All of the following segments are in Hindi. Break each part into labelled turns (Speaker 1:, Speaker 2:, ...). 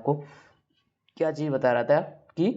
Speaker 1: आपको क्या चीज़ बता रहा था कि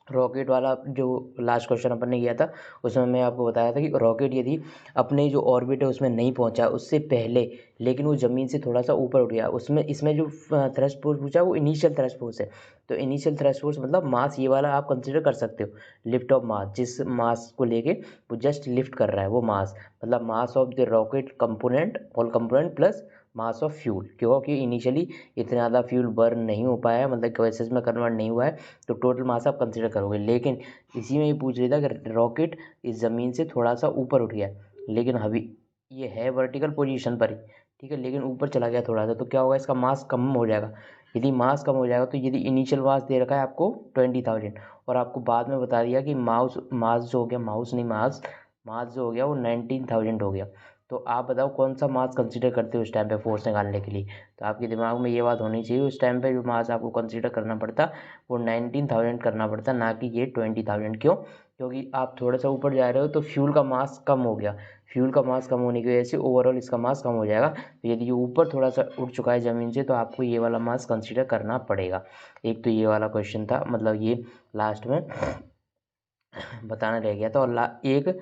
Speaker 1: रॉकेट वाला जो लास्ट क्वेश्चन अपन ने किया था उसमें मैं आपको बताया था कि रॉकेट यदि अपने जो ऑर्बिट है उसमें नहीं पहुंचा उससे पहले, लेकिन वो ज़मीन से थोड़ा सा ऊपर उठ गया, उसमें इसमें जो थ्रस्ट फोर्स पूछा वो इनिशियल थ्रस्ट फोर्स है। तो इनिशियल थ्रस्ट फोर्स मतलब मास ये वाला आप कंसिडर कर सकते हो, लिफ्ट ऑफ मास, जिस मास को लेके वो जस्ट लिफ्ट कर रहा है वो मास, मतलब mass of the rocket component, all component plus mass of fuel, क्योंकि इनिशियली इतना ज़्यादा फ्यूल बर्न नहीं हो पाया है, मतलब गैसेस में कन्वर्ट नहीं हुआ है, तो टोटल मास आप कंसिडर करोगे। लेकिन इसी में ये पूछ रहा था कि रॉकेट इस ज़मीन से थोड़ा सा ऊपर उठ गया, लेकिन अभी ये है वर्टिकल पोजीशन पर ही, ठीक है, लेकिन ऊपर चला गया थोड़ा सा, तो क्या होगा, इसका मास कम हो जाएगा। यदि मास कम हो जाएगा तो यदि इनिशियल मास दे रखा है आपको 20,000 और आपको बाद में बता दिया कि माउस मास जो हो गया, माउस नहीं मास, मास जो हो गया वो 19,000 हो गया, तो आप बताओ कौन सा मास कंसीडर करते हो उस टाइम पे फोर्स निकालने के लिए। तो आपके दिमाग में ये बात होनी चाहिए, उस टाइम पे जो मास आपको कंसीडर करना पड़ता वो 19,000 करना पड़ता, ना कि ये 20,000। क्यों? क्योंकि आप थोड़ा सा ऊपर जा रहे हो तो फ्यूल का मास कम हो गया, फ्यूल का मास कम होने की वजह से ओवरऑल इसका मास कम हो जाएगा। तो यदि ये ऊपर थोड़ा सा उठ चुका है ज़मीन से तो आपको ये वाला मास कंसीडर करना पड़ेगा। एक तो ये वाला क्वेश्चन था, मतलब ये लास्ट में बताना रह गया था। और एक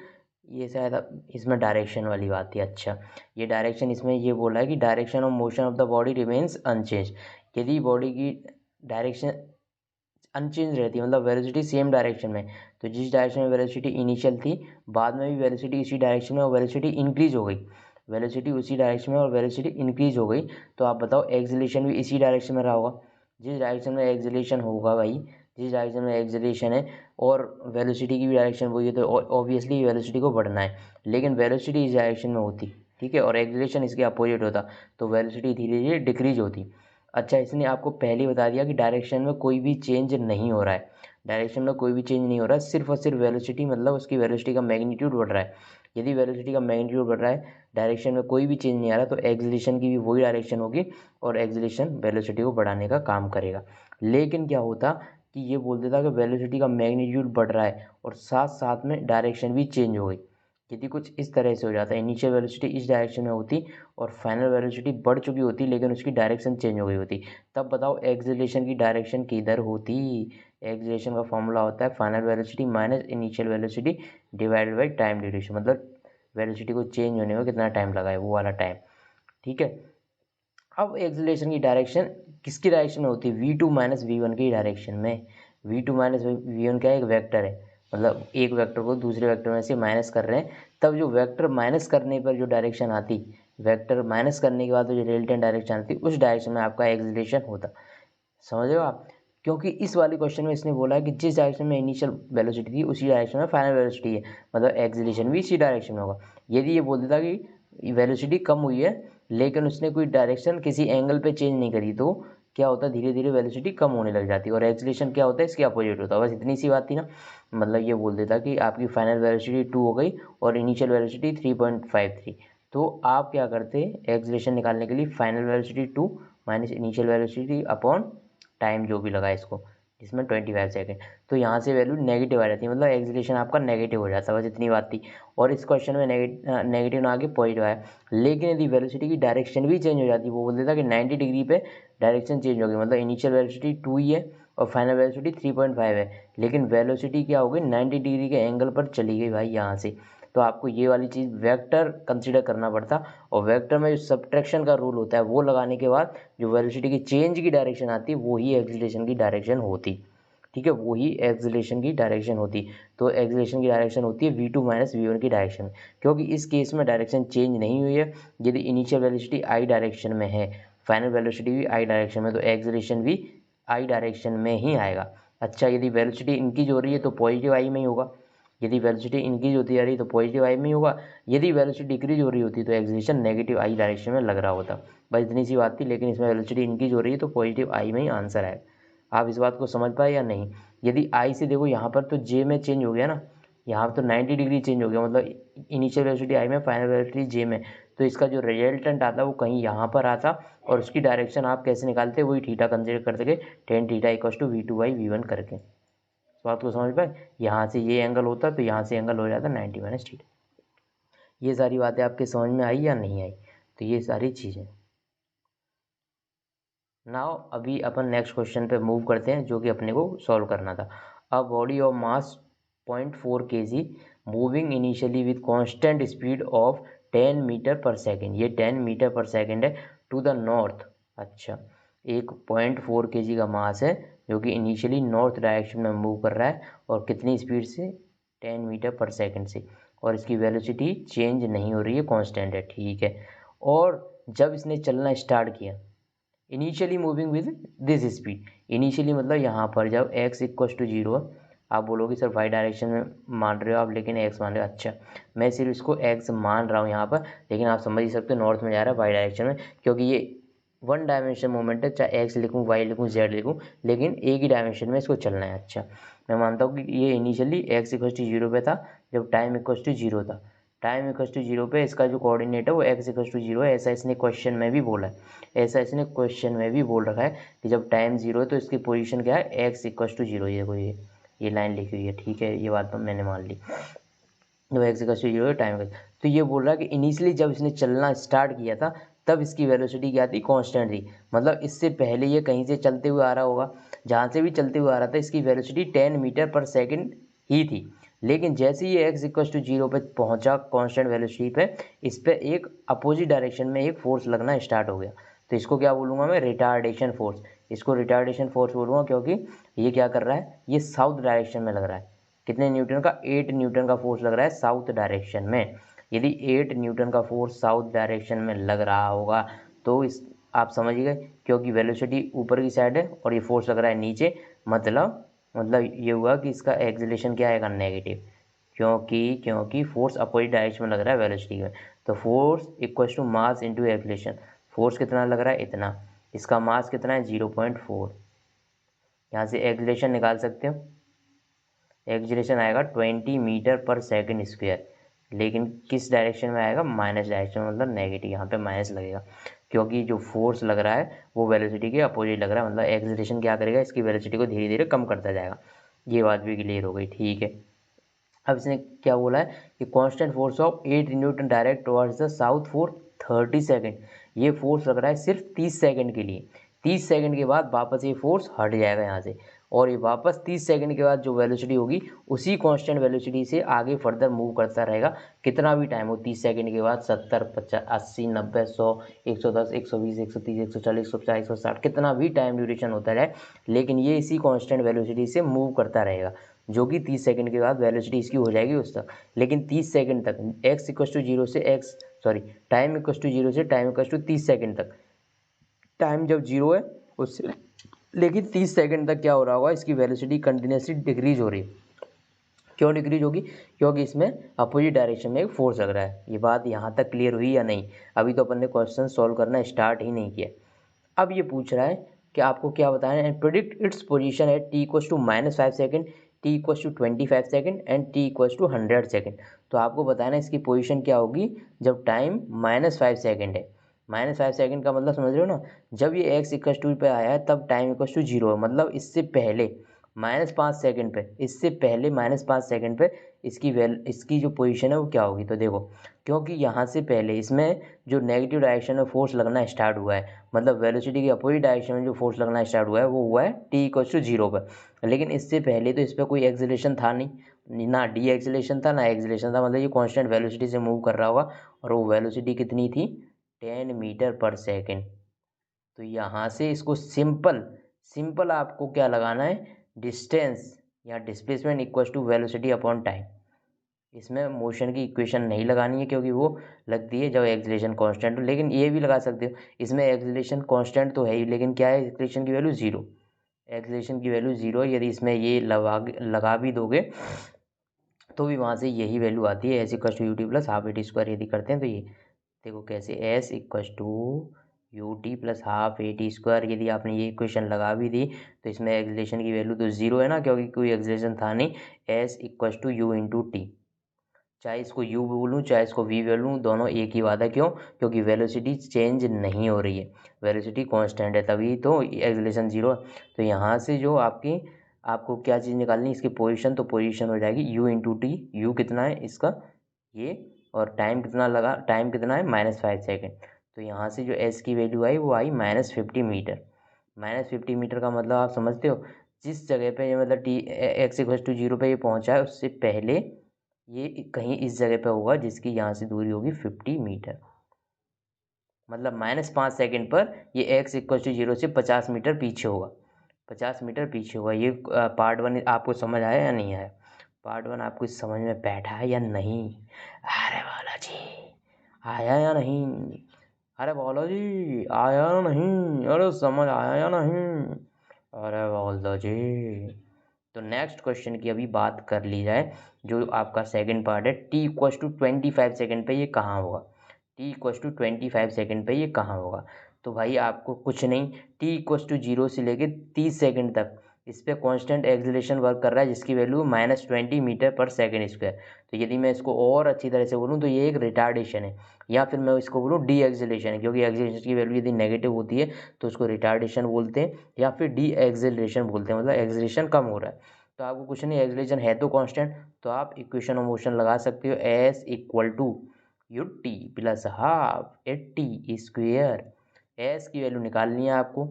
Speaker 1: ये शायद इसमें डायरेक्शन वाली बात थी। अच्छा, ये डायरेक्शन, इसमें ये बोला है कि direction of motion of the body remains unchange. यदि बॉडी की डायरेक्शन अनचेंज रहती है, मतलब वेलोसिटी सेम डायरेक्शन में, तो जिस डायरेक्शन में वेलोसिटी इनिशियल थी बाद में भी वेलोसिटी इसी डायरेक्शन में और वेलोसिटी इंक्रीज हो गई, वेलोसिटी उसी डायरेक्शन में और वेलोसिटी इंक्रीज हो गई, तो आप बताओ एक्सीलरेशन भी इसी डायरेक्शन में रहा होगा। जिस डायरेक्शन में एक्सीलरेशन होगा भाई, जिस डायरेक्शन में एक्सीलरेशन है और वेलोसिटी की भी डायरेक्शन वही है, तो ऑब्वियसली वेलोसिटी को बढ़ना है, लेकिन वेलोसिटी इस डायरेक्शन में होती, ठीक है, और एक्सीलरेशन इसके अपोजिट होता, तो वेलोसिटी धीरे धीरे डिक्रीज होती। अच्छा, इसने आपको पहले ही बता दिया कि डायरेक्शन में कोई भी चेंज नहीं हो रहा है, डायरेक्शन में कोई भी चेंज नहीं हो रहा है, सिर्फ और सिर्फ वेलोसिटी, मतलब उसकी वेलोसिटी का मैग्नीट्यूड बढ़ रहा है। यदि वेलोसिटी का मैग्नीट्यूड बढ़ रहा है, डायरेक्शन में कोई भी चेंज नहीं आ रहा, तो एक्सीलरेशन की भी वही डायरेक्शन होगी और एक्सीलरेशन वेलोसिटी को बढ़ाने का काम करेगा। लेकिन क्या होता कि ये बोल देता कि वेलोसिटी का मैग्नीट्यूड बढ़ रहा है और साथ साथ में डायरेक्शन भी चेंज हो गई। यदि कुछ इस तरह से हो जाता है, इनिशियल वेलोसिटी इस डायरेक्शन में होती और फाइनल वेलोसिटी बढ़ चुकी होती लेकिन उसकी डायरेक्शन चेंज हो गई होती, तब बताओ एक्सीलरेशन की डायरेक्शन किधर होती। एक्सीलरेशन का फॉर्मूला होता है final velocity minus initial velocity divided by time duration, मतलब वेलोसिटी को चेंज होने में कितना टाइम लगा है वो वाला टाइम, ठीक है। अब एक्सीलरेशन की डायरेक्शन किसकी डायरेक्शन में होती है, v2 माइनस वी1 की डायरेक्शन में। v2 माइनस वी1 क्या है, एक वेक्टर है, मतलब एक वेक्टर को दूसरे वेक्टर में से माइनस कर रहे हैं, तब जो वेक्टर माइनस करने पर जो डायरेक्शन आती, वेक्टर माइनस करने के बाद जो रिजल्टेंट डायरेक्शन आती उस डायरेक्शन में आपका एक्सीलरेशन होता। समझ रहे हो आप? क्योंकि इस वाले क्वेश्चन में इसने बोला है कि जिस डायरेक्शन में इनिशियल वेलोसिटी थी उसी डायरेक्शन में फाइनल वेलोसिटी है, मतलब एक्सीलरेशन भी इसी डायरेक्शन में होगा। यदि ये बोल देता कि वेलोसिटी कम हुई है लेकिन उसने कोई डायरेक्शन किसी एंगल पे चेंज नहीं करी, तो क्या होता है, धीरे धीरे वेलोसिटी कम होने लग जाती है और एक्सीलरेशन क्या होता है, इसके अपोजिट होता है। बस इतनी सी बात थी ना, मतलब ये बोल देता कि आपकी फाइनल वेलोसिटी 2 हो गई और इनिशियल वेलोसिटी 3.53, तो आप क्या करते, एक्सीलरेशन निकालने के लिए final velocity 2 minus initial velocity upon time जो भी लगा इसको, जिसमें 25 सेकेंड, तो यहाँ से वैल्यू नेगेटिव आ जाती है, मतलब एक्सीलरेशन आपका नेगेटिव हो जाता है। बस इतनी बात थी। और इस क्वेश्चन में नेगेटिव ना आके पॉजिटिव आया, लेकिन यदि वेलोसिटी की डायरेक्शन भी चेंज हो जाती, वो बोल देता कि 90 डिग्री पे डायरेक्शन चेंज हो गई, मतलब इनिशियल वेलोसिटी 2 ही है और फाइनल वेलोसिटी 3.5 है, लेकिन वेलोसिटी क्या हो गई, 90 डिग्री के एंगल पर चली गई भाई यहाँ से, तो आपको ये वाली चीज़ वेक्टर कंसीडर करना पड़ता। और वेक्टर में जो सब्ट्रैक्शन का रूल होता है वो लगाने के बाद जो वेलोसिटी की चेंज की डायरेक्शन आती है वही एक्सीलरेशन की डायरेक्शन होती, ठीक है, वही एक्सीलरेशन की डायरेक्शन होती। तो एक्सीलरेशन की डायरेक्शन होती है v2 माइनस वी1 की डायरेक्शन, क्योंकि इस केस में डायरेक्शन चेंज नहीं हुई है। यदि इनिशियल वेलोसिटी आई डायरेक्शन में है, फाइनल वेलोसिटी भी आई डायरेक्शन में, तो एक्सीलरेशन भी आई डायरेक्शन में ही आएगा। अच्छा, यदि वेलोसिटी इंक्रीज हो रही है तो पॉजिटिव आई में ही होगा, यदि वेलोसिटी इंक्रीज होती जा रही है तो पॉजिटिव आई में ही होगा, यदि वेलोसिटी डिक्रीज हो रही होती तो एक्सीलरेशन नेगेटिव आई डायरेक्शन में लग रहा होता। बस इतनी सी बात थी, लेकिन इसमें वेलोसिटी इंक्रीज हो रही है तो पॉजिटिव आई में ही आंसर आएगा। आप इस बात को समझ पाए या नहीं? यदि आई से देखो यहाँ पर तो जे में चेंज हो गया ना, यहाँ पर तो 90 डिग्री चेंज हो गया, मतलब इनिशियल वेलोसिटी आई में, फाइनल वेलोसिटी जे में, तो इसका जो रिजल्टेंट आता वो कहीं यहाँ पर आता और उसकी डायरेक्शन आप कैसे निकालते वही थीटा कंसिडर कर सके, tan theta equal to V two by V one करके। इस बात को समझ पाए? यहाँ से ये एंगल होता तो यहाँ से एंगल हो जाता 90 माइनस थीटा। ये सारी बातें आपके समझ में आई या नहीं आई? तो ये सारी चीज़ें नाउ अभी अपन नेक्स्ट क्वेश्चन पे मूव करते हैं जो कि अपने को सॉल्व करना था। A body of mass 0.4 kg moving initially with constant speed of 10 metre per second, ये 10 मीटर पर सेकेंड है, टू द नॉर्थ। अच्छा, एक 0.4 kg का मास है जो कि इनिशियली नॉर्थ डायरेक्शन में मूव कर रहा है और कितनी स्पीड से, 10 मीटर पर सेकेंड से, और इसकी वेलोसिटी चेंज नहीं हो रही है, कांस्टेंट है, ठीक है। और जब इसने चलना स्टार्ट किया, initially moving with this speed, initially मतलब यहाँ पर जब x इक्वस टू जीरो, आप बोलोगे सर वाई डायरेक्शन में मान रहे हो आप लेकिन x मान रहे हो, अच्छा मैं सिर्फ इसको x मान रहा हूँ यहाँ पर, लेकिन आप समझ ही सकते हो नॉर्थ में जा रहा है वाई डायरेक्शन में, क्योंकि ये वन डायमेंशन मूवमेंट है, चाहे x लिखूँ वाई लिखूँ जेड लिखूँ, लेकिन एक ही डायमेंशन में इसको चलना है। अच्छा, मैं मानता हूँ कि ये initially x equals to zero पे था जब टाइम इक्वस टू जीरो था, टाइम इक्वस टू जीरो पे इसका जो कोऑर्डिनेट है वो x इक्वस टू जीरो है, ऐसा इसने क्वेश्चन में भी बोला है, ऐसा इसने क्वेश्चन में भी बोल रखा है कि जब टाइम जीरो है तो इसकी पोजीशन क्या है, एक्स इक्वस टू जीरो, ये देखो ये लाइन लिखी हुई है, ठीक है, ये बात तो मैंने मान ली, जब एक्स इक्वस टू जीरो है टाइम, तो ये बोल रहा है कि इनिशियली जब इसने चलना स्टार्ट किया था तब इसकी वेलोसिटी क्या थी, कांस्टेंट थी, मतलब इससे पहले ये कहीं से चलते हुए आ रहा होगा, जहाँ से भी चलते हुए आ रहा था इसकी वेलोसिटी 10 मीटर पर सेकेंड ही थी, लेकिन जैसे ही ये एक्स इक्वस टू जीरो पे पहुंचा कांस्टेंट वेलोसिटी पे, इस पे एक अपोजिट डायरेक्शन में एक फोर्स लगना स्टार्ट हो गया, तो इसको क्या बोलूँगा मैं, रिटार्डेशन फोर्स, इसको रिटार्डेशन फोर्स बोलूँगा, क्योंकि ये क्या कर रहा है, ये साउथ डायरेक्शन में लग रहा है, कितने न्यूटन का, 8 न्यूटन का फोर्स लग रहा है साउथ डायरेक्शन में। यदि 8 न्यूटन का फोर्स साउथ डायरेक्शन में लग रहा होगा तो इस, आप समझ गए, क्योंकि वेलोसिटी ऊपर की साइड है और ये फोर्स लग रहा है नीचे, मतलब ये हुआ कि इसका एक्सेलरेशन क्या आएगा, नेगेटिव, क्योंकि फोर्स अपोजिट डायरेक्शन में लग रहा है वेलोसिटी में, तो force equals to mass into acceleration, force कितना लग रहा है, इतना, इसका मास कितना है 0.4, यहाँ से एक्सेलरेशन निकाल सकते हो, एक्सेलरेशन आएगा 20 मीटर पर सेकंड स्क्वायर, लेकिन किस डायरेक्शन में आएगा, माइनस डायरेक्शन में, मतलब नेगेटिव, यहाँ पे माइनस लगेगा, क्योंकि जो फोर्स लग रहा है वो वेलोसिटी के अपोजिट लग रहा है, मतलब एक्सेलरेशन क्या करेगा, इसकी वेलोसिटी को धीरे धीरे कम करता जाएगा, ये बात भी क्लियर हो गई, ठीक है। अब इसने क्या बोला है कि constant force of 8 Newton direct towards the south for 30 second, ये फोर्स लग रहा है सिर्फ 30 सेकंड के लिए, 30 सेकंड के बाद वापस ये फोर्स हट जाएगा यहाँ से, और ये वापस 30 सेकंड के बाद जो वेलोसिटी होगी उसी कांस्टेंट वेलोसिटी से आगे फर्दर मूव करता रहेगा, कितना भी टाइम हो, 30 सेकंड के बाद 70 50 80 90 100 110 120 130 140 150 160 कितना भी टाइम ड्यूरेशन होता रहे, लेकिन ये इसी कांस्टेंट वेलोसिटी से मूव करता रहेगा, जो कि 30 सेकंड के बाद वेलोसिटी इसकी हो जाएगी उस तक, लेकिन 30 सेकंड तक एक्स इक्वस टू जीरो से X, sorry time equals to zero से टाइम इक्वस टू 30 सेकंड तक, टाइम जब जीरो है उससे लेकिन 30 सेकंड तक क्या हो रहा होगा, इसकी वेलोसिटी कंटिन्यूसली डिक्रीज हो रही है, क्यों डिक्रीज होगी, क्योंकि इसमें अपोजिट डायरेक्शन में एक फोर्स लग रहा है, ये बात यहाँ तक क्लियर हुई या नहीं, अभी तो अपन ने क्वेश्चन सॉल्व करना स्टार्ट ही नहीं किया। अब ये पूछ रहा है कि आपको क्या बताना है, predict its position at T equals to -5 second, T equals to 25 second and T equals to 100 second, तो आपको बताना है इसकी पोजीशन क्या होगी जब टाइम -5 सेकेंड है, -5 सेकेंड का मतलब समझ रहे हो ना, जब ये एक्स इक्वस टू पे आया है तब टाइम इक्वस टू जीरो है, मतलब इससे पहले -5 सेकेंड पे, इससे पहले -5 सेकेंड पे इसकी जो पोजीशन है वो क्या होगी, तो देखो, क्योंकि यहाँ से पहले इसमें जो नेगेटिव डायरेक्शन में फोर्स लगना स्टार्ट हुआ है, मतलब वेलोसिटी के अपोजिट डायरेक्शन में जो फोर्स लगना स्टार्ट हुआ है वो हुआ है टी इक्वल्स टू जीरो पर, लेकिन इससे पहले तो इस पर कोई एक्सेलरेशन था नहीं, ना डी एक्सेलरेशन था ना एक्सेलरेशन था, मतलब ये कांस्टेंट वेलोसिटी से मूव कर रहा होगा, और वो वेलोसिटी कितनी थी, 10 मीटर पर सेकेंड, तो यहाँ से इसको सिंपल आपको क्या लगाना है, डिस्टेंस या displacement equals to velocity upon time, इसमें मोशन की इक्वेशन नहीं लगानी है क्योंकि वो लगती है जब एक्सेलरेशन कांस्टेंट हो, लेकिन ये भी लगा सकते हो, इसमें एक्सेलरेशन कांस्टेंट तो है ही, लेकिन क्या है, एक्सेलरेशन की वैल्यू जीरो, एक्सेलरेशन की वैल्यू जीरो, यदि इसमें ये लगा भी दोगे तो भी वहाँ से यही वैल्यू आती है, S equals to U T plus half A T square, यदि करते हैं तो ये देखो कैसे, S equals to U T plus half A T square, यदि आपने ये इक्वेशन लगा भी दी तो इसमें एक्सेलरेशन की वैल्यू तो जीरो है ना, क्योंकि कोई एक्सेलरेशन था नहीं, S equals to U into T, चाहे इसको u बोलूँ चाहे इसको v बोलूँ, दोनों एक ही बात है, क्यों, क्योंकि वेलोसिटी चेंज नहीं हो रही है, वेलोसिटी कांस्टेंट है, तभी तो एक्सेलरेशन जीरो है, तो यहाँ से जो आपको क्या चीज़ निकालनी है, इसकी पोजीशन, तो पोजीशन हो जाएगी u इंटू टी, यू कितना है इसका ये, और टाइम कितना लगा, टाइम कितना है -5 सेकेंड, तो यहाँ से जो s की वैल्यू आई वो आई -50 मीटर, -50 मीटर का मतलब आप समझते हो, जिस जगह पे ये मतलब x = 0 पे ये पहुँचा है उससे पहले ये कहीं इस जगह पे होगा जिसकी यहाँ से दूरी होगी 50 मीटर। मतलब -5 सेकंड पर ये x = 0 से 50 मीटर पीछे होगा, 50 मीटर पीछे होगा। ये पार्ट 1 आपको समझ आया या नहीं आया? पार्ट 1 आपको समझ में बैठा है या नहीं? अरे बोलो जी, आया या नहीं? अरे बोलो जी, आया या नहीं? अरे समझ आया या नहीं? अरे बोल दो जी। तो नेक्स्ट क्वेश्चन की अभी बात कर ली जाए, जो आपका सेकंड पार्ट है, t = 25 सेकंड पे ये कहाँ होगा? t = 25 सेकंड पे ये कहाँ होगा? तो भाई आपको कुछ नहीं, t = 0 से लेके 30 सेकंड तक इस पे कांस्टेंट एक्सेलरेशन वर्क कर रहा है जिसकी value -20 metre per second square. तो यदि मैं इसको और अच्छी तरह से बोलूँ तो ये एक रिटार्डेशन है, या फिर मैं इसको बोलूँ डी एक्सेलरेशन है, क्योंकि एक्सेलरेशन की वैल्यू यदि नेगेटिव होती है तो उसको रिटार्डेशन बोलते हैं या फिर डी एक्सेलरेशन बोलते हैं, मतलब एक्सेलरेशन कम हो रहा है। तो आपको कुछ नहीं, एक्सेलरेशन है तो कांस्टेंट, तो आप इक्वेशन ऑफ मोशन लगा सकते हो, s = ut + half 80 square. s की वैल्यू निकालनी है आपको,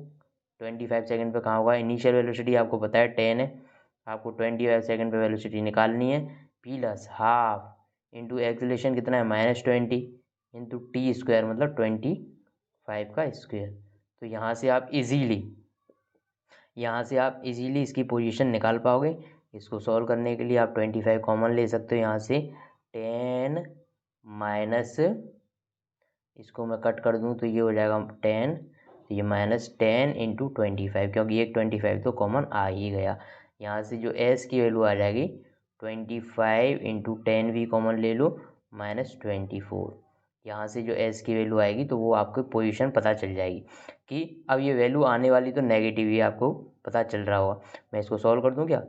Speaker 1: 25 सेकंड पे कहाँ होगा? इनिशियल वेलोसिटी आपको पता है 10 है, आपको 25 सेकंड पे वेलोसिटी निकालनी है, प्लस हाफ इंटू एक्सेलरेशन कितना है? -20 इंटू टी स्क्वायर, मतलब 25 का स्क्वायर। तो यहाँ से आप इजीली इसकी पोजीशन निकाल पाओगे। इसको सॉल्व करने के लिए आप 25 कॉमन ले सकते हो यहाँ से, 10 माइनस, इसको मैं कट कर दूँ तो ये हो जाएगा 10, तो ये -10 इंटू 25, क्योंकि एक 25 तो कॉमन आ ही गया। यहाँ से जो s की वैल्यू आ जाएगी 25 इंटू 10 भी कॉमन ले लो, -24। यहाँ से जो s की वैल्यू आएगी तो वो आपको पोजीशन पता चल जाएगी कि अब ये वैल्यू आने वाली तो नेगेटिव ही आपको पता चल रहा होगा। मैं इसको सॉल्व कर दूँ क्या?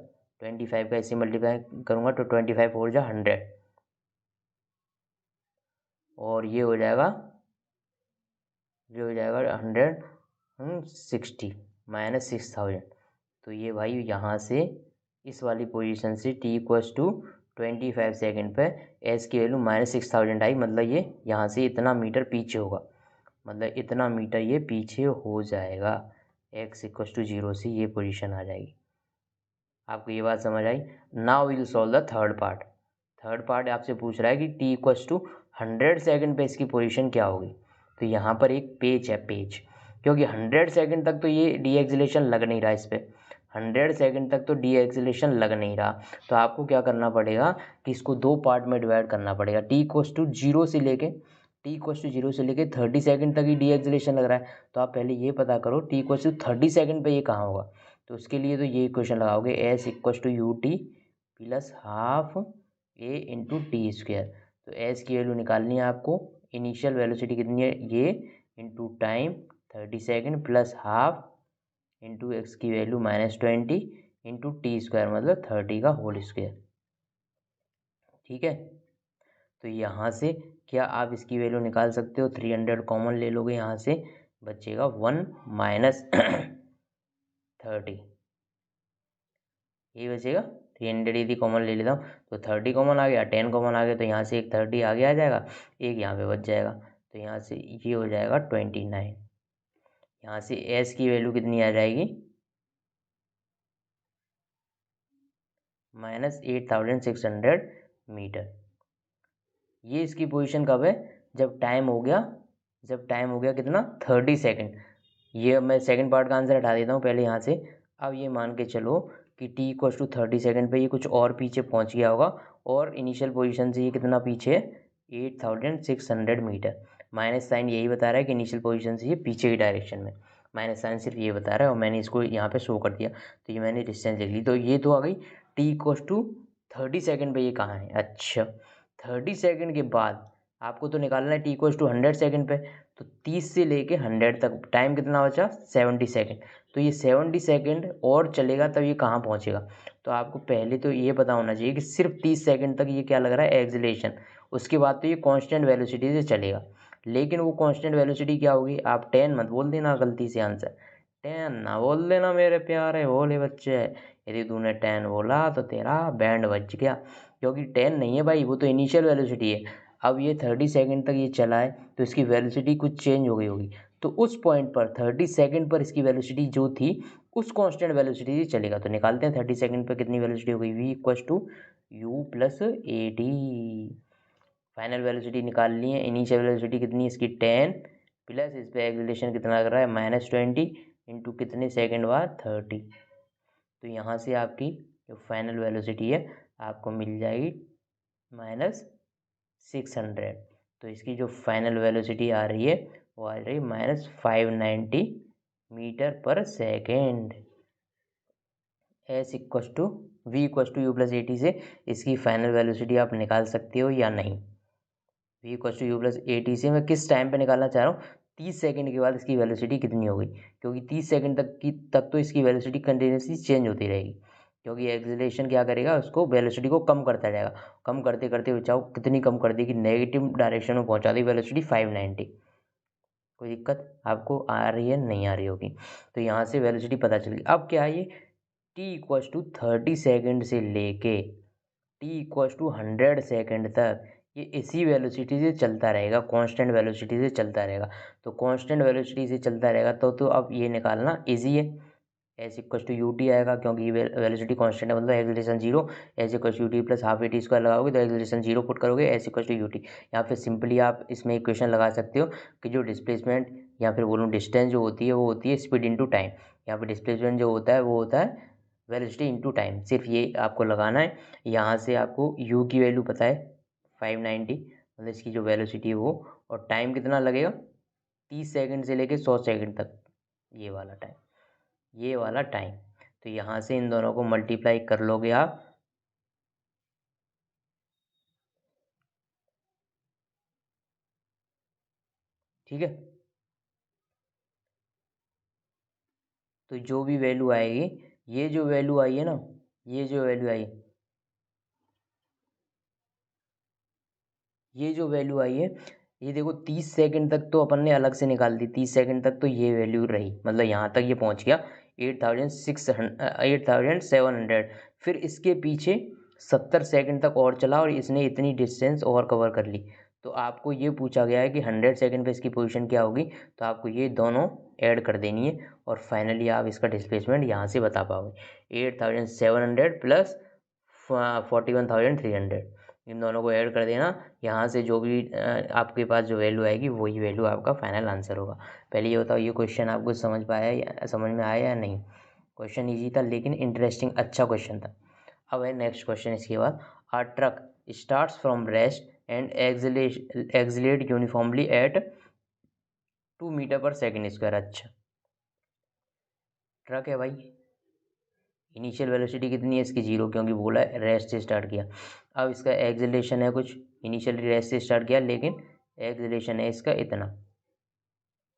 Speaker 1: 25 का इससे मल्टीप्लाई करूँगा तो 25 4 जा 100, और ये हो जाएगा 160 -6000। तो ये भाई यहाँ से इस वाली पोजीशन से t = 25 सेकंड पे s की वैल्यू -6000 आई, मतलब ये यहाँ से इतना मीटर पीछे होगा, मतलब इतना मीटर ये पीछे हो जाएगा, x = 0 से ये पोजीशन आ जाएगी। आपको ये बात समझ आई? Now will solve the third part. Third part आपसे पूछ रहा है कि t = 100 सेकंड पे इसकी पोजीशन क्या होगी? तो यहाँ पर एक पेच है, पेच, क्योंकि 100 सेकंड तक तो ये डी एक्सेलरेशन लग नहीं रहा इस पर, 100 सेकंड तक तो डी एक्सेलरेशन लग नहीं रहा। तो आपको क्या करना पड़ेगा कि इसको दो पार्ट में डिवाइड करना पड़ेगा। t = 0 से लेके 30 सेकंड तक ही डी एक्सेलरेशन लग रहा है, तो आप पहले ये पता करो t = 30 सेकंड पे ये कहाँ होगा। तो उसके लिए तो ये इक्वेशन लगाओगे, s = ut + half a into T square. तो s की वैल्यू निकालनी है आपको, इनिशियल वेलोसिटी कितनी है ये, into time 30 second plus half into x की वैल्यू -20 इंटू टी स्क्वायर, मतलब 30 का होल स्क्वायर। ठीक है, तो यहाँ से क्या आप इसकी वैल्यू निकाल सकते हो? 300 कॉमन ले लोगे, यहाँ से बचेगा 1 - 30, ये बचेगा 300, यदि कॉमन ले लेता हूँ तो 30 कॉमन आ गया, 10 कॉमन आ गया, तो यहाँ से एक 30 आगे आ जाएगा, एक यहाँ पे बच जाएगा, तो यहाँ से ये हो जाएगा 29। यहाँ से s की वैल्यू कितनी आ जाएगी? -8600 मीटर। ये इसकी पोजीशन कब है? जब टाइम हो गया कितना? 30 सेकंड। ये मैं सेकंड पार्ट का आंसर हटा देता हूँ पहले यहाँ से। अब ये मान के चलो कि t = 30 सेकंड पे ये कुछ और पीछे पहुँच गया होगा, और इनिशियल पोजीशन से ये कितना पीछे है? 8600 मीटर। माइनस साइन यही बता रहा है कि इनिशियल पोजीशन से ये पीछे की डायरेक्शन में, माइनस साइन सिर्फ ये बता रहा है, और मैंने इसको यहाँ पे शो कर दिया, तो ये मैंने डिस्टेंस लिख ली। तो ये तो आ गई t = 30 सेकंड पे ये कहाँ है। अच्छा, 30 सेकंड के बाद आपको तो निकालना है t = 100 सेकंड पे, तो 30 से लेके 100 तक टाइम कितना बचा? 70 सेकंड। तो ये 70 सेकंड और चलेगा तब ये कहाँ पहुँचेगा। तो आपको पहले तो ये पता होना चाहिए कि सिर्फ 30 सेकंड तक ये क्या लग रहा है? एक्सेलरेशन। उसके बाद तो ये कांस्टेंट वेलोसिटी से चलेगा, लेकिन वो कांस्टेंट वेलोसिटी क्या होगी? आप 10 मत बोल देना गलती से आंसर, 10 ना बोल देना मेरे प्यारे भोले बच्चे। यदि तूने 10 बोला तो तेरा बैंड बज गया, क्योंकि 10 नहीं है भाई, वो तो इनिशियल वेलोसिटी है। अब ये 30 सेकंड तक ये चला है तो इसकी वेलोसिटी कुछ चेंज हो गई होगी, तो उस पॉइंट पर 30 सेकंड पर इसकी वेलोसिटी जो थी उस कांस्टेंट वेलोसिटी से चलेगा। तो निकालते हैं 30 सेकंड पर कितनी वेलोसिटी हो गई, v equals to U plus A T. Final velocity निकाल ली है। इनिशियल वेलोसिटी कितनी है इसकी 10 प्लस इस पर एक्सेलरेशन कितना लग रहा है -20 इंटू कितने सेकंड बाद 30। तो यहाँ से आपकी जो फाइनल वेलोसिटी है आपको मिल जाएगी -600। तो इसकी जो फाइनल वेलोसिटी आ रही है वो आ रही है -590 metre per second. S equals to V equals to U plus A T से इसकी फाइनल वेलोसिटी आप निकाल सकते हो या नहीं। V equals to U plus A T से मैं किस टाइम पे निकालना चाह रहा हूँ, 30 सेकंड के बाद इसकी वेलोसिटी कितनी होगी, क्योंकि 30 सेकंड तक तो इसकी वेलोसिटी कंटिन्यूसली चेंज होती रहेगी, क्योंकि एक्सेलरेशन क्या करेगा उसको वेलोसिटी को कम करता जाएगा। कम करते करते बचाओ कितनी कम कर दी कि नेगेटिव डायरेक्शन में पहुंचा दी वेलोसिटी 590। कोई दिक्कत आपको आ रही है, नहीं आ रही होगी। तो यहाँ से वेलोसिटी पता चल गई। अब क्या है ये t इक्वल्स टू 30 सेकेंड से लेके t इक्वल्स टू 100 सेकेंड तक ये इसी वेलोसिटी से चलता रहेगा, कांस्टेंट वेलोसिटी से चलता रहेगा। तो कांस्टेंट वेलोसिटी से चलता रहेगा तो अब ये निकालना इजी है। S equals to U T आएगा, क्योंकि ये वेलोसिटी कांस्टेंट है, मतलब acceleration zero. S equals to U T plus half A T square लगाओगे तो एक्सेलरेशन जीरो पुट करोगे, S equals to U T. या फिर सिंपली आप इसमें इक्वेशन लगा सकते हो कि जो डिस्प्लेसमेंट या फिर बोलूँ डिस्टेंस जो होती है वो होती है स्पीड इंटू टाइम। यहाँ पे डिस्प्लेसमेंट जो होता है वो होता है वेलोसिटी इंटू टाइम। सिर्फ ये आपको लगाना है। यहाँ से आपको u की वैल्यू पता है 590, मतलब इसकी जो वेलोसिटी है वो, और टाइम कितना लगेगा 30 सेकंड से लेके 100 सेकंड तक, ये वाला टाइम, ये वाला टाइम। तो यहाँ से इन दोनों को मल्टीप्लाई कर लोगे आप, ठीक है। तो जो भी वैल्यू आएगी, ये जो वैल्यू आई है ना, ये जो वैल्यू आई, ये जो वैल्यू आई है, ये देखो 30 सेकंड तक तो अपन ने अलग से निकाल दी। 30 सेकंड तक तो ये वैल्यू रही, मतलब यहाँ तक ये पहुँच गया 8700। फिर इसके पीछे 70 सेकंड तक और चला और इसने इतनी डिस्टेंस और कवर कर ली। तो आपको ये पूछा गया है कि 100 सेकंड पे इसकी पोजीशन क्या होगी, तो आपको ये दोनों ऐड कर देनी है और फाइनली आप इसका डिस्प्लेसमेंट यहाँ से बता पाओगे। 8700 प्लस 41,300, इन दोनों को ऐड कर देना। यहाँ से जो भी आपके पास जो वैल्यू आएगी वही वैल्यू आपका फाइनल आंसर होगा। पहले ये बताओ ये क्वेश्चन आपको समझ में आया या नहीं। क्वेश्चन इजी था लेकिन इंटरेस्टिंग, अच्छा क्वेश्चन था। अब है नेक्स्ट क्वेश्चन इसके बाद, a truck starts from rest and accelerate uniformly at 2 meter per second square. अच्छा, ट्रक है भाई, इनिशियल वेलोसिटी कितनी है इसकी 0, क्योंकि बोला है रेस्ट से स्टार्ट किया। अब इसका एक्सेलरेशन है कुछ, इनिशियली रेस्ट से स्टार्ट किया लेकिन एक्सेलरेशन है इसका इतना।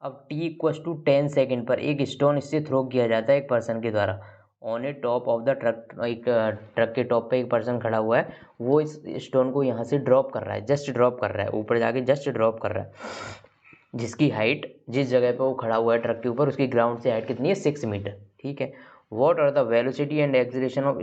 Speaker 1: अब t इक्वस टू 10 सेकेंड पर एक स्टोन इससे थ्रो किया जाता है एक पर्सन के द्वारा on A top of the truck. एक ट्रक के टॉप पे एक पर्सन खड़ा हुआ है, वो इस स्टोन को यहाँ से ड्रॉप कर रहा है, जस्ट ड्रॉप कर रहा है, ऊपर जाके जस्ट ड्रॉप कर रहा है। जिसकी हाइट, जिस जगह पे वो खड़ा हुआ है ट्रक के ऊपर, उसकी ग्राउंड से हाइट कितनी है 6 मीटर, ठीक है। What are the velocity and acceleration of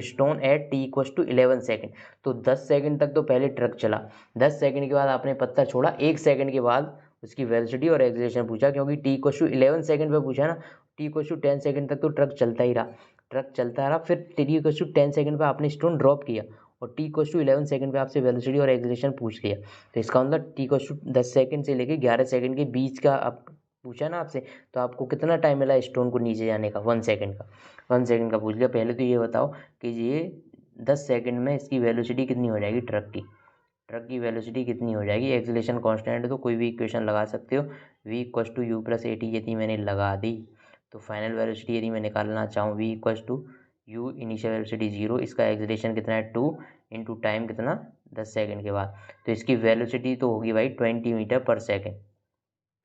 Speaker 1: stone at t equals to 11 second. तो 10 सेकेंड तक तो पहले ट्रक चला, 10 सेकेंड के बाद आपने पत्थर छोड़ा, 1 सेकेंड के बाद उसकी वेलोसिटी और एक्सेलरेशन पूछा, क्योंकि t इक्वस टू 11 सेकेंड पे पूछा ना। t इक्वस टू 10 सेकेंड तक तो ट्रक चलता ही रहा, ट्रक चलता रहा, फिर t इक्वस टू 10 सेकेंड पे आपने स्टोन ड्रॉप किया और t इक्वस टू 11 सेकेंड पे आपसे वेलोसिटी और एक्सेलरेशन पूछ लिया। तो इसका मतलब t इक्वस टू 10 सेकेंड से लेके 11 सेकेंड के बीच का आप पूछा ना आपसे, तो आपको कितना टाइम मिला स्टोन को नीचे जाने का, 1 सेकेंड का। 1 सेकेंड का पूछ लिया। पहले तो ये बताओ कि ये 10 सेकेंड में इसकी वेलोसिटी कितनी हो जाएगी, ट्रक की वेलोसिटी कितनी हो जाएगी। एक्सेलरेशन कांस्टेंट है तो कोई भी इक्वेशन लगा सकते हो, v equals to U plus A T, यदि मैंने लगा दी तो फाइनल वेलोसिटी यदि मैं निकालना चाहूँ v equals to U, initial velocity 0, इसका एक्सेलरेशन कितना है 2 इंटू टाइम कितना 10 सेकेंड के बाद, तो इसकी वेलोसिटी तो होगी भाई 20 metre per second,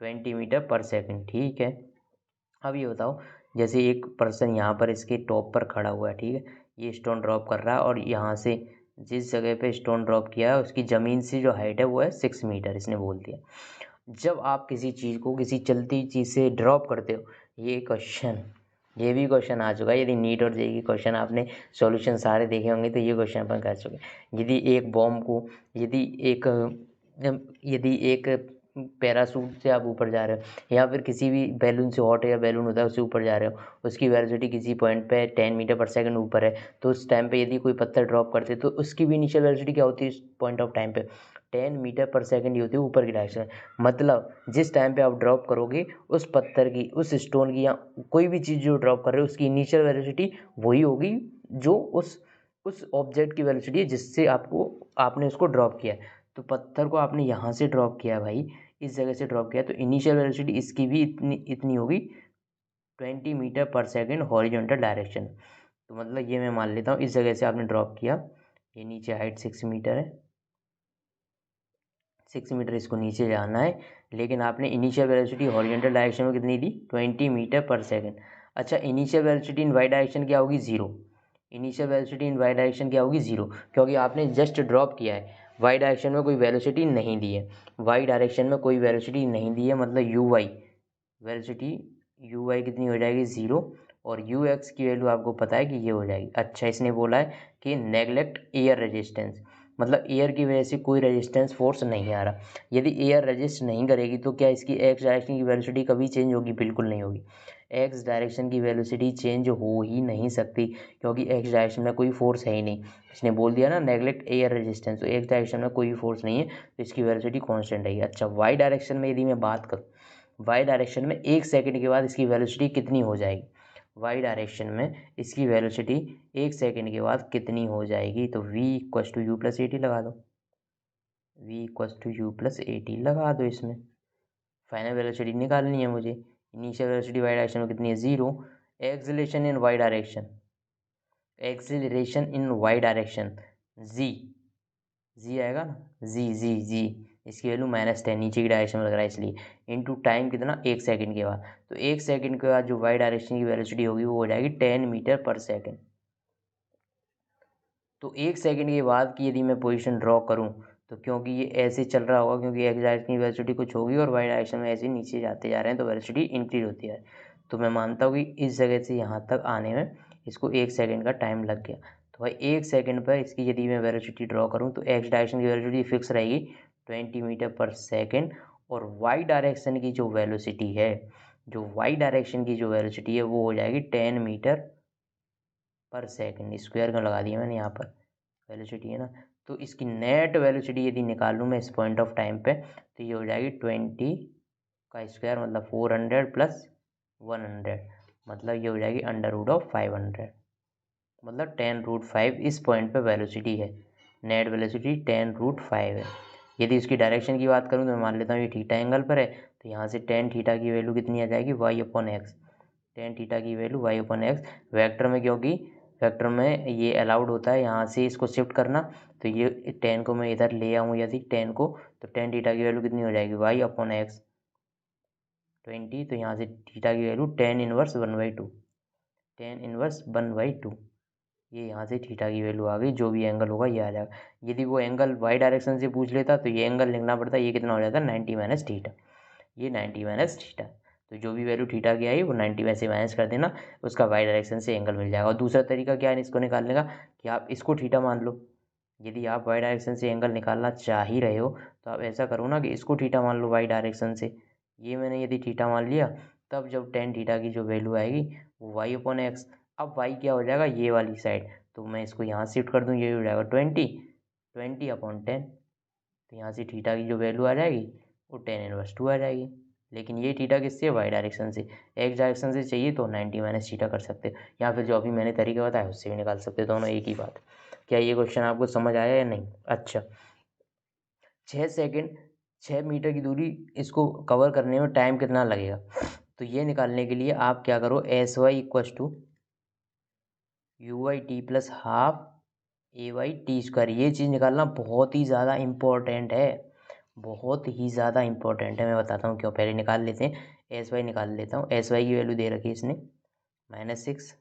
Speaker 1: 20 metre per second, ठीक है। अब ये बताओ, जैसे एक पर्सन यहाँ पर इसके टॉप पर खड़ा हुआ है, ठीक है, ये स्टोन ड्रॉप कर रहा है और यहाँ से जिस जगह पे स्टोन ड्रॉप किया है उसकी ज़मीन से जो हाइट है वो है 6 मीटर, इसने बोल दिया। जब आप किसी चीज़ को किसी चलती चीज़ से ड्रॉप करते हो, ये भी क्वेश्चन आ चुका है। यदि नीट और जेईई क्वेश्चन आपने सॉल्यूशन सारे देखे होंगे तो ये क्वेश्चन अपन कर चुके हैं। यदि एक बॉम्ब को, यदि एक पैराशूट से आप ऊपर जा रहे हो या फिर किसी भी बैलून से, हॉट एयर बैलून होता है उससे ऊपर जा रहे हो, उसकी वेलोसिटी किसी पॉइंट पे 10 मीटर पर सेकंड ऊपर है, तो उस टाइम पे यदि कोई पत्थर ड्रॉप करते तो उसकी भी इनिशियल वेलोसिटी क्या होती है इस पॉइंट ऑफ टाइम पे, 10 मीटर पर सेकंड ही होती है ऊपर की डायरेक्शन में। मतलब जिस टाइम पे आप ड्रॉप करोगे उस पत्थर की, उस स्टोन की या कोई भी चीज़ जो ड्रॉप कर रहे हो उसकी इनिशियल वेलोसिटी वही होगी जो उस ऑब्जेक्ट की वेलोसिटी है जिससे आपने उसको ड्रॉप किया है। तो पत्थर को आपने यहाँ से ड्रॉप किया भाई, इस जगह से ड्रॉप किया, तो इनिशियल वेलोसिटी इसकी भी इतनी होगी 20 metre per second horizontal direction. तो मतलब ये मैं मान लेता हूँ, इस जगह से आपने ड्रॉप किया, ये नीचे हाइट 6 मीटर है, 6 मीटर इसको नीचे जाना है, लेकिन आपने इनिशियल वेलोसिटी हॉरिजॉन्टल डायरेक्शन में कितनी दी, 20 मीटर पर सेकंड। अच्छा, initial velocity in Y direction क्या होगी, zero. Initial velocity in Y direction क्या होगी, जीरो, क्योंकि आपने जस्ट ड्रॉप किया है, वाई डायरेक्शन में कोई वेलोसिटी नहीं दी है, वाई डायरेक्शन में कोई वेलोसिटी नहीं दी है, मतलब U Y velocity, U Y कितनी हो जाएगी, ज़ीरो, और यू एक्स की वैल्यू आपको पता है कि ये हो जाएगी। अच्छा, इसने बोला है कि नेगलेक्ट एयर रेजिस्टेंस, मतलब एयर की वजह से कोई रेजिस्टेंस फोर्स नहीं आ रहा। यदि एयर रेजिस्ट नहीं करेगी तो क्या इसकी एक्स डायरेक्शन की वेलोसिटी कभी चेंज होगी, बिल्कुल नहीं होगी। एक्स डायरेक्शन की वेलोसिटी चेंज हो ही नहीं सकती, क्योंकि एक्स डायरेक्शन में कोई फोर्स है ही नहीं। इसने बोल दिया ना नेगलेक्ट एयर रेजिस्टेंस, तो एक्स डायरेक्शन में कोई फोर्स नहीं है, तो इसकी वेलोसिटी कॉन्स्टेंट रहेगी। अच्छा, वाई डायरेक्शन में यदि मैं बात करूँ, वाई डायरेक्शन में 1 सेकंड के बाद इसकी वेलोसिटी कितनी हो जाएगी, वाई डायरेक्शन में इसकी वेलोसिटी 1 सेकंड के बाद कितनी हो जाएगी, तो v equals to U plus A T लगा दो, v equals to U plus A T लगा दो। इसमें फाइनल वेलोसिटी निकालनी है मुझे, इनिशियल वेलोसिटी वाई डायरेक्शन में कितनी है, zero. Acceleration in Y direction, acceleration in Y direction g, g आएगा ना, जी, इसकी वैल्यू -10 नीचे की डायरेक्शन में लग रहा है इसलिए, इनटू टाइम कितना, 1 सेकंड के बाद, तो 1 सेकंड के बाद जो वाई डायरेक्शन की वेलोसिटी होगी वो हो जाएगी 10 मीटर पर सेकंड। तो 1 सेकंड के बाद की यदि मैं पोजीशन ड्रॉ करूं, तो क्योंकि ये ऐसे चल रहा होगा, क्योंकि एक्स डायरेक्शन की वेलोसिटी कुछ होगी और वाई डायरेक्शन में ऐसे नीचे जाते जा रहे हैं, तो वेलोसिटी इंक्रीज होती है। तो मैं मानता हूँ कि इस जगह से यहाँ तक आने में इसको 1 सेकंड का टाइम लग गया। तो भाई 1 सेकंड पर इसकी यदि मैं वेलोसिटी ड्रॉ करूँ तो एक्स डायरेक्शन की वेलोसिटी फिक्स रहेगी 20 मीटर पर सेकेंड, और वाई डायरेक्शन की जो वेलोसिटी है, जो वाई डायरेक्शन की जो वेलोसिटी है वो हो जाएगी 10 मीटर पर सेकंड, स्क्वायर का लगा दिया मैंने यहाँ पर, वेलोसिटी है ना। तो इसकी नेट वेलोसिटी यदि निकालूँ मैं इस पॉइंट ऑफ टाइम पे, तो ये हो जाएगी 20 का स्क्वायर, मतलब 400 प्लस 100, मतलब ये हो जाएगी √500, मतलब 10√5 इस पॉइंट पे वेलोसिटी है, नेट वेलोसिटी 10√5 है। यदि इसकी डायरेक्शन की बात करूँ तो मैं मान लेता हूँ ये थीटा एंगल पर है, तो यहाँ से टेन थीटा की वैल्यू कितनी आ जाएगी, y/x, टेन थीटा की वैल्यू y/x वेक्टर में, क्योंकि वेक्टर में ये अलाउड होता है यहाँ से इसको शिफ्ट करना, तो ये 10 को मैं इधर ले आऊँ यदि 10 को, तो टेन थीटा की वैल्यू कितनी हो जाएगी, y/x 20, तो यहाँ से थीटा की वैल्यू 10 इनवर्स 1/2, 10 इनवर्स 1/2, ये यहाँ से थीटा की वैल्यू आ गई, जो भी एंगल होगा ये आ जाएगा। यदि वो एंगल वाई डायरेक्शन से पूछ लेता तो ये एंगल लिखना पड़ता, ये कितना हो जाता 90 माइनस थीटा, ये 90 माइनस थीटा, तो जो भी वैल्यू थीटा की आई वो 90 में से माइनस कर देना, उसका वाई डायरेक्शन से एंगल मिल जाएगा। और दूसरा तरीका क्या है इसको निकालने का, कि आप इसको थीटा मान लो, यदि आप वाई डायरेक्शन से एंगल निकालना चाह ही रहे हो तो आप ऐसा करो ना कि इसको थीटा मान लो वाई डायरेक्शन से, ये मैंने यदि थीटा मान लिया, तब जब टेन थीटा की जो वैल्यू आएगी वो y/x, अब y क्या हो जाएगा, ये वाली साइड, तो मैं इसको यहाँ शिफ्ट कर दूँ, ये हो जाएगा 20/10, तो यहाँ से थीटा की जो वैल्यू आ जाएगी वो 10 इनवर्स 2 आ जाएगी। लेकिन ये थीटा किससे, वाई डायरेक्शन से, एक्स डायरेक्शन से चाहिए तो 90 माइनस थीटा कर सकते, या फिर जो अभी मैंने तरीका बताया उससे भी निकाल सकते, दोनों एक ही बात। क्या ये क्वेश्चन आपको समझ आया या नहीं। अच्छा, 6 मीटर की दूरी इसको कवर करने में टाइम कितना लगेगा, तो ये निकालने के लिए आप क्या करो, S Y equals to U Y T plus half A Y T square, ये चीज़ निकालना बहुत ही ज़्यादा इम्पोर्टेंट है, बहुत ही ज़्यादा इम्पोर्टेंट है। मैं बताता हूँ क्यों, पहले निकाल लेते हैं, एस वाई निकाल लेता हूँ। एस वाई की वैल्यू दे रखी है इसने -6,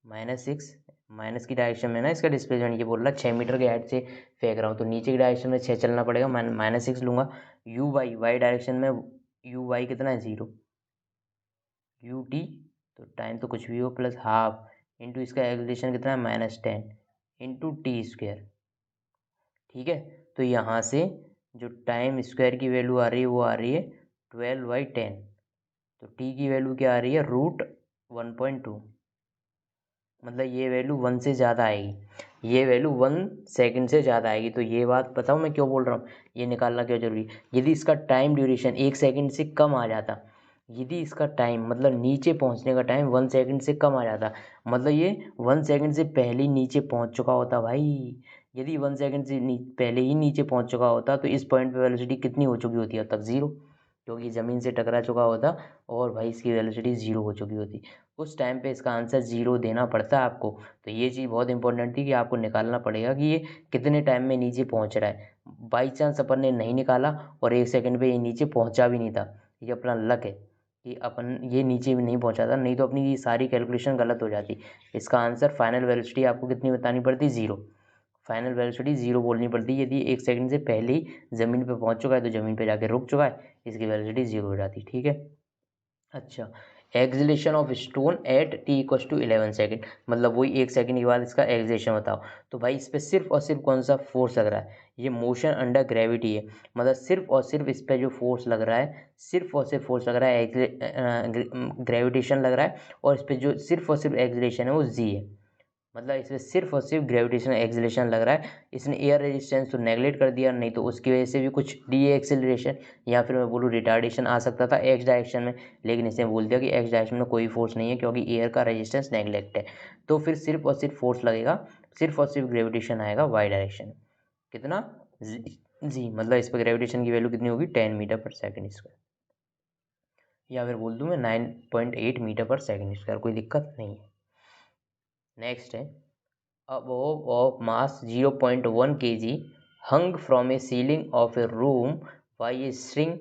Speaker 1: -6, माइनस की डायरेक्शन में ना इसका डिस्प्लेसमेंट, ये बोल रहा है 6 मीटर के हाइट से फेंक रहा हूँ, तो नीचे की डायरेक्शन में 6 चलना पड़ेगा, -6 लूँगा। यू वाई, वाई डायरेक्शन में यू वाई कितना है, 0, यू टी, तो टाइम तो कुछ भी हो, प्लस हाफ इंटू इसका एक्सेलरेशन कितना है, -10 इंटू टी स्क्वायर। ठीक है, तो यहाँ से जो टाइम स्क्वायर की वैल्यू आ रही है वो आ रही है 12/10। तो टी की वैल्यू क्या आ रही है √1.2, मतलब ये वैल्यू 1 से ज़्यादा आएगी, ये वैल्यू 1 सेकंड से ज़्यादा आएगी। तो ये बात बताऊँ मैं क्यों बोल रहा हूँ, ये निकालना क्यों जरूरी है। यदि इसका टाइम ड्यूरेशन 1 सेकंड से कम आ जाता, यदि इसका टाइम मतलब नीचे पहुंचने का टाइम 1 सेकंड से कम आ जाता, मतलब ये 1 सेकंड से पहले ही नीचे पहुंच चुका होता भाई। यदि 1 सेकंड से पहले ही नीचे पहुंच चुका होता तो इस पॉइंट पे वेलोसिटी कितनी हो चुकी होती है अब तक, ज़ीरो, क्योंकि ज़मीन से टकरा चुका होता और भाई इसकी वेलोसिटी ज़ीरो हो चुकी होती। उस टाइम पे इसका आंसर ज़ीरो देना पड़ता है आपको। तो ये चीज़ बहुत इंपॉर्टेंट थी कि आपको निकालना पड़ेगा कि ये कितने टाइम में नीचे पहुंच रहा है। बाई चांस अपन ने नहीं निकाला और 1 सेकंड पे ये नीचे पहुंचा भी नहीं था, ये अपना लक है कि अपन ये नीचे भी नहीं पहुंचा था, नहीं तो अपनी ये सारी कैलकुलेशन गलत हो जाती। इसका आंसर फाइनल वेलोसिटी आपको कितनी बतानी पड़ती, ज़ीरो। फाइनल वेलोसिटी ज़ीरो बोलनी पड़ती है। यदि 1 सेकंड से पहले ही ज़मीन पे पहुंच चुका है तो ज़मीन पे जाके रुक चुका है, इसकी वेलोसिटी ज़ीरो हो जाती, ठीक है। अच्छा, acceleration of stone at T equals to 11 second, मतलब वही 1 सेकंड के बाद इसका एक्सेलेरेशन बताओ। तो भाई इस पर सिर्फ और सिर्फ कौन सा फोर्स लग रहा है, ये मोशन अंडर ग्रेविटी है, मतलब सिर्फ और सिर्फ इस पर जो फोर्स लग रहा है, सिर्फ और सिर्फ फोर्स लग रहा है ग्रेविटेशन लग रहा है, और इस पर जो सिर्फ और सिर्फ एक्सेलेरेशन है वो जी है, मतलब इसमें सिर्फ और सिर्फ ग्रेविटेशनल एक्सेलरेशन लग रहा है। इसने एयर रेजिस्टेंस तो नेगलेक्ट कर दिया, नहीं तो उसकी वजह से भी कुछ डी एक्सेलरेशन या फिर मैं बोलूँ रिटार्डेशन आ सकता था एक्स डायरेक्शन में, लेकिन इसने बोल दिया कि एक्स डायरेक्शन में कोई फोर्स नहीं है क्योंकि एयर का रेजिस्टेंस नेगलेक्ट है। तो फिर सिर्फ और सिर्फ फोर्स लगेगा, सिर्फ और सिर्फ ग्रेविटेशन आएगा वाई डायरेक्शन। कितना, जी, मतलब इस पर ग्रेविटेशन की वैल्यू कितनी होगी 10 मीटर पर सेकेंड स्क्वायर, या फिर बोल दूँ मैं 9.8 मीटर पर सेकेंड स्क्वायर, कोई दिक्कत नहीं है। नेक्स्ट है a bob of mass 0.1 kg hung from a ceiling of a room by a string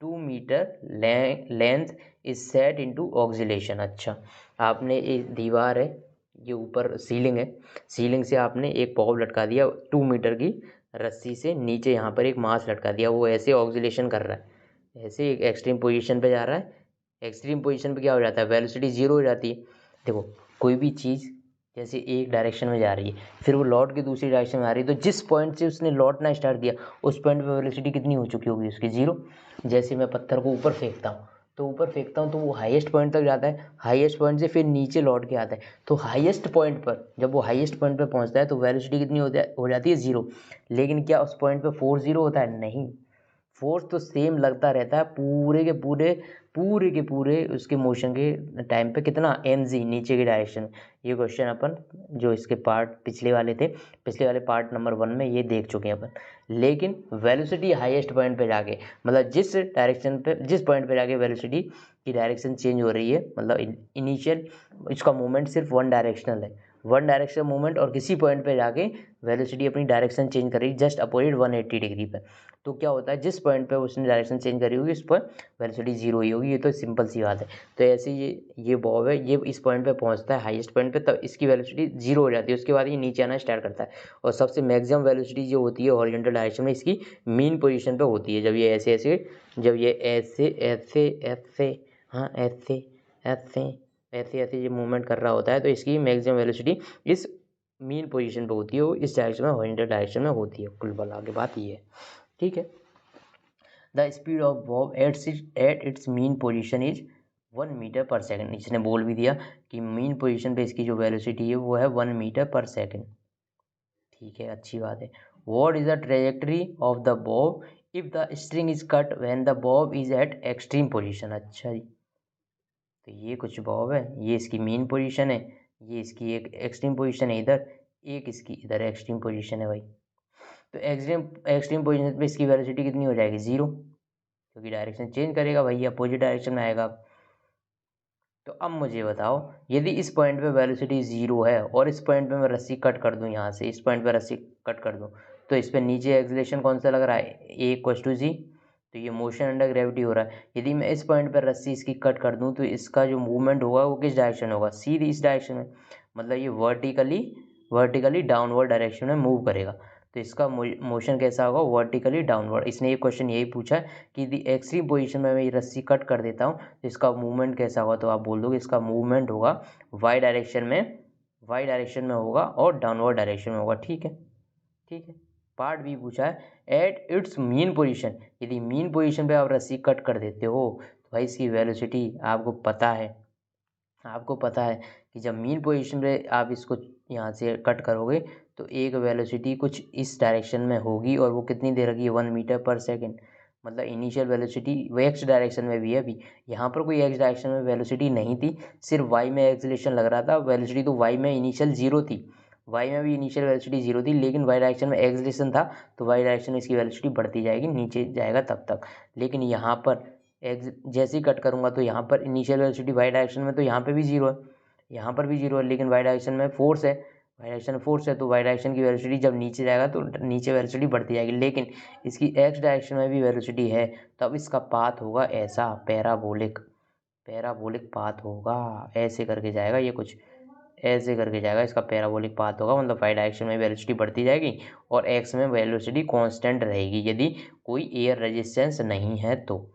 Speaker 1: 2 meter length is set into oscillation। अच्छा, आपने एक दीवार है, ये ऊपर सीलिंग है, सीलिंग से आपने एक बॉब लटका दिया 2 मीटर की रस्सी से, नीचे यहाँ पर एक मास लटका दिया, वो ऐसे ऑक्सीलेशन कर रहा है, ऐसे एक एक्सट्रीम पोजीशन पे जा रहा है। एक्सट्रीम पोजीशन पे क्या हो जाता है, वेलोसिटी जीरो हो जाती है। देखो, कोई भी चीज़ जैसे एक डायरेक्शन में जा रही है, फिर वो लौट के दूसरी डायरेक्शन में आ रही है, तो जिस पॉइंट से उसने लौटना स्टार्ट किया उस पॉइंट पे वेलोसिटी कितनी हो चुकी होगी उसकी, जीरो। जैसे मैं पत्थर को ऊपर फेंकता हूँ, तो ऊपर फेंकता हूँ तो वो हाईएस्ट पॉइंट तक जाता है, हाईएस्ट पॉइंट से फिर नीचे लौट के आता है, तो हाईएस्ट पॉइंट पर जब वो हाईएस्ट पॉइंट पर पहुँचता है तो वेलोसिटी कितनी हो जाती है, जीरो। लेकिन क्या उस पॉइंट पर फोर्स जीरो होता है, नहीं, फोर्स तो सेम लगता रहता है पूरे के पूरे उसके मोशन के टाइम पे, कितना, mg नीचे की डायरेक्शन में। ये क्वेश्चन अपन जो इसके पार्ट पिछले वाले थे, पिछले वाले पार्ट नंबर 1 में ये देख चुके हैं अपन। लेकिन वेलोसिटी हाईएस्ट पॉइंट पे जाके, मतलब जिस डायरेक्शन पे, जिस पॉइंट पे जाके वेलोसिटी की डायरेक्शन चेंज हो रही है, मतलब इनिशियल इसका मूवमेंट सिर्फ वन डायरेक्शनल है, वन डायरेक्शनल मूवमेंट, और किसी पॉइंट पे जाके वेलोसिटी अपनी डायरेक्शन चेंज कर रही है जस्ट अपोजिट 180 डिग्री पे। तो क्या होता है, जिस पॉइंट पे उसने डायरेक्शन चेंज करी होगी उस पर वेलोसिटी जीरो ही होगी, ये तो सिंपल सी बात है। तो ऐसे ये बॉब है, ये इस पॉइंट पे पहुंचता है हाईएस्ट पॉइंट पे, तब इसकी वेलोसिटी जीरो हो जाती है, उसके बाद ये नीचे आना स्टार्ट करता है। और सबसे मैक्सिमम वेलोसिटी जो होती है हॉरिजॉन्टल डायरेक्शन में, इसकी मीन पोजीशन पे होती है, जब ये ऐसे ऐसे, जब ये ऐसे ऐसे ऐसे, हाँ ऐसे ऐसे ऐसे ऐसे ये मूवमेंट कर रहा होता है, तो इसकी मैक्सिमम वेलोसिटी इस मीन पोजीशन पे होती है, वो इस डायरेक्शन में, हॉरिजॉन्टल डायरेक्शन में होती है। कुल बला के बात ये है, ठीक है। The speed of bob at its mean position is 1 metre per second. इसने बोल भी दिया कि मीन पोजीशन पे इसकी जो वेलोसिटी है वो है 1 मीटर पर सेकेंड, ठीक है, अच्छी बात है। What is the trajectory of the Bob if the string is cut when the Bob is eight extreme position. अच्छा जी, तो ये कुछ बॉब है, ये इसकी मीन पोजीशन है, ये इसकी एक एक्सट्रीम पोजीशन है इधर, एक इसकी इधर एक्सट्रीम पोजीशन है भाई। तो एक्सट्रीम पोजीशन पे इसकी वेलोसिटी कितनी हो जाएगी, जीरो, क्योंकि डायरेक्शन चेंज करेगा भाई, अपोजिट डायरेक्शन में आएगा। तो अब मुझे बताओ, यदि इस पॉइंट पे वेलोसिटी जीरो है और इस पॉइंट पे मैं रस्सी कट कर दूं, यहाँ से इस पॉइंट पे रस्सी कट कर दूं, तो इस पे नीचे एक्सेलरेशन कौन सा लग रहा है, ए इक्वल्स टू जी, तो ये मोशन अंडर ग्रेविटी हो रहा है। यदि मैं इस पॉइंट पर रस्सी इसकी कट कर दूं तो इसका जो मूवमेंट होगा वो किस डायरेक्शन होगा, सीधी इस डायरेक्शन में, मतलब ये वर्टिकली डाउनवर्ड डायरेक्शन में मूव करेगा। तो इसका मोशन कैसा होगा, वर्टिकली डाउनवर्ड। इसने ये क्वेश्चन यही पूछा है कि यदि एक्सट्रीम पोजीशन में मैं ये रस्सी कट कर देता हूँ तो इसका मूवमेंट कैसा होगा, तो आप बोल दोगे इसका मूवमेंट होगा वाई डायरेक्शन में होगा और डाउनवर्ड डायरेक्शन में होगा, ठीक है, ठीक है। पार्ट बी पूछा है एट इट्स मीन पोजीशन, यदि मीन पोजीशन पे आप रस्सी कट कर देते हो तो भाई इसकी वेलोसिटी आपको पता है कि जब मीन पोजीशन पे आप इसको यहाँ से कट करोगे तो एक वेलोसिटी कुछ इस डायरेक्शन में होगी और वो कितनी दे रखी है 1 मीटर पर सेकेंड। मतलब इनिशियल वेलोसिटी वो एक्स डायरेक्शन में भी है, अभी यहाँ पर कोई एक्स डायरेक्शन में वेलोसिटी नहीं थी, सिर्फ वाई में एक्सेलरेशन लग रहा था। वेलोसिटी तो वाई में इनिशियल जीरो थी, वाई में भी इनिशियल वेलोसिटी जीरो थी, लेकिन वाई डायरेक्शन में एक्सेलरेशन था तो वाई डायरेक्शन में इसकी वेलोसिटी बढ़ती जाएगी, नीचे जाएगा तब तक। लेकिन यहाँ पर जैसे ही कट करूँगा तो यहाँ पर इनिशियल वेलोसिटी वाई डायरेक्शन में तो यहाँ पे भी जीरो है, यहाँ पर भी जीरो है, लेकिन वाई डायरेक्शन में फोर्स है, वाई डायरेक्शन फोर्स है तो वाई डायरेक्शन की वेलोसिटी जब नीचे जाएगा तो नीचे वेलोसिटी बढ़ती जाएगी। लेकिन इसकी एक्स डायरेक्शन में भी वेलोसिटी है, तब इसका पाथ होगा ऐसा पैराबोलिक पाथ होगा, ऐसे करके जाएगा, ये कुछ ऐसे करके जाएगा, इसका पैराबोलिक पाथ होगा। मतलब वाई डायरेक्शन में वेलोसिटी बढ़ती जाएगी और एक्स में वेलोसिटी कांस्टेंट रहेगी यदि कोई एयर रेजिस्टेंस नहीं है तो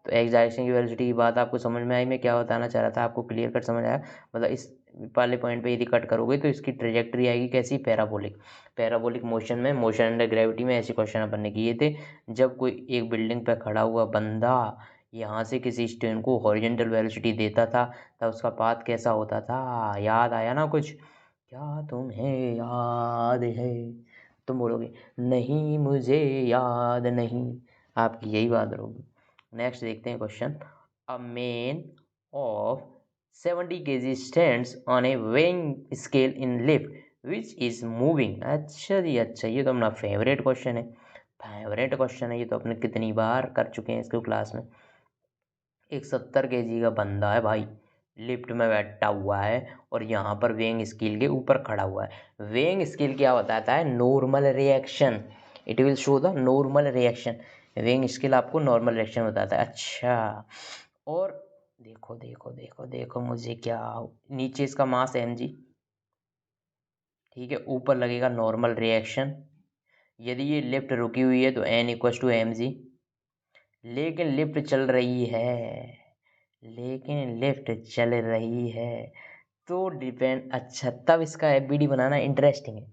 Speaker 1: एक्स डायरेक्शन की वेलोसिटी की बात आपको समझ में आई, मैं क्या बताना चाह रहा था आपको क्लियर कट समझ आया। मतलब इस वाले पॉइंट पे यदि कट करोगे तो इसकी ट्रेजेक्टरी आएगी कैसी, पैराबोलिक मोशन में, मोशन अंडर ग्रेविटी में ऐसे क्वेश्चन अपन ने किए थे। जब कोई एक बिल्डिंग पे खड़ा हुआ बंदा यहाँ से किसी स्टोन को हॉरिजॉन्टल वेलोसिटी देता था तब उसका पाथ कैसा होता था, याद आया ना कुछ, क्या तुम्हें याद है, तुम बोलोगे नहीं मुझे याद नहीं, आपकी यही बात होगी। नेक्स्ट देखते हैं question, a man of 70 kg stands on A weighing scale in lift which is moving. अच्छा जी अच्छा, ये तो अपना फेवरेट क्वेश्चन है, ये तो अपने कितनी बार कर चुके हैं इसको क्लास में। एक 70 kg का बंदा है भाई, लिफ्ट में बैठा हुआ है और यहाँ पर वेइंग स्केल के ऊपर खड़ा हुआ है। वेइंग स्केल क्या बताता है, normal reaction, it will show the normal reaction. Weighing scale आपको नॉर्मल रिएक्शन बताता है। अच्छा, और देखो देखो देखो देखो मुझे क्या, नीचे इसका मास mg, ठीक है, ऊपर लगेगा नॉर्मल रिएक्शन। यदि ये लिफ्ट रुकी हुई है तो n इक्वल टू mg, लेकिन लिफ्ट चल रही है तो डिपेंड, अच्छा तब इसका एफबीडी बनाना इंटरेस्टिंग है।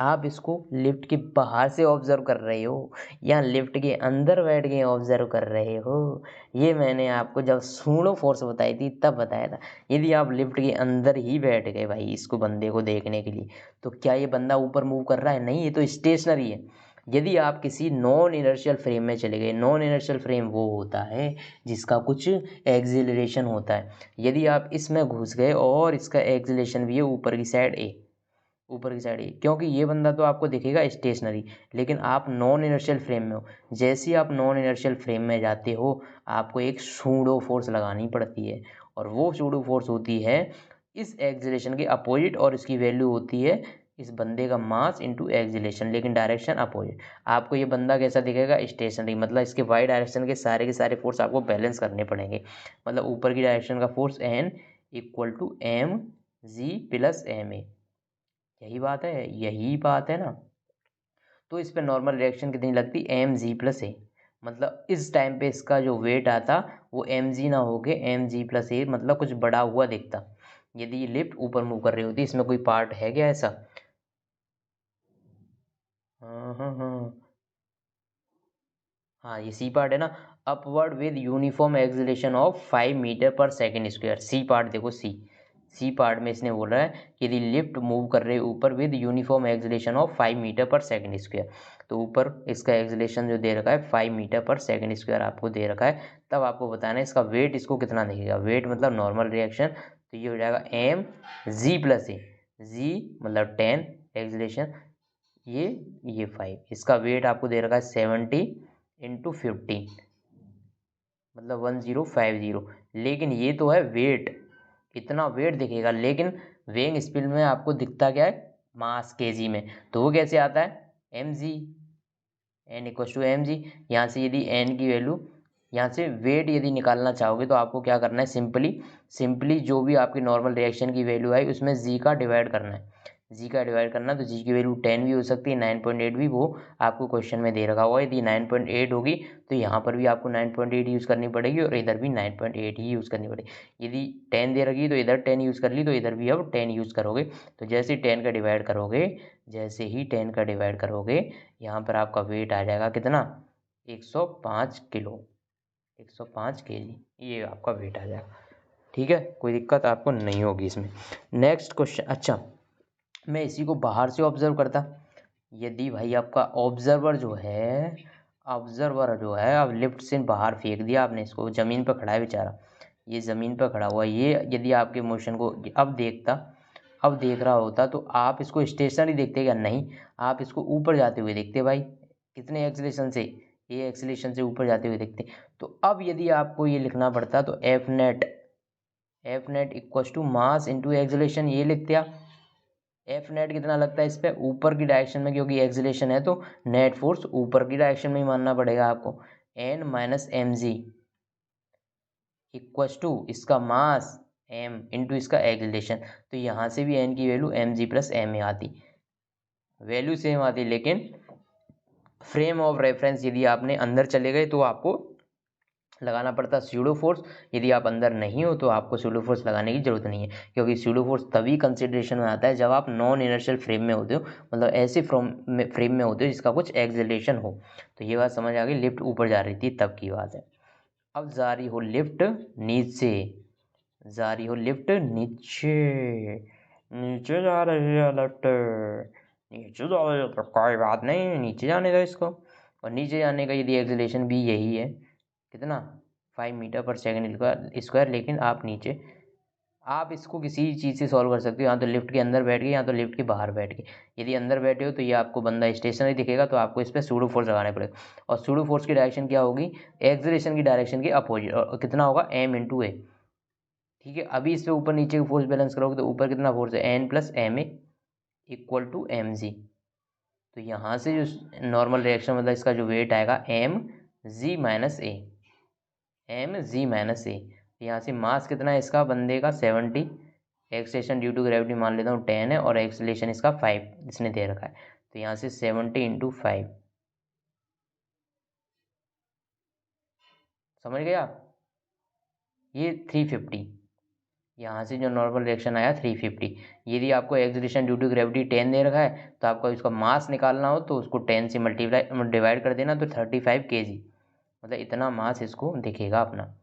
Speaker 1: आप इसको लिफ्ट के बाहर से ऑब्जर्व कर रहे हो या लिफ्ट के अंदर बैठ के ऑब्जर्व कर रहे हो, ये मैंने आपको जब सूडो फोर्स बताई थी तब बताया था। यदि आप लिफ्ट के अंदर ही बैठ गए भाई इसको बंदे को देखने के लिए तो क्या ये बंदा ऊपर मूव कर रहा है, नहीं, ये तो स्टेशनरी है। यदि आप किसी नॉन इनर्शियल फ्रेम में चले गए, नॉन इनर्शियल फ्रेम वो होता है जिसका कुछ एक्सिलरेशन होता है, यदि आप इसमें घुस गए और इसका एक्सिलरेशन भी है ऊपर की साइड ए, क्योंकि ये बंदा तो आपको दिखेगा स्टेशनरी, लेकिन आप नॉन इनर्शियल फ्रेम में हो। जैसे ही आप नॉन इनर्शियल फ्रेम में जाते हो आपको एक सूडो फोर्स लगानी पड़ती है और वो सूडो फोर्स होती है इस एक्सिलरेशन के अपोजिट और इसकी वैल्यू होती है इस बंदे का मास इंटू एक्सिलेशन, लेकिन डायरेक्शन अपोजिट। आपको ये बंदा कैसा दिखेगा, स्टेशनरी, मतलब इसके वाई डायरेक्शन के सारे फोर्स आपको बैलेंस करने पड़ेंगे। मतलब ऊपर की डायरेक्शन का force N equal to M G plus M A, यही बात है ना। तो इस पर नॉर्मल रिएक्शन कितनी लगती, एम जी प्लस ए, मतलब इस टाइम पे इसका जो वेट आता वो एम जी ना होके एम जी प्लस ए, मतलब कुछ बड़ा हुआ दिखता यदि ये लिफ्ट ऊपर मूव कर रही होती। इसमें कोई पार्ट है क्या ऐसा, हाँ ये सी पार्ट है ना, upward with uniform acceleration of 5 metre per second square. C part देखो, सी पार्ट में इसने बोला है कि यदि लिफ्ट मूव कर रहे ऊपर with uniform acceleration of 5 metre per second square, तो ऊपर इसका एक्सिलेशन जो दे रखा है 5 मीटर पर सेकेंड स्क्वायर आपको दे रखा है, तब आपको बताना है इसका वेट इसको कितना देगा। वेट मतलब नॉर्मल रिएक्शन, तो ये हो जाएगा एम जी प्लस ए, जी मतलब 10 एक्सिलेशन, ये 5, इसका वेट आपको दे रखा है 70 इंटू 15 मतलब 1050, लेकिन ये तो है वेट, इतना वेट दिखेगा, लेकिन वेइंग स्केल में आपको दिखता क्या है, मास केजी में, तो वो कैसे आता है, M G, N equal to M G. यहाँ से यदि एन की वैल्यू, यहाँ से वेट यदि निकालना चाहोगे तो आपको क्या करना है, सिंपली जो भी आपकी नॉर्मल रिएक्शन की वैल्यू आई उसमें जी का डिवाइड करना है, जी का डिवाइड करना, तो जी की वैल्यू 10 भी हो सकती है, 9.8 भी, वो आपको क्वेश्चन में दे रखा होगा। यदि 9.8 होगी तो यहाँ पर भी आपको 9.8 यूज़ करनी पड़ेगी और इधर भी 9.8 ही यूज़ करनी पड़ेगी। यदि 10 दे रखी तो इधर 10 यूज़ कर ली, तो इधर भी अब 10 यूज़ करोगे। तो जैसे ही 10 का डिवाइड करोगे, जैसे ही 10 का डिवाइड करोगे, यहाँ पर आपका वेट आ जाएगा कितना, 105 किलो, 105 केजी, ये आपका वेट आ जाएगा। ठीक है, कोई दिक्कत आपको नहीं होगी इसमें। नेक्स्ट क्वेश्चन, अच्छा मैं इसी को बाहर से ऑब्जर्व करता, यदि भाई आपका ऑब्जर्वर जो है अब लिफ्ट से बाहर फेंक दिया आपने, इसको ज़मीन पर खड़ा है बेचारा, ये ज़मीन पर खड़ा हुआ, ये यदि आपके मोशन को अब देख रहा होता, तो आप इसको स्टेशनरी देखते या नहीं, आप इसको ऊपर जाते हुए देखते भाई, कितने एक्सीलरेशन से, ये एक्सीलरेशन से ऊपर जाते हुए देखते। तो अब यदि आपको ये लिखना पड़ता तो F net equal to mass into acceleration, ये लिखते आप। एफ नेट कितना लगता है इस पर, ऊपर की डायरेक्शन में, क्योंकि एक्सीलरेशन है तो नेट फोर्स ऊपर की डायरेक्शन में ही मानना पड़ेगा आपको। N minus M G equal to इसका मास एम इंटू इसका एक्सीलरेशन, तो यहाँ से भी एन की value M G plus M A आती, वैल्यू सेम आती, लेकिन फ्रेम ऑफ रेफरेंस यदि आपने अंदर चले गए तो आपको लगाना पड़ता स्यूडो फोर्स, यदि आप अंदर नहीं हो तो आपको स्यूडो फोर्स लगाने की जरूरत नहीं है, क्योंकि स्यूडो फोर्स तभी कंसिडरेशन में आता है जब आप नॉन इनर्शियल फ्रेम में होते हो, मतलब ऐसे फ्रेम में होते हो जिसका कुछ एक्सेलरेशन हो। तो ये बात समझ आ गई, लिफ्ट ऊपर जा रही थी तब की बात है। अब जा रही हो लिफ्ट नीचे, नीचे जा रही है लिफ्ट, नीचे जा रही है तो कोई बात नहीं, नीचे जाने दो इसको। और नीचे जाने का यदि एक्सेलरेशन भी यही है, कितना, 5 मीटर पर सेकेंड स्क्वायर, लेकिन आप इसको किसी चीज़ से सॉल्व कर सकते हो, या तो लिफ्ट के अंदर बैठ के या तो लिफ्ट के बाहर बैठ के। यदि अंदर बैठे हो तो ये आपको बंदा स्टेशनरी दिखेगा, तो आपको इस पर सूडो फोर्स लगाने पड़ेगा, और सूडो फोर्स की डायरेक्शन क्या होगी, एक्सेलरेशन की डायरेक्शन के अपोजिट, और कितना होगा, एम इंटू ए। ठीक है, अभी इस पे ऊपर नीचे का फोर्स बैलेंस करोगे तो ऊपर कितना फोर्स है, N plus M A equal to M G. तो यहाँ से जो नॉर्मल रिएक्शन मतलब इसका जो वेट आएगा एम जी माइनस ए, यहाँ से मास कितना है इसका बंदे का 70, एक्सेलेरेशन ड्यू टू ग्रेविटी मान लेता हूँ 10 है, और एक्सेलेरेशन इसका 5 इसने दे रखा है, तो यहाँ से 70 इंटू 5, समझ गए आप, ये 350, यहाँ से जो नॉर्मल रिएक्शन आया 350। यदि आपको एक्सेलरेशन ड्यू टू ग्रेविटी 10 दे रखा है, तो आपको इसका मास निकालना हो तो उसको 10 से डिवाइड कर देना, तो 35 kg, मतलब इतना मास इसको दिखेगा अपना,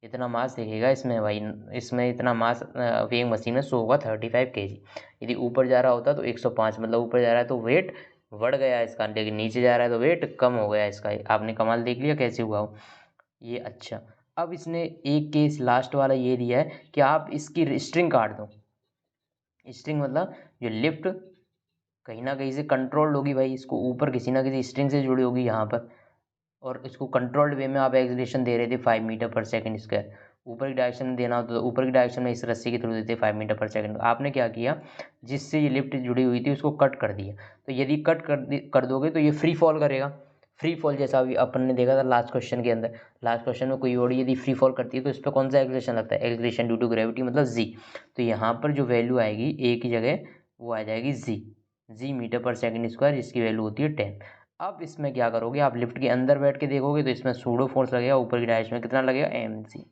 Speaker 1: इतना मास दिखेगा इसमें भाई, इसमें इतना मास वेइंग मशीन में शो होगा 35 kg। यदि ऊपर जा रहा होता तो 105, मतलब ऊपर जा रहा है तो वेट बढ़ गया इसका, लेकिन नीचे जा रहा है तो वेट कम हो गया इसका। आपने कमाल देख लिया कैसे हुआ हो ये। अच्छा, अब इसने एक केस लास्ट वाला ये दिया है कि आप इसकी स्ट्रिंग काट दो, स्ट्रिंग मतलब जो लिफ्ट कहीं ना कहीं से कंट्रोल्ड होगी भाई, इसको ऊपर किसी ना किसी स्ट्रिंग से जुड़ी होगी यहाँ पर, और इसको कंट्रोल्ड वे में आप एक्सेलरेशन दे रहे थे 5 मीटर पर सेकंड स्क्वायर, ऊपर की डायरेक्शन में देना होता तो ऊपर की डायरेक्शन में इस रस्सी के थ्रू देते 5 मीटर पर सेकंड। आपने क्या किया, जिससे ये लिफ्ट जुड़ी हुई थी उसको कट कर दिया, तो यदि कर दोगे तो ये फ्री फॉल करेगा, फ्री फॉल जैसा अभी अपन ने देखा था लास्ट क्वेश्चन के अंदर। लास्ट क्वेश्चन में कोई बॉडी यदि फ्री फॉल करती है तो इस पर कौन सा एक्सेलरेशन लगता है, एक्सेलरेशन ड्यू टू ग्रेविटी मतलब जी। तो यहाँ पर जो वैल्यू आएगी ए की जगह वो आ जाएगी जी मीटर पर सेकंड स्क्वायर, जिसकी वैल्यू होती है 10। अब इसमें क्या करोगे, आप लिफ्ट के अंदर बैठ के देखोगे तो इसमें सूडो फोर्स लगेगा, ऊपर की डायरेक्शन में कितना लगेगा, एम जी।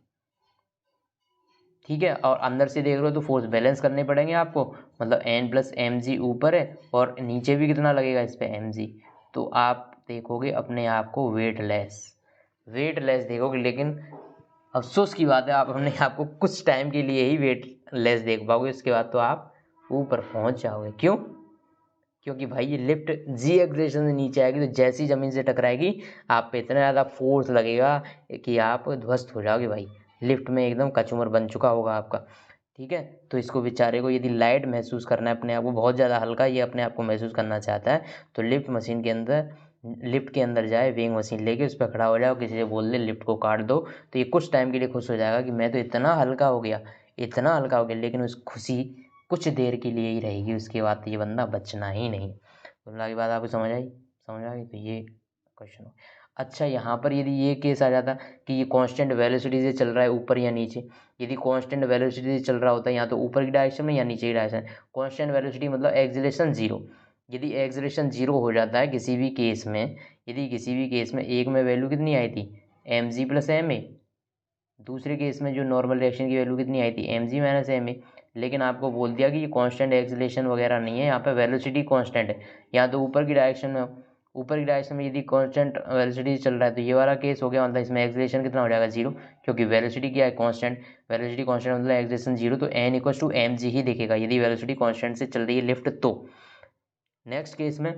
Speaker 1: ठीक है, और अंदर से देख रहे हो तो फोर्स बैलेंस करने पड़ेंगे आपको, मतलब एन प्लस एम जी ऊपर है और नीचे भी कितना लगेगा इस पर, एम जी। तो आप देखोगे अपने आप को वेटलेस देखोगे, लेकिन अफसोस की बात है आप अपने आप को कुछ टाइम के लिए ही वेटलेस देख पाओगे, उसके बाद तो आप ऊपर पहुंच जाओगे। क्यों, क्योंकि भाई ये लिफ्ट जी एक्सेलरेशन से नीचे आएगी, तो जैसी ज़मीन से टकराएगी आप पे इतना ज़्यादा फोर्स लगेगा कि आप ध्वस्त हो जाओगे भाई, लिफ्ट में एकदम कचूमर बन चुका होगा आपका। ठीक है, तो इसको बेचारे को यदि लाइट महसूस करना है, अपने आप को बहुत ज़्यादा हल्का ये अपने आप को महसूस करना चाहता है, तो लिफ्ट के अंदर जाए, वेइंग मशीन लेके उस पर खड़ा हो जाओ, किसी से बोल दे लिफ्ट को काट दो, तो ये कुछ टाइम के लिए खुश हो जाएगा कि मैं तो इतना हल्का हो गया, लेकिन उस खुशी कुछ देर के लिए ही रहेगी, उसके बाद तो ये बंदा बचना ही नहीं। कुल मिला के बात आपको समझ आ गई, तो ये क्वेश्चन हो। अच्छा, यहाँ पर यदि ये केस आ जाता कि ये कांस्टेंट वेलोसिटी से चल रहा है ऊपर या नीचे, यदि कांस्टेंट वेलोसिटी से चल रहा होता है या तो ऊपर की डायरेक्शन में या नीचे की डायरेक्शन। कांस्टेंट वेलोसिटी मतलब एक्सीलरेशन जीरो। यदि एक्सीलरेशन जीरो हो जाता है किसी भी केस में, यदि किसी भी केस में एक में वैल्यू कितनी आई थी mg प्लस एम ए, दूसरे केस में जो नॉर्मल रिएक्शन की वैल्यू कितनी आई थी mg माइनस एम ए, लेकिन आपको बोल दिया कि ये कांस्टेंट एक्सीलरेशन वगैरह नहीं है, यहाँ पे वेलोसिटी कांस्टेंट है। या तो ऊपर की डायरेक्शन में, ऊपर की डायरेक्शन में यदि कांस्टेंट वेलोसिटी चल रहा है तो ये वाला केस हो गया, मतलब इसमें एक्सीलरेशन कितना हो जाएगा जीरो, क्योंकि वेलोसिटी क्या है कांस्टेंट, वेलोसिटी कांस्टेंट मतलब एक्सीलरेशन जीरो, तो n equal to M G ही दिखेगा यदि वेलोसिटी कांस्टेंट से चल रही है लिफ्ट तो। नेक्स्ट केस में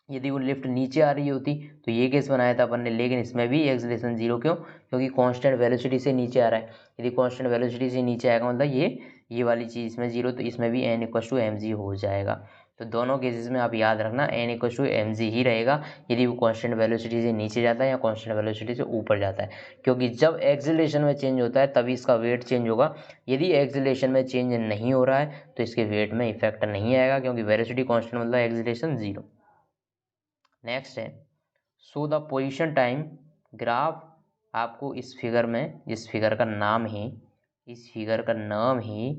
Speaker 1: यदि वो लिफ्ट नीचे आ रही होती तो ये केस बनाया था अपन ने, लेकिन इसमें भी एक्सीलरेशन जीरो, क्यों, क्योंकि कांस्टेंट वेलोसिटी से नीचे आ रहा है। यदि कांस्टेंट वेलोसिटी से नीचे आएगा मतलब ये वाली चीज़ इसमें जीरो, तो इसमें भी n equal to M G हो जाएगा। तो दोनों केसेस में आप याद रखना n equal to M G ही रहेगा यदि वो कांस्टेंट वेलोसिटी से नीचे जाता है या कांस्टेंट वेलोसिटी से ऊपर जाता है, क्योंकि जब एक्सीलरेशन में चेंज होता है तभी इसका वेट चेंज होगा। यदि एक्सीलरेशन में चेंज नहीं हो रहा है तो इसके वेट में इफेक्ट नहीं आएगा, क्योंकि वेलोसिटी कांस्टेंट मतलब एक्सीलरेशन जीरो। नेक्स्ट है so the position time graph. आपको इस फिगर में, इस फिगर का नाम ही, इस फिगर का नाम ही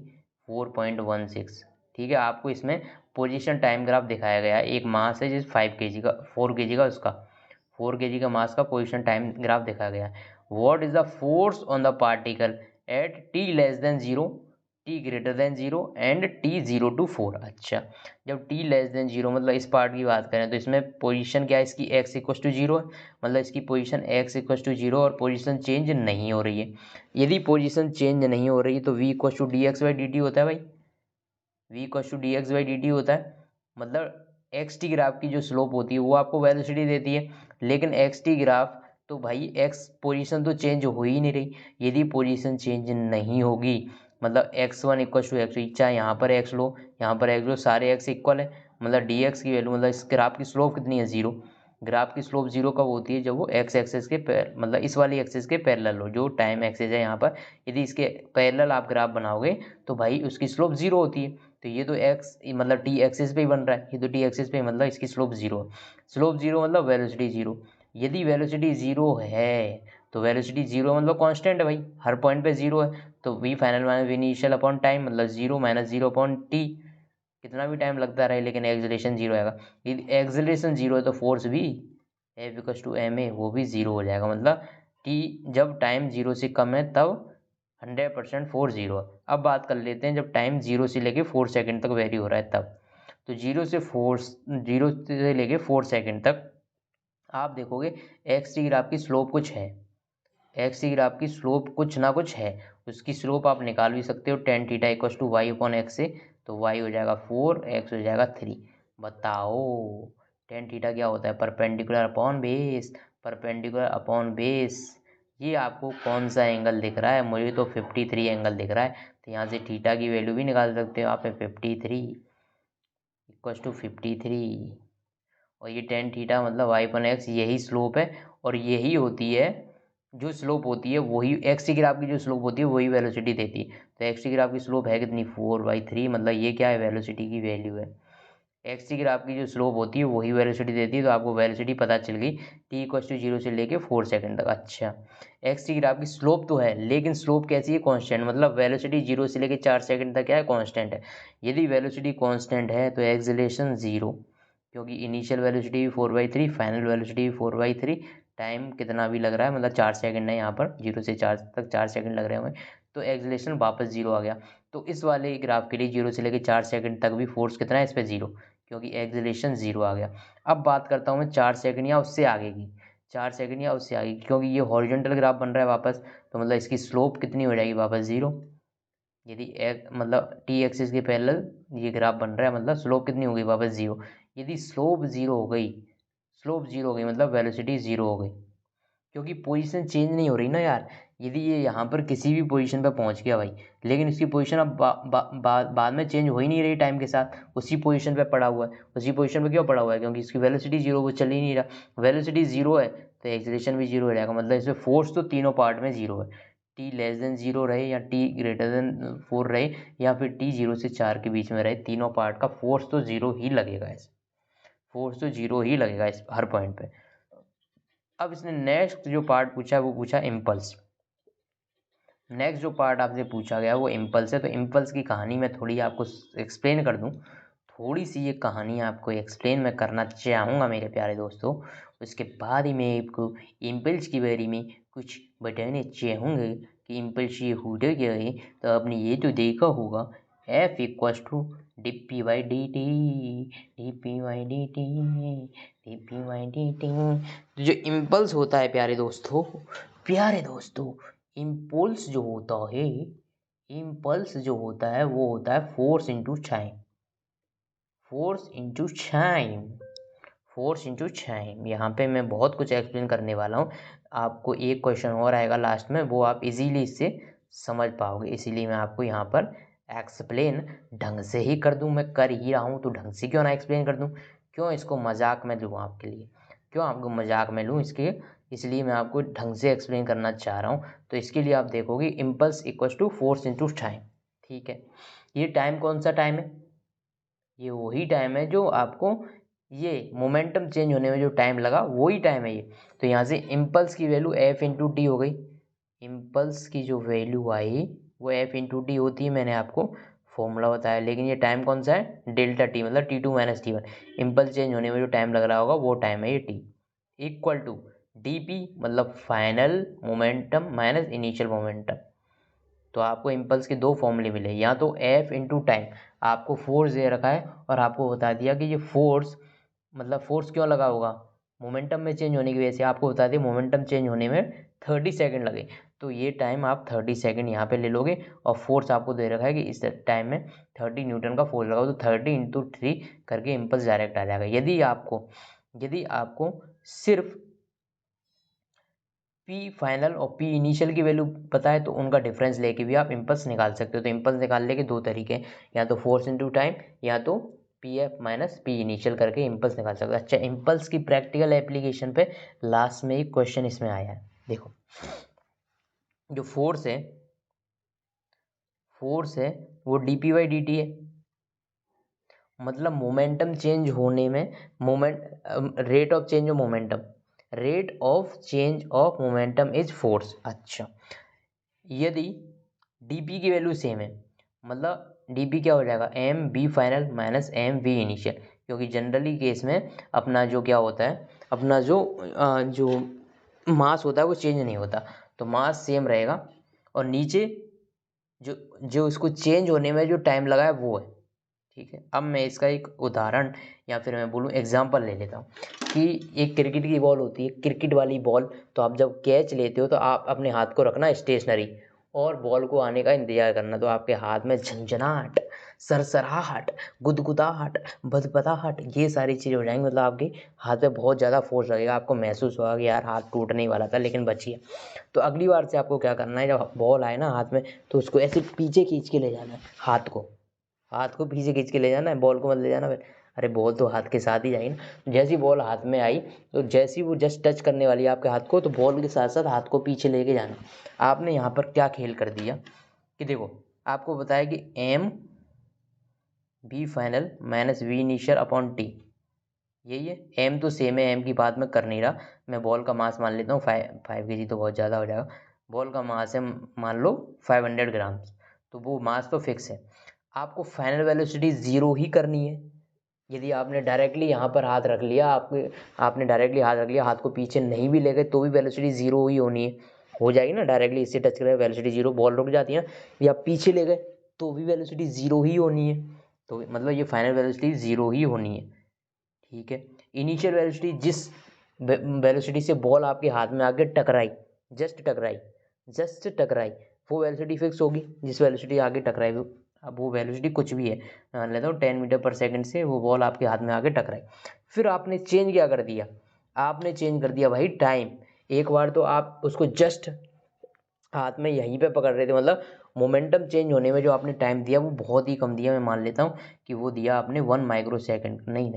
Speaker 1: 4.16, ठीक है, आपको इसमें पोजीशन टाइम ग्राफ दिखाया गया है। एक मास है जिस 5 kg का, 4 kg का, उसका 4 kg का मास का पोजीशन टाइम ग्राफ दिखाया गया है। What is the force on the particle at t less than zero, t greater than zero and t 0 to 4। अच्छा, जब t लेस देन जीरो मतलब इस पार्ट की बात करें तो इसमें पोजीशन क्या है इसकी, x इक्वल टू जीरो है, मतलब इसकी position x equal to zero और पोजीशन चेंज नहीं हो रही है। यदि पोजीशन चेंज नहीं हो रही तो v equal to D X by D T होता है भाई, v equal to D X by D T होता है। मतलब एक्स टी ग्राफ की जो स्लोप होती है वो आपको वेलोसिटी देती है, लेकिन एक्स टी ग्राफ तो भाई एक्स पोजीशन तो चेंज हो ही नहीं रही। यदि पोजीशन चेंज नहीं होगी मतलब x1 इक्वल टू एक्स, चाहे यहाँ पर x लो यहाँ पर x लो, सारे x इक्वल है, मतलब dx की वैल्यू, मतलब इस ग्राफ की स्लोप कितनी है जीरो। ग्राफ की स्लोप जीरो कब होती है, जब वो x एक्सिस के मतलब इस वाली एक्सिस के पैरेलल हो, जो टाइम एक्सिस है यहाँ पर, यदि इसके पैरेलल आप ग्राफ बनाओगे तो भाई उसकी स्लोप जीरो होती है। तो ये तो x मतलब टी एक्सिस पे ही बन रहा है, ये तो टी एक्सिस पे मतलब इसकी स्लोप जीरो, स्लोप जीरो मतलब वेलोसिटी जीरो। यदि वेलोसिटी जीरो है तो वेलोसिटी जीरो मतलब कांस्टेंट है भाई, हर पॉइंट पे जीरो है, तो V final minus V initial upon time मतलब zero minus zero upon T, कितना भी टाइम लगता रहे लेकिन एक्सीलरेशन जीरो आएगा। यदि एक्सीलरेशन जीरो है तो फोर्स भी F equal to M A वो भी जीरो हो जाएगा, मतलब टी जब टाइम जीरो से कम है तब 100% फोर्स जीरो है। अब बात कर लेते हैं जब टाइम जीरो से लेके 4 सेकंड तक वेरी हो रहा है तब। तो जीरो से लेके 4 सेकंड तक आप देखोगे एक्स टी ग्राफ की स्लोप कुछ है, एक्स टी ग्राफ की स्लोप कुछ ना कुछ है, उसकी स्लोप आप निकाल भी सकते हो tan theta equal to Y upon X से, तो वाई हो जाएगा 4, एक्स हो जाएगा 3। बताओ टेन थीटा क्या होता है, perpendicular upon base, perpendicular upon base. ये आपको कौन सा एंगल दिख रहा है, मुझे तो 53 एंगल दिख रहा है, तो यहाँ से थीटा की वैल्यू भी निकाल सकते हो आप, 53 इक्वल टू 53, और ये टेन थीटा मतलब वाई अपन एक्स, यही स्लोप है, और यही होती है जो स्लोप होती है, वही एक्स टी ग्राफ की जो स्लोप होती है वही वेलोसिटी देती है। तो एक्स टी ग्राफ की स्लोप है कितनी, 4/3, मतलब ये क्या है, वेलोसिटी की वैल्यू है। एक्स टी ग्राफ की जो स्लोप होती है वही वेलोसिटी देती है, तो आपको वेलोसिटी पता चल गई टी इक्वल टू जीरो से लेके 4 सेकंड तक। अच्छा, एक्स टी ग्राफ की स्लोप तो है लेकिन स्लोप कैसी है, कांस्टेंट, मतलब वेलोसिटी जीरो से लेके 4 सेकंड तक क्या है, कांस्टेंट है। यदि वेलोसिटी कांस्टेंट है तो एक्सीलरेशन जीरो, क्योंकि इनिशियल वेलोसिटी भी 4/3, फाइनल वेलोसिटी भी 4/3, टाइम कितना भी लग रहा है मतलब 4 सेकंड है, यहाँ पर 0 से 4 तक 4 सेकंड लग रहे होंगे, तो एक्सीलरेशन वापस जीरो आ गया। तो इस वाले ग्राफ के लिए 0 से लेकर 4 सेकंड तक भी फोर्स कितना है इस पर, जीरो, क्योंकि एक्सीलरेशन जीरो आ गया। अब बात करता हूँ मैं 4 सेकंड या उससे आगे की, 4 सेकंड या उससे आगे की, क्योंकि ये हॉरिजॉन्टल ग्राफ बन रहा है वापस, तो मतलब इसकी स्लोप कितनी हो जाएगी वापस जीरो। यदि एक मतलब टी एक्सिस के पैरेलल ये ग्राफ बन रहा है मतलब स्लोप कितनी हो गई वापस जीरो। यदि स्लोप जीरो हो गई, स्लोप जीरो हो गई मतलब वेलोसिटी जीरो हो गई, क्योंकि पोजीशन चेंज नहीं हो रही ना यार। यदि ये यहाँ पर किसी भी पोजीशन पर पहुँच गया भाई, लेकिन इसकी पोजीशन अब बाद में चेंज हो ही नहीं रही टाइम के साथ, उसी पोजीशन पे पड़ा हुआ है। उसी पोजीशन पे क्यों पड़ा हुआ है, क्योंकि इसकी वेलोसिटी जीरो, वो चल ही नहीं रहा। वेलोसिटी जीरो है तो एक्सीलरेशन भी जीरो हो जाएगा, मतलब इसमें फोर्स तो तीनों पार्ट में जीरो है, टी लेस देन जीरो रहे या टी ग्रेटर देन 4 रहे या फिर टी 0 से 4 के बीच में रहे, तीनों पार्ट का फोर्स तो जीरो ही लगेगा, इस फोर्स तो जीरो ही लगेगा इस हर पॉइंट पे। अब इसने नेक्स्ट जो पार्ट पूछा वो पूछा इम्पल्स। नेक्स्ट जो पार्ट आपसे पूछा गया वो इम्पल्स है। तो इम्पल्स की कहानी मैं थोड़ी आपको एक्सप्लेन कर दूं। थोड़ी सी ये कहानी आपको एक्सप्लेन मैं करना चाहूँगा मेरे प्यारे दोस्तों। उसके बाद ही मैं आपको इम्पल्स के बारे में कुछ बताना चाहूँगा कि इम्पल्स ये होता क्या है। तो आपने ये तो देखा होगा F equals to D P by D T, D P by D T, D P by D T. तो जो इम्पल्स होता है प्यारे दोस्तों, इम्पल्स जो होता है, इम्पल्स जो होता है वो होता है force into time. Force into time, force into time. यहाँ पे मैं बहुत कुछ एक्सप्लेन करने वाला हूँ। आपको एक क्वेश्चन और आएगा लास्ट में, वो आप इजीली इससे समझ पाओगे। इसीलिए मैं आपको यहाँ पर एक्सप्लेन ढंग से ही कर दूँ। मैं कर ही रहा हूँ तो ढंग से क्यों ना एक्सप्लेन कर दूँ। क्यों इसको मजाक में लूँ आपके लिए, क्यों आपको मजाक में लूँ इसके, इसलिए मैं आपको ढंग से एक्सप्लेन करना चाह रहा हूँ। तो इसके लिए आप देखोगे impulse equals to force into time. ठीक है, ये टाइम कौन सा टाइम है, ये वही टाइम है जो आपको ये मोमेंटम चेंज होने में जो टाइम लगा वही टाइम है ये। तो यहाँ से इम्पल्स की वैल्यू एफ इंटू टी हो गई। इम्पल्स की जो वैल्यू आई वो एफ इंटू टी होती है, मैंने आपको फॉर्मूला बताया। लेकिन ये टाइम कौन सा है, डेल्टा टी, मतलब T two minus T one. Impulse change होने में जो टाइम लग रहा होगा वो टाइम है ये T. Equal to D P मतलब final momentum minus initial momentum. तो आपको इम्पल्स के दो फॉर्मूले मिले, या तो एफ इंटू टाइम, आपको फोर्स दे रखा है और आपको बता दिया कि ये फोर्स मतलब फोर्स क्यों लगा होगा, मोमेंटम में चेंज होने की वजह से। आपको बता दिया मोमेंटम चेंज होने में 30 सेकंड लगे, तो ये टाइम आप 30 सेकंड यहाँ पे ले लोगे। और फोर्स आपको दे रखा है कि इस टाइम में 30 न्यूटन का फोर्स लगा, तो 30 इंटू 3 करके इम्पल्स डायरेक्ट आ जाएगा। यदि आपको सिर्फ पी फाइनल और पी इनिशियल की वैल्यू पता है तो उनका डिफरेंस लेके भी आप इम्पल्स निकाल सकते हो। तो इम्पल्स निकालने के दो तरीके हैं, या तो फोर्स इंटू टाइम या तो P F minus P initial करके इम्पल्स निकाल सकते हो। अच्छा, इम्पल्स की प्रैक्टिकल एप्लीकेशन पे लास्ट में एक क्वेश्चन इसमें आया है। देखो, जो फोर्स है वो D P by D T है, मतलब मोमेंटम चेंज होने में rate of change of momentum, rate of change of momentum is force. अच्छा, यदि dp की वैल्यू सेम है, मतलब dp क्या हो जाएगा, M B final minus M V initial. क्योंकि जनरली केस में अपना जो क्या होता है, अपना जो मास होता है वो चेंज नहीं होता, तो मास सेम रहेगा और नीचे जो जो इसको चेंज होने में जो टाइम लगा है वो है। ठीक है, अब मैं इसका एक उदाहरण या फिर मैं बोलूँ एग्जाम्पल ले लेता हूँ कि एक क्रिकेट की बॉल होती है, क्रिकेट वाली बॉल। तो आप जब कैच लेते हो तो आप अपने हाथ को रखना स्टेशनरी और बॉल को आने का इंतजार करना। तो आपके हाथ में झंझनाहट, सरसराहट, गुदगुदाहट, बदबदाहट, ये सारी चीज़ें हो जाएंगी। मतलब आपके हाथ में बहुत ज़्यादा फोर्स लगेगा, आपको महसूस होगा कि यार हाथ टूटने ही वाला था लेकिन बच गया। तो अगली बार से आपको क्या करना है, जब बॉल आए ना हाथ में तो उसको ऐसे पीछे खींच के ले जाना है, हाथ को पीछे खींच के ले जाना है, बॉल को मत ले जाना फिर। अरे बॉल तो हाथ के साथ ही जाएगी ना। जैसी बॉल हाथ में आई तो जैसी वो जस्ट टच करने वाली है आपके हाथ को, तो बॉल के साथ साथ हाथ को पीछे लेके जाना। आपने यहाँ पर क्या खेल कर दिया कि देखो, आपको बताया कि M B final minus V initial upon T, यही है। एम तो सेम है, एम की बात मैं कर नहीं रहा, मैं बॉल का मास मान लेता हूँ 5 kg, तो बहुत ज़्यादा हो जाएगा। बॉल का मास है मान लो 500 ग्राम, तो वो मास तो फिक्स है। आपको फाइनल वेलोसिटी ज़ीरो ही करनी है। यदि आपने डायरेक्टली यहाँ पर हाथ रख लिया, आपने डायरेक्टली हाथ रख लिया, हाथ को पीछे नहीं भी ले गए तो भी वेलोसिटी ज़ीरो ही होनी है, हो जाएगी ना। डायरेक्टली इससे टच करें वेलोसिटी ज़ीरो, बॉल रुक जाती है ना। या पीछे ले गए तो भी वेलोसिटी ज़ीरो ही होनी है, तो मतलब ये फाइनल वेलोसिटी ज़ीरो ही होनी है। ठीक है, इनिशियल वेलोसिटी, जिस वेलोसिटी से बॉल आपके हाथ में आके टकराई, जस्ट टकराई, वो वेलोसिटी फिक्स होगी। जिस वेलोसिटी आगे टकराई वो, अब वो वेलोसिटी कुछ भी है, मान लेता हूँ 10 मीटर पर सेकंड से वो बॉल आपके हाथ में आके टकराई। फिर आपने चेंज क्या कर दिया, आपने चेंज कर दिया भाई टाइम। एक बार तो आप उसको जस्ट हाथ में यहीं पे पकड़ रहे थे, मतलब मोमेंटम चेंज होने में जो आपने टाइम दिया वो बहुत ही कम दिया। मैं मान लेता हूँ कि वो दिया आपने 1 माइक्रो सेकेंड, नहीं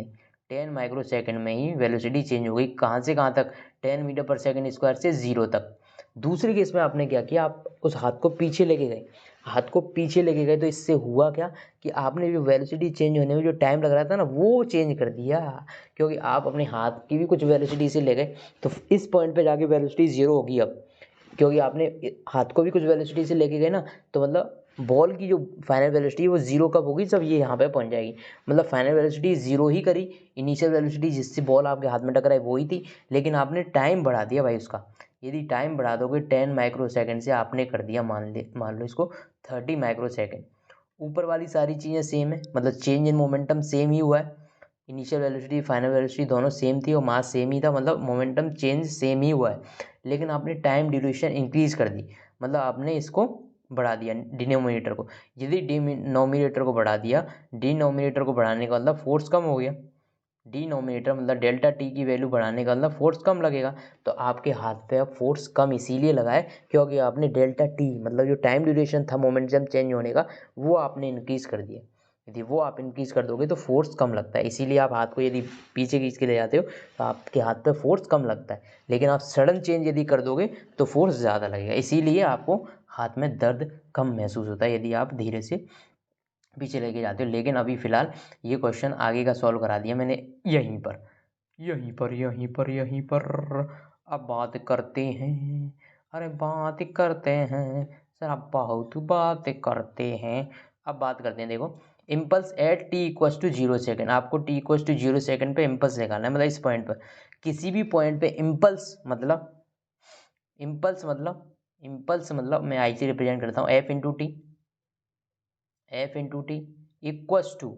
Speaker 1: 10 माइक्रो सेकेंड में ही वेलोसिटी चेंज हो गई। कहाँ से कहाँ तक, 10 मीटर पर सेकेंड स्क्वायर से 0 तक। दूसरे केस में आपने क्या किया, आप उस हाथ को पीछे लेके गए, हाथ को पीछे लेके गए तो इससे हुआ क्या कि आपने जो वेलोसिटी चेंज होने में जो टाइम लग रहा था ना वो चेंज कर दिया, क्योंकि आप अपने हाथ की भी कुछ वेलोसिटी से ले गए तो इस पॉइंट पे जाके वेलोसिटी ज़ीरो होगी अब, क्योंकि आपने हाथ को भी कुछ वेलोसिटी से लेके गए ना, तो मतलब बॉल की जो फाइनल वेलोसिटी है वो ज़ीरो कब होगी, जब ये यहाँ पे पहुँच जाएगी। मतलब फाइनल वेलोसिटी ज़ीरो ही करी, इनिशियल वेलोसिटी जिससे बॉल आपके हाथ में टकराई वो ही थी, लेकिन आपने टाइम बढ़ा दिया भाई उसका। यदि टाइम बढ़ा दोगे 10 माइक्रो सेकेंड से, आपने कर दिया मान लो इसको 30 माइक्रो सेकेंड। ऊपर वाली सारी चीज़ें सेम है, मतलब चेंज इन मोमेंटम सेम ही हुआ है, इनिशियल वेलोसिटी फाइनल वेलोसिटी दोनों सेम थी और मास सेम ही था, मतलब मोमेंटम चेंज सेम ही हुआ है, लेकिन आपने टाइम ड्यूरेशन इंक्रीज कर दी, मतलब आपने इसको बढ़ा दिया डिनोमिनेटर को। यदि डिनोमिनेटर को बढ़ा दिया, डिनोमिनेटर को बढ़ाने का मतलब फोर्स कम हो गया, डिनोमिनेटर मतलब डेल्टा टी की वैल्यू बढ़ाने का मतलब फोर्स कम लगेगा, तो आपके हाथ पे अब फोर्स कम इसीलिए लगा है क्योंकि आपने डेल्टा टी मतलब जो टाइम ड्यूरेशन था मोमेंटम चेंज होने का वो आपने इंक्रीज कर दिया। यदि वो आप इंक्रीज कर दोगे तो फोर्स कम लगता है, इसीलिए आप हाथ को यदि पीछे खींच के ले जाते हो तो आपके हाथ पे फोर्स कम लगता है, लेकिन आप सडन चेंज यदि कर दोगे तो फोर्स ज़्यादा लगेगा, इसीलिए आपको हाथ में दर्द कम महसूस होता है यदि आप धीरे से पीछे लेके जाते हो। लेकिन अभी फ़िलहाल ये क्वेश्चन आगे का सॉल्व करा दिया मैंने यहीं पर यहीं पर यहीं पर यहीं पर। अब बात करते हैं, अरे बात करते हैं, सर अब बहुत बात करते हैं। अब बात करते हैं, देखो impulse at T equals to 0 second, आपको टी इक्वस टू 0 सेकेंड पे इम्पल्स निकालना है, मतलब इस पॉइंट पर किसी भी पॉइंट पे इम्पल्स मतलब मैं आई से रिप्रेजेंट करता हूँ F into T equals to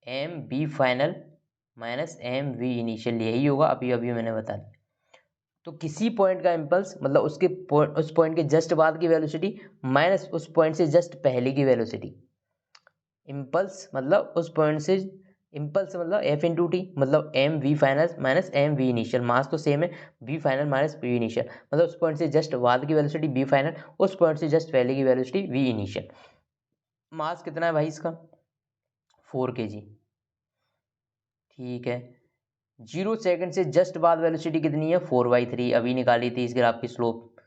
Speaker 1: M B final minus M V initial, यही होगा, अभी अभी मैंने बता दिया। तो किसी पॉइंट का इम्पल्स मतलब उस पॉइंट के जस्ट बाद की वेलोसिटी माइनस उस पॉइंट से जस्ट पहले की वेलोसिटी। इम्पल्स मतलब उस पॉइंट से इम्पल्स मतलब एफ इंटू टी मतलब M V final minus M V initial, mass तो सेम है, V final minus V initial, मतलब उस पॉइंट से जस्ट बाद की वेलोसिटी वी फाइनल, उस पॉइंट से जस्ट पहले की वेलोसिटी वी इनिशियल। मास कितना है भाई इसका 4 kg, ठीक है। 0 सेकेंड से जस्ट बाद वेलोसिटी कितनी है 4/3, अभी निकाली थी इस ग्राफ की स्लोप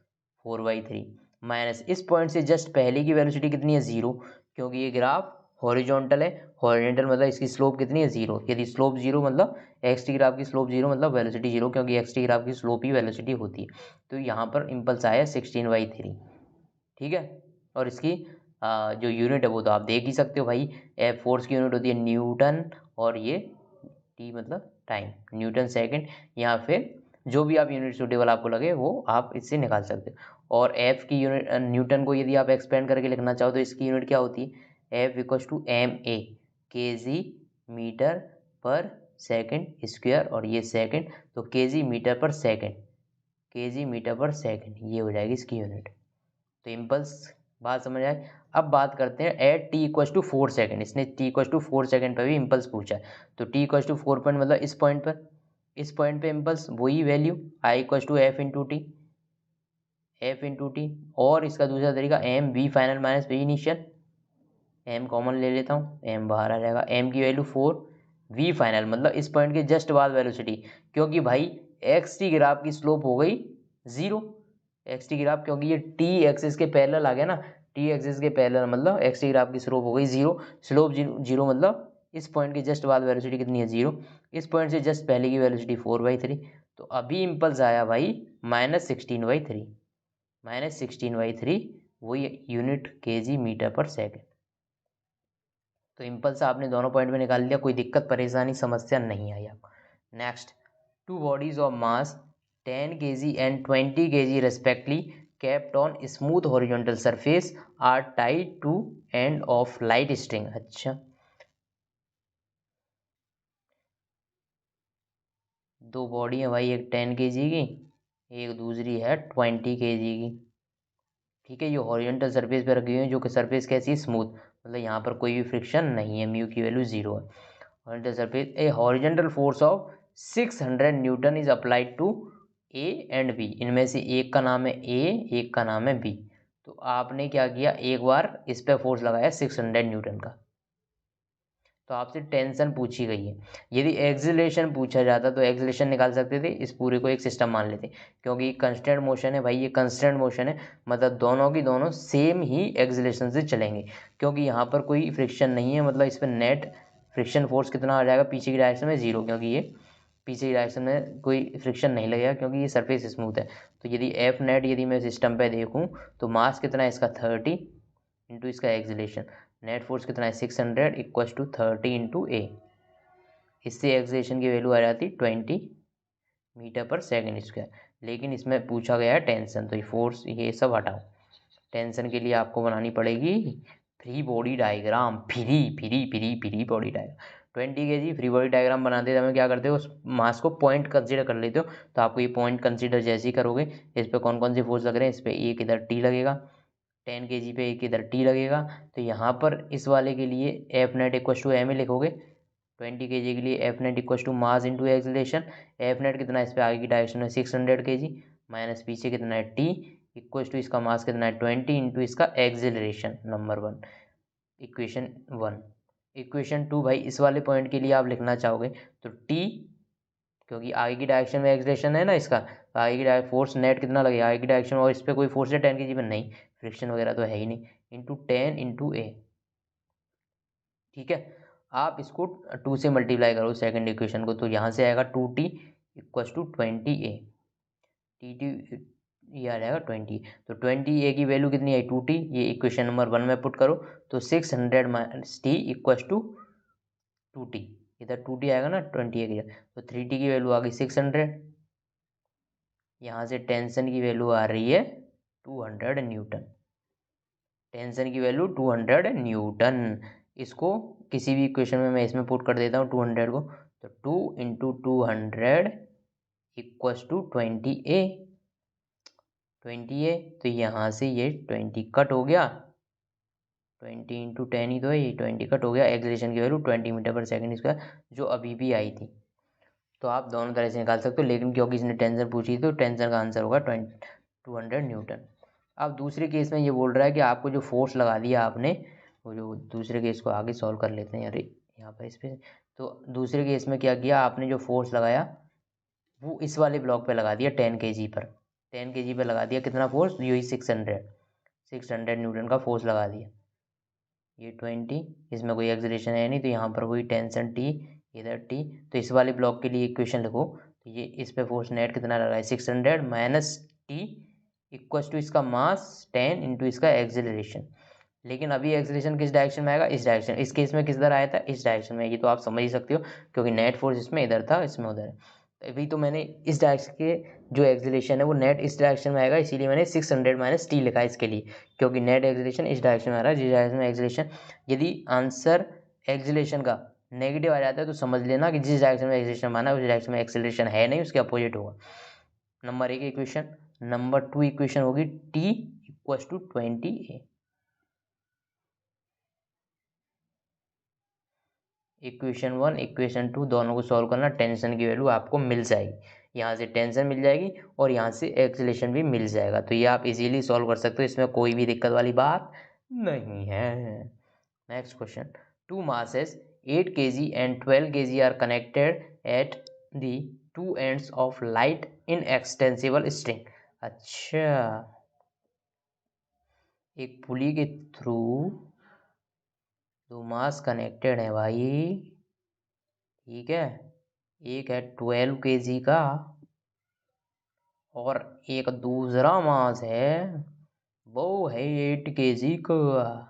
Speaker 1: 4/3, माइनस इस पॉइंट से जस्ट पहले की वेलोसिटी कितनी है 0, क्योंकि ये ग्राफ हॉरिजॉन्टल है, हॉरिजॉन्टल मतलब इसकी स्लोप कितनी है 0, यदि स्लोप 0 मतलब एक्स टी ग्राफ की स्लोप 0 मतलब वेलोसिटी 0, क्योंकि एक्स टी ग्राफ की स्लोप ही वेलोसिटी होती है। तो यहाँ पर इम्पल्स आया 16/3, ठीक है। और इसकी जो यूनिट है वो तो आप देख ही सकते हो भाई, एफ फोर्स की यूनिट होती है न्यूटन, और ये टी मतलब टाइम, न्यूटन सेकंड, या फिर जो भी आप यूनिट सूटेबल आपको लगे वो आप इससे निकाल सकते हो। और एफ की यूनिट न्यूटन को यदि आप एक्सपेंड करके लिखना चाहो तो इसकी यूनिट क्या होती है, F equals to M A K G metre per second square, और ये सेकंड तो के जी मीटर पर सेकंड, के जी मीटर पर सेकंड, ये हो जाएगी इसकी यूनिट। तो इम्पल्स बात समझ आए। अब बात करते हैं at T equals to 4 second, इसने टी इक्वस टू 4 सेकेंड पर भी इम्पल्स पूछा है, तो टी इक्वस टू 4 पॉइंट मतलब इस पॉइंट पे इम्पल्स वही value I equals to F into T, और इसका दूसरा तरीका M V final minus V initial, M common ले लेता हूँ, एम बाहर आ जाएगा, एम की वैल्यू 4, वी फाइनल मतलब इस पॉइंट के जस्ट बाद वेलोसिटी, क्योंकि भाई एक्स टी ग्राफ की स्लोप हो गई 0, एक्स टी ग्राफ क्योंकि ये टी एक्सिस के पैरेलल आ गया ना, टी एक्सिस के पैरेलल मतलब एक्स टी ग्राफ की स्लोप हो गई 0, स्लोप 0 मतलब इस पॉइंट के जस्ट बाद वेलोसिटी कितनी है 0, इस पॉइंट से जस्ट पहले की वेलोसिटी 4/3, तो अभी इम्पल्स आया भाई -16/3, -16/3 वही यूनिट के जी मीटर पर सेकेंड। तो इम्पल्स आपने दोनों पॉइंट में निकाल लिया, कोई दिक्कत परेशानी समस्या नहीं आई आपको। Next, two bodies of mass 10 kg and 20 kg respectively kept on smooth horizontal surface are tied to end of light string। अच्छा, दो बॉडी है भाई, एक 10 kg की, एक दूसरी है 20 kg की, ठीक है। ये हॉरिजॉन्टल सरफेस पे रखी हुई है, जो कि सरफेस कैसी है स्मूथ, मतलब यहाँ पर कोई भी फ्रिक्शन नहीं है, म्यू की वैल्यू 0 है। Horizontal surface, a horizontal force of 600 newton is applied to A and B, इनमें से एक का नाम है ए, एक का नाम है बी। तो आपने क्या किया, एक बार इस पे फोर्स लगाया 600 न्यूटन का, तो आपसे टेंशन पूछी गई है। यदि एक्सीलरेशन पूछा जाता तो एक्सीलरेशन निकाल सकते थे, इस पूरे को एक सिस्टम मान लेते, क्योंकि कंस्टेंट मोशन है भाई, ये कंस्टेंट मोशन है, मतलब दोनों की दोनों सेम ही एक्सीलरेशन से चलेंगे, क्योंकि यहाँ पर कोई फ्रिक्शन नहीं है, मतलब इस पर नेट फ्रिक्शन फोर्स कितना आ जाएगा पीछे की डायरेक्शन में 0, क्योंकि ये पीछे की डायरेक्शन में कोई फ्रिक्शन नहीं लगेगा क्योंकि ये सरफेस स्मूथ है। तो यदि एफ नेट यदि मैं सिस्टम पे देखूँ तो मास कितना है इसका 30 इंटू इसका एक्सीलरेशन, नेट फोर्स कितना है 600 इक्वल टू 30 इंटू ए। इससे एक्सीलरेशन की वैल्यू आ जाती 20 मीटर पर सेकेंड स्क्वायर। लेकिन इसमें पूछा गया है टेंशन, तो ये फोर्स ये सब हटाओ, टेंशन के लिए आपको बनानी पड़ेगी free body diagram, free body diagram. 20 kg free body diagram बनाते समय क्या करते हो, उस मास को पॉइंट कंसीडर कर लेते हो, तो आपको ये पॉइंट कंसीडर जैसे ही करोगे, इस पर कौन कौन से फोर्स लग रहे हैं, इस पर एक इधर टी लगेगा, 10 kg पे एक इधर टी लगेगा, तो यहाँ पर इस वाले के लिए F net equal to M लिखोगे, 20 kg के लिए F net equal to mass into acceleration, F net कितना है इस पर आगे की डायरेक्शन में 600 kg माइनस पीछे कितना है टी इक्वल टू इसका मास कितना है 20 इंटू इसका एक्सीलरेशन, नंबर 1 इक्वेशन 1। इक्वेशन 2 भाई इस वाले पॉइंट के लिए आप लिखना चाहोगे तो टी, क्योंकि आगे की डायरेक्शन में एक्सीलरेशन है ना इसका, तो आगे की डायरेक्शन फोर्स नेट कितना लगेगा आगे की डायरेक्शन में, और इस पर कोई फोर्स है 10 kg में, नहीं फ्रिक्शन वगैरह तो है ही नहीं, इंटू 10 इंटू ए। ठीक है, आप इसको 2 से मल्टीप्लाई करो सेकंड इक्वेशन को, तो यहाँ से आएगा 2t equal to 20a, T T ये आ जाएगा 20, तो 20a की वैल्यू कितनी आई 2t, ये इक्वेशन नंबर 1 में पुट करो, तो 600 minus T equal to 2t, इधर 2t आएगा ना 20a की जगह, तो 3t की वैल्यू आ गई 600, यहाँ से टेंशन की वैल्यू आ रही है 200 न्यूटन, टेंशन की वैल्यू 200 न्यूटन। इसको किसी भी इक्वेशन में मैं इसमें पुट कर देता हूँ 200 को, तो 2 into 200 equals to 20a, 20a, तो यहाँ से ये 20 कट हो गया, 20 इंटू 10 ही तो है, ये 20 कट हो गया, एक्सीलरेशन की value 20 metre per second square जो अभी भी आई थी। तो आप दोनों तरह से निकाल सकते हो, लेकिन क्योंकि इसने टेंशन पूछी तो टेंशन का आंसर होगा 200 न्यूटन। अब दूसरे केस में ये बोल रहा है कि आपको जो फोर्स लगा दिया आपने, वो जो दूसरे केस को आगे सॉल्व कर लेते हैं, अरे यहाँ पर इस पर, तो दूसरे केस में क्या किया आपने, जो फोर्स लगाया वो इस वाले ब्लॉक पे लगा दिया 10 kg पर, 10 kg पे लगा दिया कितना फोर्स, यही 600 न्यूटन का फोर्स लगा दिया, ये 20, इसमें कोई एक्सीलरेशन है नहीं, तो यहाँ पर वही टेंशन टी इधर टी, तो इस वाले ब्लॉक के लिए इक्वेशन लिखो, तो ये इस पे फोर्स नेट कितना लगा है 600 माइनस टी इक्वल टू इसका मास 10 इंटू इसका एक्सीलरेशन। लेकिन अभी एक्सीलरेशन किस डायरेक्शन में आएगा, इस डायरेक्शन, इस केस में किस तरह आया था, इस डायरेक्शन में, ये तो आप समझ ही सकते हो क्योंकि नेट फोर्स इसमें इधर था इसमें उधर है, अभी तो मैंने इस डायरेक्शन के जो एक्सीलरेशन है वो नेट इस डायरेक्शन में आएगा, इसीलिए मैंने 600 माइनस टी लिखा है इसके लिए, क्योंकि नेट एक्सीलरेशन इस डायरेक्शन में आ रहा है, जिस डायरेक्शन में एक्सीलरेशन, यदि आंसर एक्सीलरेशन का नेगेटिव आ जाता है तो समझ लेना कि जिस डायरेक्शन में एक्सीलरेशन माना है उस डायरेक्शन में एक्सीलरेशन है नहीं, उसके अपोजिट होगा। नंबर 1 इक्वेशन, नंबर 2 इक्वेशन होगी T equal to 20a। Equation 1 equation 2 दोनों को सॉल्व करना, टेंशन की वैल्यू आपको मिल जाएगी, यहाँ से टेंशन मिल जाएगी और यहाँ से एक्सीलरेशन भी मिल जाएगा, तो ये आप इजीली सॉल्व कर सकते हो, इसमें कोई भी दिक्कत वाली बात नहीं है। Next question, two masses 8 kg and 12 kg are connected at the two ends of light inextensible string। अच्छा, एक पुली के थ्रू दो मास कनेक्टेड है भाई, ठीक है, एक है 12 kg का और एक दूसरा मास है वो है 8 kg का,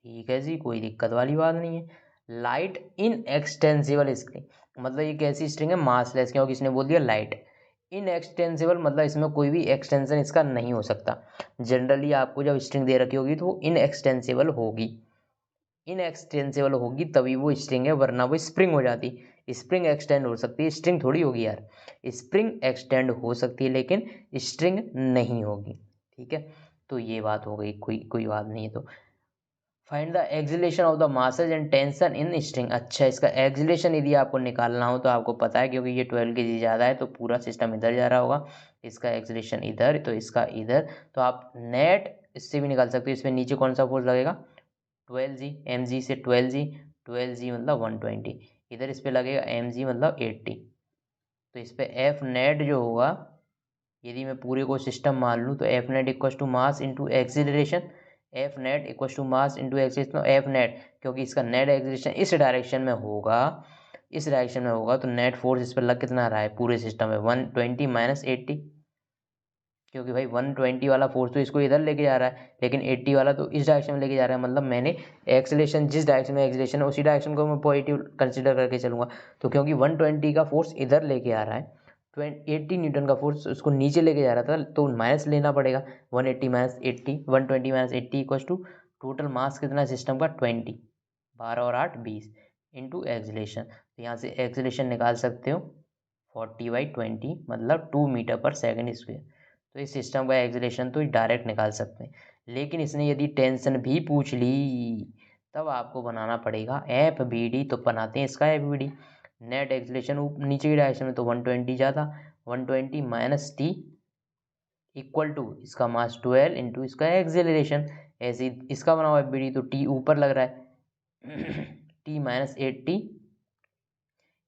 Speaker 1: ठीक है जी, कोई दिक्कत वाली बात नहीं है। लाइट इन एक्सटेंसिबल स्ट्रिंग, मतलब ये कैसी स्ट्रिंग है, मासलेस, क्योंकि इसने बोल दिया लाइट इन एक्सटेंसिबल, मतलब इसमें कोई भी एक्सटेंशन इसका नहीं हो सकता। जनरली आपको जब स्ट्रिंग दे रखी होगी तो वो इन एक्सटेंसिबल होगी, इन एक्सटेंसिबल होगी तभी वो स्ट्रिंग है, वरना वो स्प्रिंग हो जाती। स्प्रिंग एक्सटेंड हो सकती है, स्ट्रिंग थोड़ी होगी यार, स्प्रिंग एक्सटेंड हो सकती है लेकिन स्ट्रिंग नहीं होगी, ठीक है, तो ये बात हो गई, कोई बात नहीं है। तो find the acceleration of the masses and tension in string. अच्छा, इसका एक्सीलरेशन यदि आपको निकालना हो तो आपको पता है क्योंकि ये 12 kg ज़्यादा है तो पूरा सिस्टम इधर जा रहा होगा, इसका एक्सीलरेशन इधर तो इसका इधर, तो आप नेट इससे भी निकाल सकते हो, इसमें नीचे कौन सा फोर्स लगेगा 12g, mg से 12g, 12g मतलब 120, इधर इस पे लगेगा mg मतलब 80। तो इस पे एफ नेट जो होगा, यदि मैं पूरे को सिस्टम मान लूँ तो F net equal to mass into acceleration, F net equal to mass into acceleration, F net क्योंकि इसका नेट एक्सीलरेशन इस डायरेक्शन में होगा, इस डायरेक्शन में होगा तो नेट फोर्स इस पर लग कितना रहा है पूरे सिस्टम में 120 माइनस 80, क्योंकि भाई 120 वाला फोर्स तो इसको इधर लेके जा रहा है, लेकिन 80 वाला तो इस डायरेक्शन में लेके जा रहा है, मतलब मैंने एक्सेलेरेशन जिस डायरेक्शन में एक्सेलेरेशन है उसी डायरेक्शन को मैं पॉजिटिव कंसीडर करके चलूँगा। तो क्योंकि 120 का फोर्स इधर लेके आ रहा है, 80 न्यूटन का फोर्स उसको नीचे लेके जा रहा था, तो माइनस लेना पड़ेगा 180 minus 80, 120 minus 80 equal to total mass कितना सिस्टम का 20, 12 और 8 20 इंटू एक्सेलेरेशन। तो यहाँ से एक्सेलेरेशन निकाल सकते हो 40/20 मतलब 2 मीटर पर सेकेंड स्क्वायर। तो इस सिस्टम का एक्सेलरेशन तो डायरेक्ट निकाल सकते हैं, लेकिन इसने यदि टेंशन भी पूछ ली तब आपको बनाना पड़ेगा एफ बी डी। तो बनाते हैं इसका F B D. Net acceleration नीचे की डायरेक्शन में तो 120 ज़्यादा, 120 माइनस टी इक्वल टू इसका मास 12 इंटू इसका एक्सेलरेशन। ऐसे ही इसका बना हुआ एफ बी डी, तो टी ऊपर लग रहा है टी माइनस 80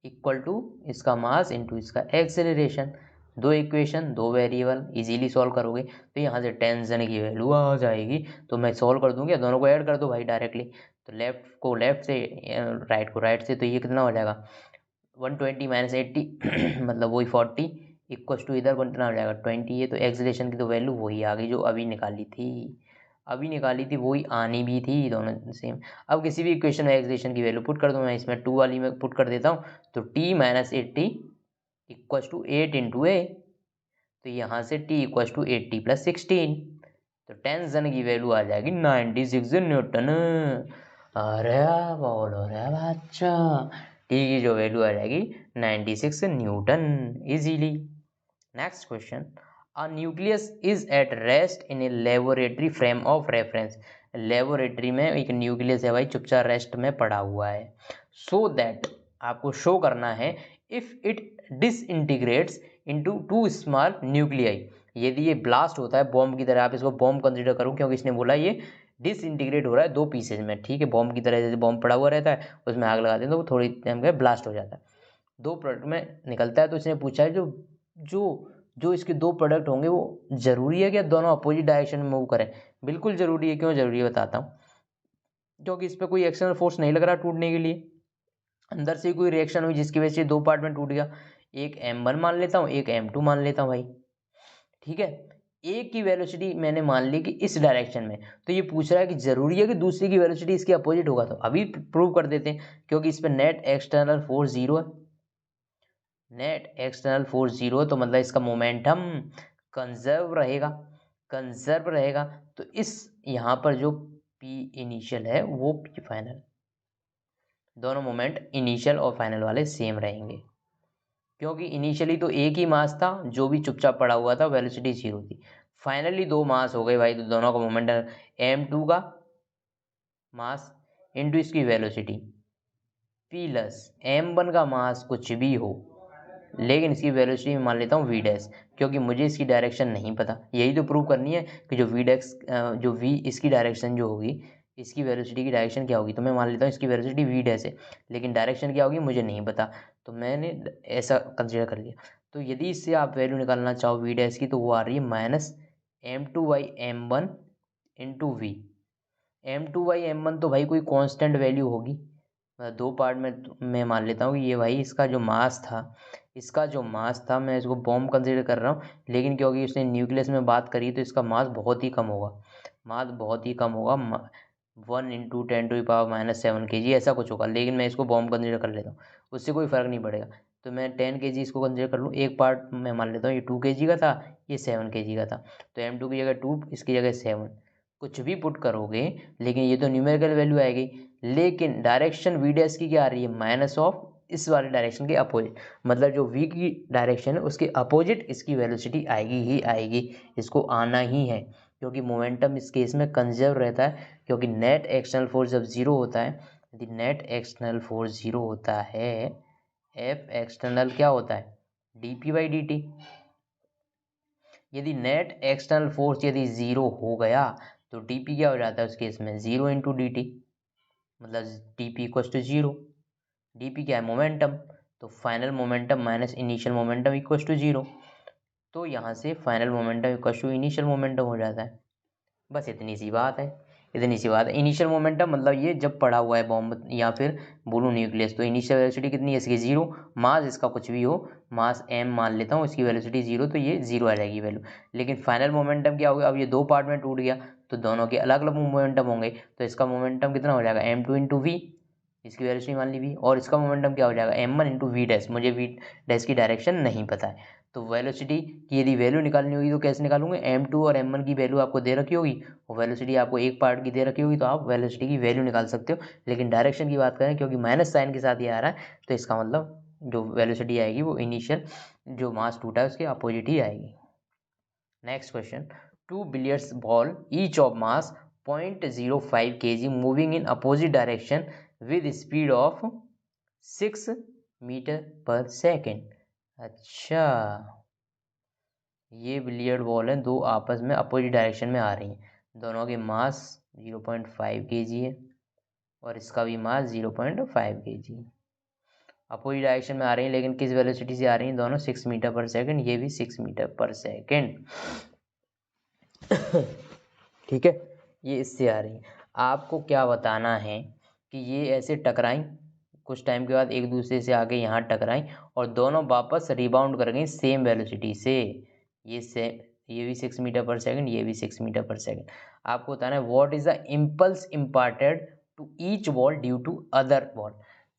Speaker 1: इक्वल टू इसका मास इंटू इसका एक्सेलरेशन। दो इक्वेशन दो वेरिएबल इजीली सॉल्व करोगे, तो यहाँ से टेंशन की वैल्यू आ जाएगी। तो मैं सॉल्व कर दूंगा, दोनों को ऐड कर दो भाई डायरेक्टली। तो लेफ्ट को लेफ्ट से, राइट को राइट से, तो ये कितना हो जाएगा 120 माइनस 80 मतलब वही 40 इक्वल टू इधर कितना हो जाएगा 20। ये तो एक्सेलरेशन की तो वैल्यू वही आ गई जो अभी निकाली थी, वही आनी भी थी, दोनों सेम। अब किसी भी इक्वेशन में एक्सेलरेशन की वैल्यू पुट कर दूँ, मैं इसमें 2 वाली में पुट कर देता हूँ, तो t minus 80 equal to 8 into A, तो यहाँ से t इक्वल टू 80 प्लस 16, तो टेंशन की वैल्यू आ जाएगी 96 न्यूटन। अरे बोलो रे बच्चा, t की जो वैल्यू आ जाएगी 96 Newton easily. Next question, a nucleus is at rest in a laboratory frame of reference. Laboratory में एक न्यूक्लियस है भाई, चुपचाप रेस्ट में पड़ा हुआ है। सो दैट आपको शो करना है if it डिसइंटीग्रेट्स into 2 small nuclei. यदि ये ब्लास्ट होता है बॉम्ब की तरह, आप इसको बॉम्ब कंसीडर करो क्योंकि इसने बोला ये डिसइंटीग्रेट हो रहा है 2 पीसेज में, ठीक है। बॉम्ब की तरह जैसे बॉम्ब पड़ा हुआ रहता है, उसमें आग लगा दें तो वो थोड़ी टाइम में ब्लास्ट हो जाता है, 2 प्रोडक्ट में निकलता है। तो इसने पूछा है जो जो जो इसके 2 प्रोडक्ट होंगे वो जरूरी है कि दोनों अपोजिट डायरेक्शन में मूव करें। बिल्कुल जरूरी है। क्यों जरूरी है बताता हूँ, क्योंकि इस पर कोई एक्सटर्नल फोर्स नहीं लग रहा टूटने के लिए, अंदर से कोई रिएक्शन हुई जिसकी वजह से 2 पार्ट में टूट गया। एक m1 मान लेता हूँ, एक m2 मान लेता हूँ भाई, ठीक है। एक की वेलोसिटी मैंने मान ली कि इस डायरेक्शन में, तो ये पूछ रहा है कि जरूरी है कि दूसरी की वेलोसिटी इसके अपोजिट होगा। तो अभी प्रूव कर देते हैं, क्योंकि इस पर नेट एक्सटर्नल फोर्स 0 है, नेट एक्सटर्नल फोर्स 0, तो मतलब इसका मोमेंटम कंजर्व रहेगा। तो इस यहाँ पर जो P इनिशियल है वो P फाइनल, दोनों मोमेंट इनिशियल और फाइनल वाले सेम रहेंगे, क्योंकि इनिशियली तो एक ही मास था जो भी चुपचाप पड़ा हुआ था, वेलोसिटी 0 थी। फाइनली 2 मास हो गए भाई, तो दोनों का मोमेंट m2 का मास इंटू इसकी वेलोसिटी प्लस m1 का मास कुछ भी हो, लेकिन इसकी वेलोसिटी में मान लेता हूँ v डैश, क्योंकि मुझे इसकी डायरेक्शन नहीं पता। यही तो प्रूव करनी है कि जो v डैश जो v इसकी डायरेक्शन जो होगी, इसकी वेलोसिटी की डायरेक्शन क्या होगी। तो मैं मान लेता हूँ इसकी वेलोसिटी v डैश है, लेकिन डायरेक्शन क्या होगी मुझे नहीं पता, तो मैंने ऐसा कंसिडर कर लिया। तो यदि इससे आप वैल्यू निकालना चाहो v डैश की, तो वो आ रही है minus m2/m1 into we. m2/m1 तो भाई कोई कांस्टेंट वैल्यू होगी, 2 पार्ट में मैं मान लेता हूँ कि ये भाई इसका जो मास था, मैं इसको बॉम्ब कंसीडर कर रहा हूँ, लेकिन क्योंकि उसने न्यूक्लियस में बात करी तो इसका मास बहुत ही कम होगा, 1 इंटू 10⁻⁻7 kg ऐसा कुछ होगा, लेकिन मैं इसको बॉम्ब कंसीडर कर लेता हूँ, उससे कोई फ़र्क नहीं पड़ेगा। तो मैं 10 kg इसको कंसीडर कर लूँ, एक पार्ट मैं मान लेता हूँ ये 2 kg का था, ये 7 kg का था, तो m2 की जगह 2, इसकी जगह 7, कुछ भी पुट करोगे, लेकिन ये तो न्यूमेरिकल वैल्यू आएगी। लेकिन डायरेक्शन v डैश की क्या आ रही है, माइनस ऑफ इस वाले डायरेक्शन के अपोजिट, मतलब जो v की डायरेक्शन है उसके अपोजिट इसकी वेलोसिटी आएगी ही आएगी, इसको आना ही है, क्योंकि मोमेंटम इस केस में कंजर्व रहता है। क्योंकि नेट एक्सटर्नल फोर्स जब 0 होता है, यदि नेट एक्सटर्नल फोर्स 0 होता है, एफ एक्सटर्नल क्या होता है dp/dt। यदि नेट एक्सटर्नल फोर्स यदि 0 हो गया तो dp क्या हो जाता है उस केस में 0 इंटू dt, मतलब T P equal to 0। D P क्या है? मोमेंटम। तो final momentum minus initial momentum equal to 0। तो यहाँ से final momentum equal to initial momentum हो जाता है। बस इतनी सी बात है, इतनी सी बात है। इनिशियल मोमेंटम मतलब ये जब पड़ा हुआ है बॉम्ब या फिर ब्लू न्यूक्लियस, तो इनिशियल वेलोसिटी कितनी है इसकी? 0। मास इसका कुछ भी हो, मास m मान लेता हूँ, इसकी वेलोसिटी 0, तो ये 0 आ जाएगी वैल्यू। लेकिन फाइनल मोमेंटम क्या होगा? अब ये दो पार्ट में टूट गया तो दोनों के अलग अलग मोमेंटम होंगे, तो इसका मोमेंटम कितना हो जाएगा? m2 इंटू वी, इसकी वेलोसिटी मान ली v, और इसका मोमेंटम क्या हो जाएगा? m1 इंटू वी डैश। मुझे वी डैश की डायरेक्शन नहीं पता है, तो वेलोसिटी की यदि वैल्यू निकालनी होगी तो कैसे निकालूंगे? m2 और m1 की वैल्यू आपको दे रखी होगी और वेलोसिटी आपको एक पार्ट की दे रखी होगी, तो आप वेलोसिटी की वैल्यू निकाल सकते हो। लेकिन डायरेक्शन की बात करें, क्योंकि माइनस साइन के साथ ये आ रहा है, तो इसका मतलब जो वेलोसिटी आएगी वो इनिशियल जो मास टूटा है उसके अपोजिट ही आएगी। Next question, 2 billiards ball each of mass 0.05 kg moving in opposite direction with speed of 6 metre per second. अच्छा, ये बिलियर्ड बॉल है, दो आपस में अपोजिट डायरेक्शन में आ रही हैं, दोनों के मास 0.5 kg है और इसका भी मास 0.5 kg है। अपोजिट डायरेक्शन में आ रही हैं, लेकिन किस वेलोसिटी से आ रही हैं? दोनों 6 मीटर पर सेकेंड, ये भी 6 मीटर पर सेकेंड। ठीक है, ये इससे आ रही है। आपको क्या बताना है कि ये ऐसे टकराएं, कुछ टाइम के बाद एक दूसरे से आके यहाँ टकराएं और दोनों वापस रिबाउंड कर गई सेम वेलोसिटी से। ये भी 6 मीटर पर सेकेंड, ये भी 6 मीटर पर सेकेंड। आपको बताना है what is the impulse imparted to each ball due to other ball.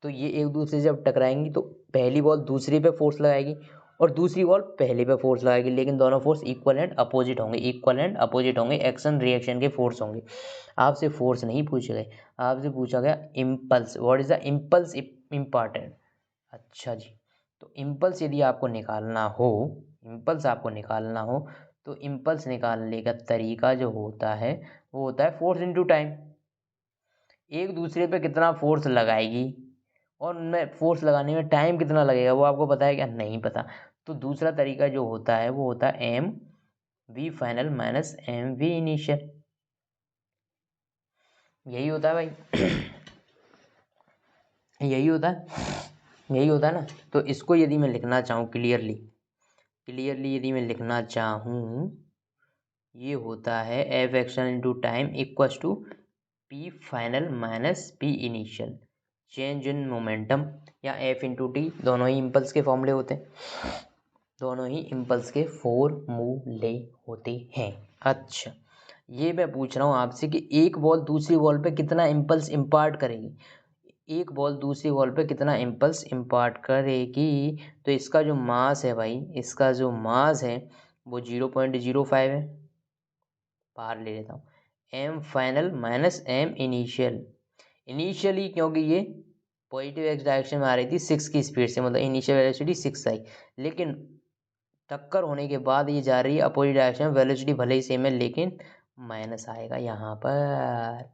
Speaker 1: तो ये एक दूसरे से जब टकराएंगी तो पहली बॉल दूसरी पे फोर्स लगाएगी और दूसरी बॉल पहले पे फोर्स लगाएगी, लेकिन दोनों फोर्स इक्वल एंड अपोजिट होंगे, इक्वल एंड अपोजिट होंगे, एक्शन रिएक्शन के फोर्स होंगे। आपसे फोर्स नहीं पूछे गए, आपसे पूछा गया impulse, what is the impulse important. अच्छा जी, तो इम्पल्स यदि आपको निकालना हो, इम्पल्स आपको निकालना हो तो इम्पल्स निकालने का तरीका जो होता है वो होता है फोर्स इनटू टाइम। एक दूसरे पे कितना फोर्स लगाएगी और उनमें फोर्स लगाने में टाइम कितना लगेगा वो आपको पता है क्या? नहीं पता। तो दूसरा तरीका जो होता है वो होता है M V final minus M V initial. यही होता है भाई। यही होता है, यही होता है ना। तो इसको यदि मैं लिखना चाहूँ क्लियरली यदि मैं लिखना चाहूँ, ये होता है F action into time equals to P final minus P initial, change in momentum, या एफ इंटू टी, दोनों ही इम्पल्स के फॉर्मूले होते हैं, दोनों ही इम्पल्स के फॉर्मूले होते हैं। अच्छा, ये मैं पूछ रहा हूँ आपसे कि एक बॉल दूसरी बॉल पे कितना इम्पल्स इम्पार्ट करेगी, एक बॉल दूसरी बॉल पे कितना इम्पल्स इम्पार्ट करेगी। तो इसका जो मास है भाई, इसका जो मास है वो 0.05 है, बाहर ले लेता हूँ, M final minus M initial. Initially क्योंकि ये पॉजिटिव एक्स डायरेक्शन में आ रही थी 6 की स्पीड से, मतलब इनिशियल वेलोसिटी 6 आई, लेकिन टक्कर होने के बाद ये जा रही है अपोजिट डायरेक्शन में, वेलोसिटी भले ही सेम है लेकिन माइनस आएगा यहाँ पर,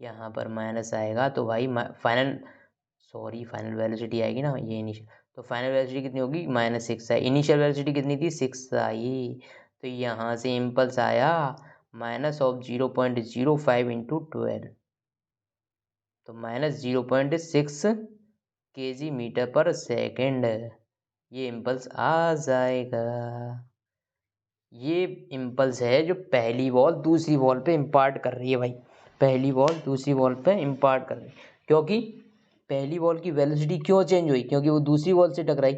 Speaker 1: यहाँ पर माइनस आएगा। तो भाई फाइनल वेलोसिटी आएगी ना, ये इनिशियल, तो फाइनल वेलोसिटी कितनी होगी? -6 आई। इनिशियल वेलोसिटी कितनी थी? 6 आई। तो यहाँ से इम्पल्स आया माइनस ऑफ 0.05 इंटू 12, तो -0.6 kg मीटर पर सेकेंड, ये इम्पल्स आ जाएगा। ये इम्पल्स है जो पहली बॉल दूसरी बॉल पे इम्पार्ट कर रही है भाई, पहली बॉल दूसरी बॉल पे इम्पार्ट कर रही है। क्योंकि पहली बॉल की वेलोसिटी क्यों चेंज हुई? क्योंकि वो दूसरी बॉल से टकराई,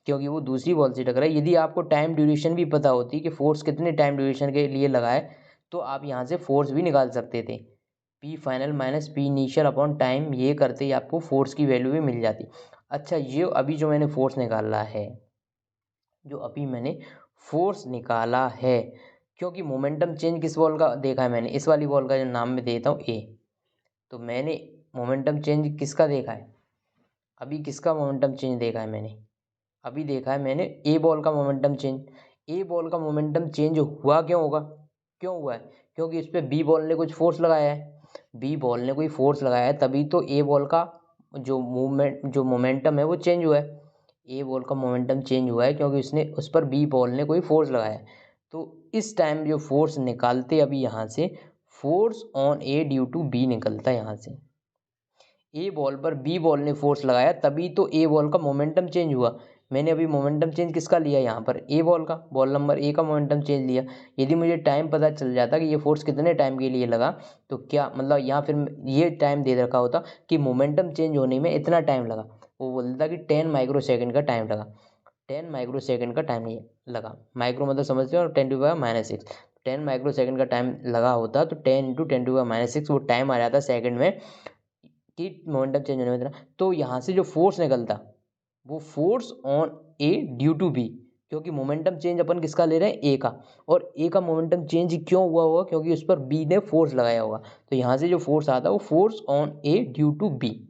Speaker 1: क्योंकि वो दूसरी बॉल से टकराई। यदि आपको टाइम ड्यूरेशन भी पता होती कि फोर्स कितने टाइम ड्यूरेशन के लिए लगा है, तो आप यहाँ से फोर्स भी निकाल सकते थे, P final minus P initial upon time, ये करते ही आपको फोर्स की वैल्यू भी मिल जाती। अच्छा, ये अभी जो मैंने फोर्स निकाला है, जो अभी मैंने फोर्स निकाला है, क्योंकि मोमेंटम चेंज किस बॉल का देखा है मैंने? इस वाली बॉल का जो नाम मैं देता हूँ ए, तो मैंने मोमेंटम चेंज किसका देखा है? अभी किसका मोमेंटम चेंज देखा है मैंने? अभी देखा है मैंने ए बॉल का मोमेंटम चेंज। ए बॉल का मोमेंटम चेंज हुआ क्यों होगा? क्यों हुआ है? क्योंकि इस पे बी बॉल ने कुछ फोर्स लगाया है, बी बॉल ने कोई फोर्स लगाया है, तभी तो ए बॉल का जो मोमेंटम है वो चेंज हुआ है। ए बॉल का मोमेंटम चेंज हुआ है क्योंकि उसने उस पर बी बॉल ने कोई फोर्स लगाया है। तो इस टाइम जो फोर्स निकालते अभी यहाँ से, force on A due to B निकलता है यहाँ से। ए बॉल पर बी बॉल ने फोर्स लगाया तभी तो ए बॉल का मोमेंटम चेंज हुआ। मैंने अभी मोमेंटम चेंज किसका लिया, यहाँ पर ए बॉल का, बॉल नंबर ए का मोमेंटम चेंज लिया। यदि मुझे टाइम पता चल जाता कि ये फोर्स कितने टाइम के लिए लगा, तो क्या मतलब यहाँ फिर ये टाइम दे रखा होता कि मोमेंटम चेंज होने में इतना टाइम लगा, वो बोलता कि 10 माइक्रो सेकेंड का टाइम लगा। 10 माइक्रो सेकेंड का टाइम लगा, माइक्रो मतलब समझते हो, 10⁻⁻6, 10 माइक्रो सेकेंड का टाइम लगा होता तो 10 × 10⁻�6 वो टाइम आ जाता सेकेंड में कि मोमेंटम चेंज होने में इतना। तो यहाँ से जो फोर्स निकलता वो force on A due to B, क्योंकि मोमेंटम चेंज अपन किसका ले रहे हैं, ए का, और ए का मोमेंटम चेंज क्यों हुआ होगा, क्योंकि उस पर बी ने फोर्स लगाया होगा। तो यहाँ से जो फोर्स आता है वो force on A due to B.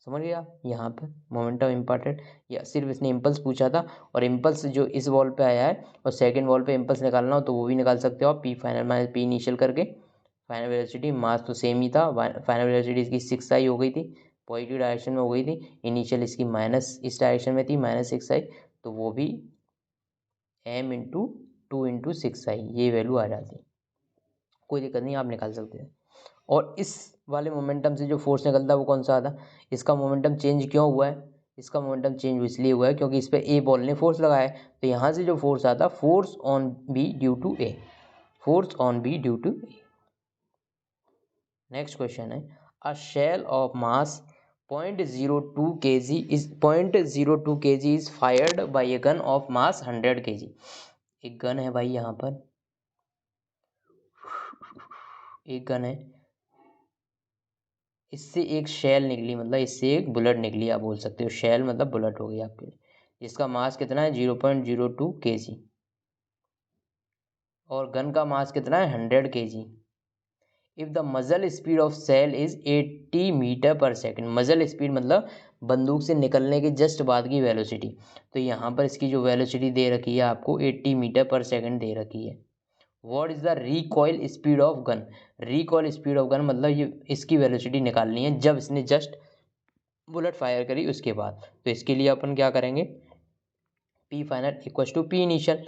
Speaker 1: समझ गया यहाँ पे मोमेंटम इंपॉर्टेंट, या सिर्फ इसने इम्पल्स पूछा था, और इम्पल्स जो इस वॉल पे आया है और सेकंड वॉल पे इम्पल्स निकालना हो तो वो भी निकाल सकते हो आप, P final minus P initial करके। फाइनल वेलोसिटी मास तो सेम ही था, फाइनल वेलोसिटी इसकी 6i हो गई थी, पॉजिटिव डायरेक्शन में हो गई थी, इनिशियल इसकी माइनस इस डायरेक्शन में थी -6i, तो वो भी m×2 × 6i ये वैल्यू आ जाती है, कोई दिक्कत नहीं, आप निकाल सकते हैं। और इस वाले मोमेंटम से जो फोर्स निकलता है वो कौन सा आता, इसका मोमेंटम चेंज क्यों हुआ है, इसका मोमेंटम चेंज इसलिए हुआ है क्योंकि इस पर ए बॉल ने फोर्स लगाया है। तो यहाँ से जो फोर्स आता force on B due to A, force on B due to A. Next question है, a shell of mass 0.02 kg is 0.02 kg is fired by a gun of mass 100 kg। एक गन है भाई, यहाँ पर एक गन है, इससे एक शेल निकली, मतलब इससे एक बुलेट निकली, आप बोल सकते हो शेल मतलब बुलेट हो गई आपके लिए, जिसका मास कितना है 0.02 kg, और गन का मास कितना है 100 kg। If the muzzle speed of shell is 80 metre per second, muzzle speed मतलब बंदूक से निकलने के जस्ट बाद की वेलोसिटी, तो यहाँ पर इसकी जो वेलोसिटी दे रखी है आपको 80 मीटर पर सेकेंड दे रखी है। What is the recoil speed of gun, recoil speed of gun मतलब ये इसकी वेलोसिटी निकालनी है जब इसने जस्ट बुलेट फायर करी उसके बाद। तो इसके लिए अपन क्या करेंगे, P final equal to P initial,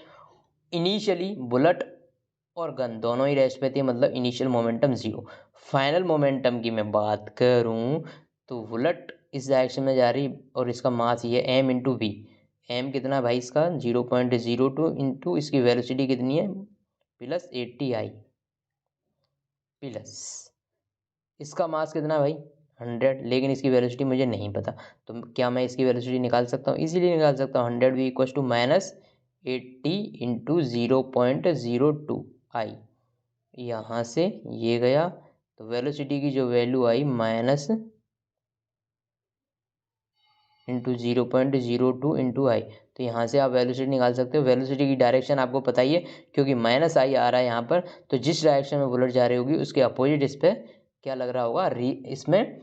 Speaker 1: initially bullet और गन दोनों ही रेस्ट पे थी, मतलब इनिशियल मोमेंटम 0। फाइनल मोमेंटम की मैं बात करूं तो बुलेट इस डायरेक्शन में जा रही और इसका मास ये m×v, m कितना भाई इसका 0.02 इंटू इसकी वेलोसिटी कितनी है +80i, प्लस इसका मास कितना भाई 100, लेकिन इसकी वेलोसिटी मुझे नहीं पता, तो क्या मैं इसकी वेलोसिटी निकाल सकता हूँ, इजीली निकाल सकता हूँ। 100v equal to -80 into 0.02i, यहाँ से ये गया, तो वेलोसिटी की जो वैल्यू आई माइनस इंटू 0.02 इंटू आई, तो यहाँ से आप वेलोसिटी निकाल सकते हो। वेलोसिटी की डायरेक्शन आपको पता ही है, क्योंकि -i आ रहा है यहाँ पर, तो जिस डायरेक्शन में बुलेट जा रही होगी उसके अपोजिट इस पर क्या लग रहा होगा, इसमें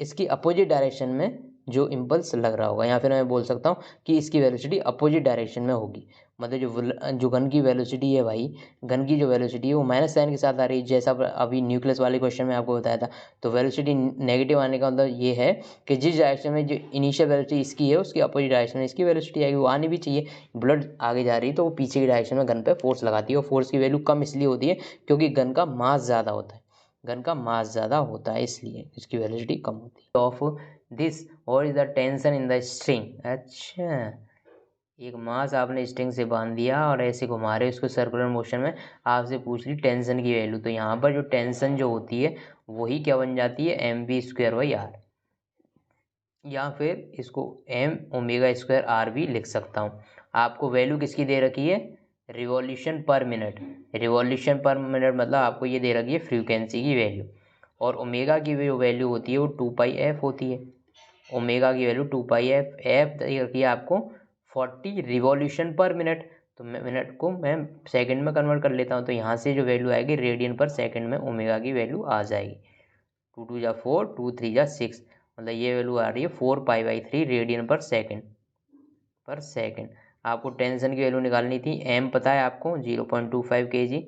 Speaker 1: इसकी अपोजिट डायरेक्शन में जो इम्पल्स लग रहा होगा, या फिर मैं बोल सकता हूँ कि इसकी वेलोसिटी अपोजिट डायरेक्शन में होगी। मतलब जो गन की वेलोसिटी है भाई, गन की जो वेलोसिटी है वो माइनस साइन के साथ आ रही है, जैसा अभी न्यूक्लियस वाले क्वेश्चन में आपको बताया था। तो वेलोसिटी नेगेटिव आने का मतलब ये है कि जिस डायरेक्शन में जो इनिशियल वेलोसिटी इसकी है उसकी अपोजिट डायरेक्शन में इसकी वेलोसिटी आएगी, वो आनी भी चाहिए। बुलेट आगे जा रही है तो वो पीछे की डायरेक्शन में गन पे फोर्स लगाती है, और फोर्स की वैल्यू कम इसलिए होती है क्योंकि गन का मास ज़्यादा होता है, गन का मास ज़्यादा होता है इसलिए इसकी वेलोसिटी कम होती है। ऑफ दिस और is the tension in the string, अच्छा एक मास आपने स्ट्रिंग से बांध दिया और ऐसे घुमा रहे उसको सर्कुलर मोशन में, आपसे पूछ ली टेंशन की वैल्यू, तो यहाँ पर जो टेंशन जो होती है वही क्या बन जाती है mv²/r, या फिर इसको m⍵²r भी लिख सकता हूँ। आपको वैल्यू किसकी दे रखी है, रिवॉल्यूशन पर मिनट, रिवॉल्यूशन पर मिनट मतलब आपको ये दे रखी है फ्रीक्वेंसी की वैल्यू, और ओमेगा की जो वैल्यू होती है वो 2πf होती है, ओमेगा की वैल्यू 2πf, एफ दे रखी है आपको 40 रिवॉल्यूशन पर मिनट, तो मिनट को मैं सेकंड में कन्वर्ट कर लेता हूँ, तो यहाँ से जो वैल्यू आएगी रेडियन पर सेकंड में ओमेगा की वैल्यू आ जाएगी। 2 2 जा 4, 2 3 जा 6, मतलब ये वैल्यू आ रही है 4π/3 रेडियन पर सेकंड। आपको टेंशन की वैल्यू निकालनी थी, m पता है आपको 0.25 kg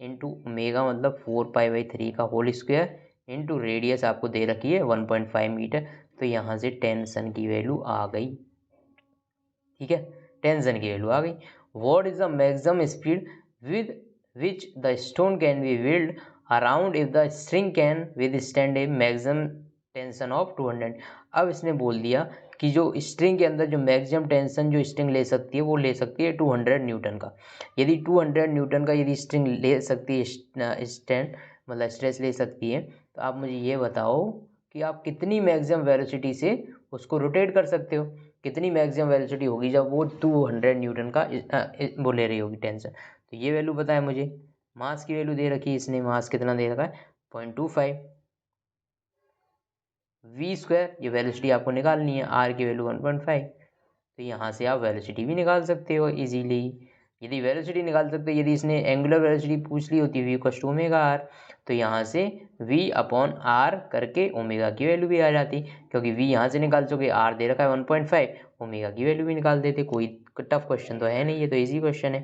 Speaker 1: इंटू ओमेगा मतलब 4π/3 का होल स्क्वायर इंटू रेडियस आपको दे रखी है 1.5 मीटर, तो यहाँ से टेंशन की वैल्यू आ गई। ठीक है, टेंशन की वैल्यू आ गई। What is the maximum speed with which the stone can be wheeled around if the string can withstand A maximum tension of 200। अब इसने बोल दिया कि जो स्ट्रिंग के अंदर जो मैक्सिमम टेंशन जो स्ट्रिंग ले सकती है वो ले सकती है 200 न्यूटन का। यदि 200 न्यूटन का यदि स्ट्रिंग ले सकती है, स्ट्रेंथ मतलब स्ट्रेस ले सकती है, तो आप मुझे ये बताओ कि आप कितनी मैक्सिमम वेलोसिटी से उसको रोटेट कर सकते हो। कितनी मैक्सिमम वेलोसिटी होगी जब वो 200 न्यूटन का वो ले रही होगी टेंशन। तो ये वैल्यू बताए मुझे। मास की वैल्यू दे रखी है इसने, मास कितना दे रखा है 0.25 वी स्क्वायर। ये वेलोसिटी आपको निकालनी है, आर की वैल्यू 1.5। तो यहाँ से आप वेलोसिटी भी निकाल सकते हो इजीली। यदि वेलोसिटी निकाल सकते हो, यदि इसने एंगुलर वेलोसिटी पूछ ली होती v equal to omega R, तो यहाँ से v अपॉन आर करके ओमेगा की वैल्यू भी आ जाती, क्योंकि v यहाँ से निकाल चुके, आर दे रखा है 1.5, ओमेगा की वैल्यू भी निकाल देते। कोई टफ क्वेश्चन तो है नहीं, ये तो ईजी क्वेश्चन है।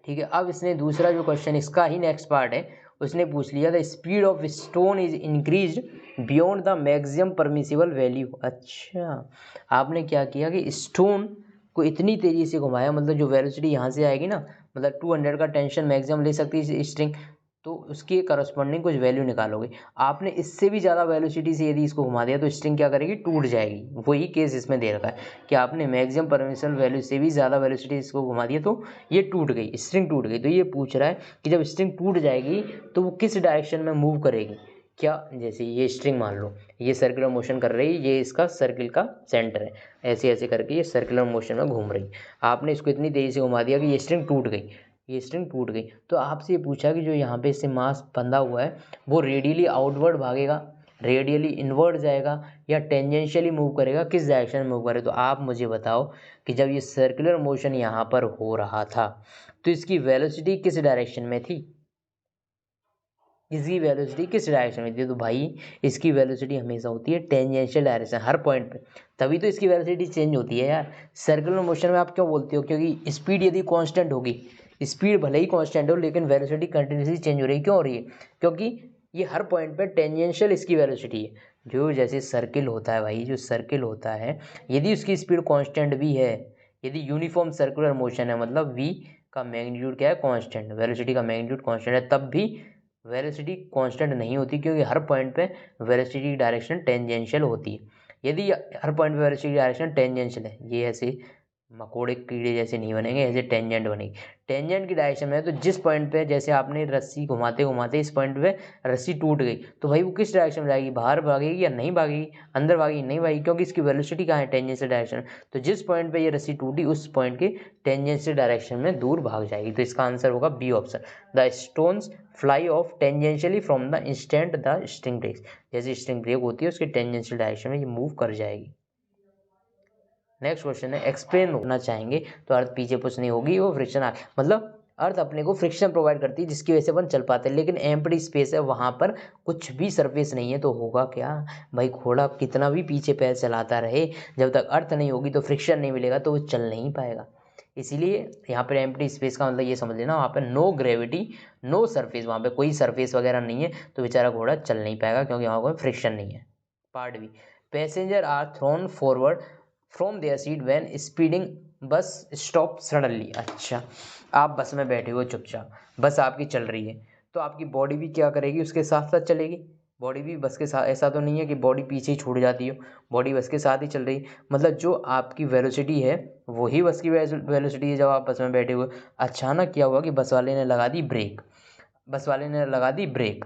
Speaker 1: ठीक है, अब इसने दूसरा जो क्वेश्चन इसका ही नेक्स्ट पार्ट है, उसने पूछ लिया the speed of stone is increased beyond the maximum permissible value. अच्छा, आपने क्या किया कि स्टोन को इतनी तेजी से घुमाया, मतलब जो वेलोसिटी यहाँ से आएगी ना, मतलब 200 का टेंशन मैक्सिमम ले सकती है स्ट्रिंग, तो उसके करस्पॉन्डिंग कुछ वैल्यू निकालोगे। आपने इससे भी ज़्यादा वेलोसिटी से यदि इसको घुमा दिया तो स्ट्रिंग क्या करेगी, टूट जाएगी। वही केस इसमें दे रखा है कि आपने मैक्सिमम परमिसिबल वैल्यू से भी ज़्यादा वेलोसिटी इसको घुमा दिया तो ये टूट गई, स्ट्रिंग टूट गई। तो ये पूछ रहा है कि जब स्ट्रिंग टूट जाएगी तो वो किस डायरेक्शन में मूव करेगी। क्या, जैसे ये स्ट्रिंग मान लो ये सर्कुलर मोशन कर रही है, ये इसका सर्किल का सेंटर है, ऐसे ऐसे करके ये सर्कुलर मोशन में घूम रही। आपने इसको इतनी तेज़ी से घुमा दिया कि ये स्ट्रिंग टूट गई, ये स्ट्रिंग टूट गई। तो आपसे ये पूछा कि जो यहाँ पे इससे मास बंधा हुआ है वो रेडियली आउटवर्ड भागेगा, रेडियली इनवर्ड जाएगा, या टेंजेंशियली मूव करेगा, किस डायरेक्शन में मूव करे। तो आप मुझे बताओ कि जब ये सर्कुलर मोशन यहाँ पर हो रहा था तो इसकी वेलोसिटी किस डायरेक्शन में थी, इसकी वेलोसिटी किस डायरेक्शन में थी। तो भाई इसकी वेलोसिटी हमेशा होती है टेंजेंशियल डायरेक्शन, हर पॉइंट पे, तभी तो इसकी वेलोसिटी चेंज होती है यार। सर्कुलर मोशन में आप क्यों बोलते हो, क्योंकि स्पीड यदि कांस्टेंट होगी, स्पीड भले ही कांस्टेंट हो लेकिन वेलोसिटी कंटिन्यूसली चेंज हो रही है। क्यों हो रही है, क्योंकि ये हर पॉइंट पे टेंजेंशियल इसकी वेलोसिटी है। जो जैसे सर्किल होता है भाई, जो सर्किल होता है यदि उसकी स्पीड कांस्टेंट भी है, यदि यूनिफॉर्म सर्कुलर मोशन है, मतलब v का मैग्नीट्यूड क्या है, कांस्टेंट, वेलोसिटी का मैग्नीट्यूड कांस्टेंट है, तब भी वेलोसिटी कांस्टेंट नहीं होती, क्योंकि हर पॉइंट पे वेलोसिटी की डायरेक्शन टेंजेंशियल होती है। यदि हर पॉइंट पे वेलोसिटी की डायरेक्शन टेंजेंशियल है, ये ऐसे मकोड़े कीड़े जैसे नहीं बनेंगे, ऐसे टेंजेंट बनेगी। टेंजेंट की डायरेक्शन में, तो जिस पॉइंट पे जैसे आपने रस्सी घुमाते घुमाते इस पॉइंट पे रस्सी टूट गई, तो भाई वो किस डायरेक्शन में जाएगी, बाहर भागेगी या नहीं भागेगी, अंदर भागेगी नहीं भागेगी, क्योंकि इसकी वेलोसिटी कहाँ है, टेंजेंशियल डायरेक्शन। तो जिस पॉइंट पे ये रस्सी टूटी उस पॉइंट के टेंजेंशियल डायरेक्शन में दूर भाग जाएगी। तो इसका आंसर होगा B option, the stones fly off tangentially from the instant the string breaks. जैसे स्ट्रिंग ब्रेक होती है उसके टेंजेंशियल डायरेक्शन में ये मूव कर जाएगी। नेक्स्ट क्वेश्चन है, एक्सप्लेन होना चाहेंगे तो अर्थ पीछे पूछनी होगी, वो फ्रिक्शन मतलब अर्थ अपने को फ्रिक्शन प्रोवाइड करती है जिसकी वजह से अपन चल पाते हैं, लेकिन एम्प्टी स्पेस है वहाँ पर कुछ भी सरफेस नहीं है, तो होगा क्या भाई, घोड़ा कितना भी पीछे पैर चलाता रहे, जब तक अर्थ नहीं होगी तो फ्रिक्शन नहीं मिलेगा तो वो चल नहीं पाएगा। इसीलिए यहाँ पर एम्प्टी स्पेस का मतलब ये समझ लेना, वहाँ पर नो ग्रेविटी, नो सरफेस, वहाँ पर कोई सरफेस वगैरह नहीं है, तो बेचारा घोड़ा चल नहीं पाएगा क्योंकि वहाँ कोई फ्रिक्शन नहीं है। Part B, passenger are thrown forward from their seat when speeding, bus stop suddenly. अच्छा, आप बस में बैठे हो चुपचाप, बस आपकी चल रही है, तो आपकी बॉडी भी क्या करेगी, उसके साथ साथ चलेगी। बॉडी भी बस के साथ, ऐसा तो नहीं है कि बॉडी पीछे ही छूट जाती हो, बॉडी बस के साथ ही चल रही, मतलब जो आपकी वेलोसिटी है वही बस की वेलोसिटी है जब आप बस में बैठे हुए। अचानक क्या हुआ कि बस वाले ने लगा दी ब्रेक, बस वाले ने लगा दी ब्रेक,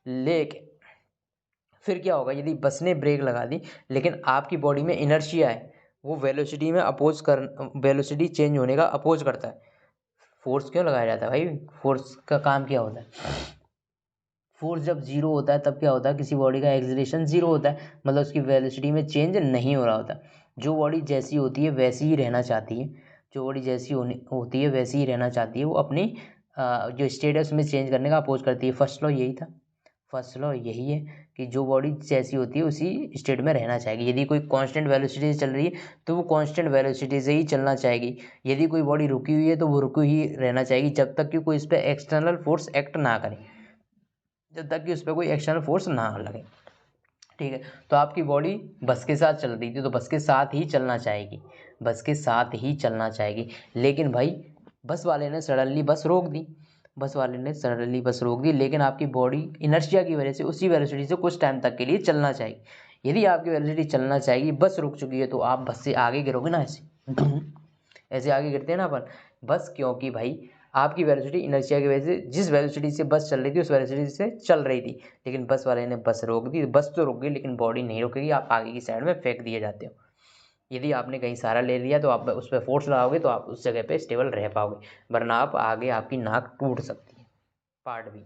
Speaker 1: लेकिन फिर क्या होगा, यदि बस ने ब्रेक लगा दी लेकिन आपकी बॉडी में इनर्शिया है, वो वेलोसिटी में अपोज कर, वेलोसिटी चेंज होने का अपोज करता है। फोर्स क्यों लगाया जाता है भाई, फोर्स का काम क्या होता है, फोर्स जब जीरो होता है तब क्या होता है, किसी बॉडी का एक्सीलरेशन जीरो होता है, मतलब उसकी वेलोसिटी में चेंज नहीं हो रहा होता। जो बॉडी जैसी होती है वैसी ही रहना चाहती है, जो बॉडी जैसी होती है वैसी ही रहना चाहती है, वो अपनी जो स्टेट है उसमें चेंज करने का अपोज करती है। फर्स्ट लॉ यही था, फर्स्ट लॉ यही है कि जो बॉडी जैसी होती है उसी स्टेट में रहना चाहेगी। यदि कोई कांस्टेंट वेलोसिटी से चल रही है तो वो कांस्टेंट वेलोसिटी से ही चलना चाहेगी, यदि कोई बॉडी रुकी हुई है तो वो रुकी ही रहना चाहेगी, जब तक कि कोई इस पर एक्सटर्नल फोर्स एक्ट ना करे, जब तक कि उस पर कोई एक्सटर्नल फोर्स ना लगे। ठीक है, तो आपकी बॉडी बस के साथ चल रही थी तो बस के साथ ही चलना चाहेगी, बस के साथ ही चलना चाहेगी, लेकिन भाई बस वाले ने सडनली बस रोक दी, बस वाले ने सडनली बस रोक दी, लेकिन आपकी बॉडी इनर्शिया की वजह से उसी वेलोसिटी से कुछ टाइम तक के लिए चलना चाहिए। यदि आपकी वेलोसिटी चलना चाहिए, बस रुक चुकी है, तो आप बस से आगे गिरोगे ना, ऐसे ऐसे आगे गिरते हैं ना अपन बस, क्योंकि भाई आपकी वेलोसिटी इनर्शिया की वजह से जिस वेलोसिटी से बस चल रही थी उस वेलोसिटी से चल रही थी, लेकिन बस वाले ने बस रोक दी। बस तो रुक गई लेकिन बॉडी नहीं रुकेगी, आप आगे की साइड में फेंक दिए जाते हो। यदि आपने कहीं सहारा ले लिया तो आप उस पर फोर्स लगाओगे तो आप उस जगह पे स्टेबल रह पाओगे, वरना आप आगे आपकी नाक टूट सकती है। Part B,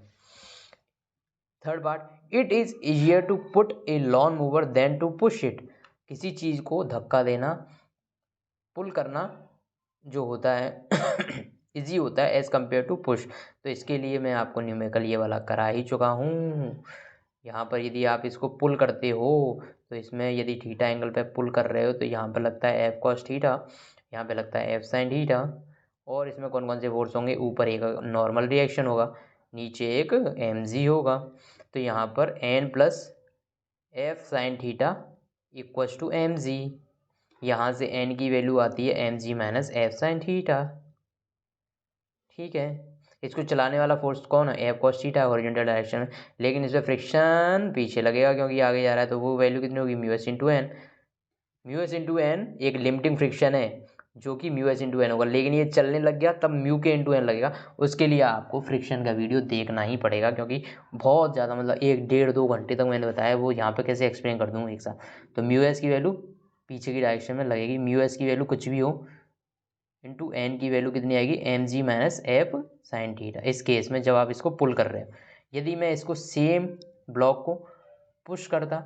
Speaker 1: third part, it is easier to put a lawn mower than to push it. किसी चीज को धक्का देना, पुल करना जो होता है इजी होता है एज कम्पेयर टू पुश। तो इसके लिए मैं आपको न्यूमेरिकल ये वाला करा ही चुका हूँ। यहाँ पर यदि आप इसको पुल करते हो तो इसमें यदि थीटा एंगल पे पुल कर रहे हो तो यहाँ पर लगता है एफ कॉस थीटा, यहाँ पे लगता है एफ साइन थीटा। और इसमें कौन कौन से फोर्स होंगे, ऊपर एक नॉर्मल रिएक्शन होगा, नीचे एक एम जी होगा। तो यहाँ पर N plus F sine theta equals to M G. यहाँ से एन की वैल्यू आती है M G minus F sine theta. ठीक है, इसको चलाने वाला फोर्स कौन है, F cos theta horizontal direction में, लेकिन इसमें फ्रिक्शन पीछे लगेगा क्योंकि आगे जा रहा है, तो वो वैल्यू कितनी होगी, mu S into N. Mu S into N एक लिमिटिंग फ्रिक्शन है जो कि म्यू एस इंटू एन होगा, लेकिन ये चलने लग गया तब म्यू के इंटू एन लगेगा। उसके लिए आपको फ्रिक्शन का वीडियो देखना ही पड़ेगा, क्योंकि बहुत ज़्यादा मतलब 1 1.5 2 घंटे तक मैंने बताया, वो यहाँ पे कैसे एक्सप्लेन कर दूँ एक साथ। तो म्यू एस की वैल्यू पीछे की डायरेक्शन में लगेगी, म्यू एस की वैल्यू कुछ भी हो, इंटू एन की वैल्यू कितनी आएगी, M G minus F sine theta. इस केस में जब आप इसको पुल कर रहे हो, यदि मैं इसको सेम ब्लॉक को पुश करता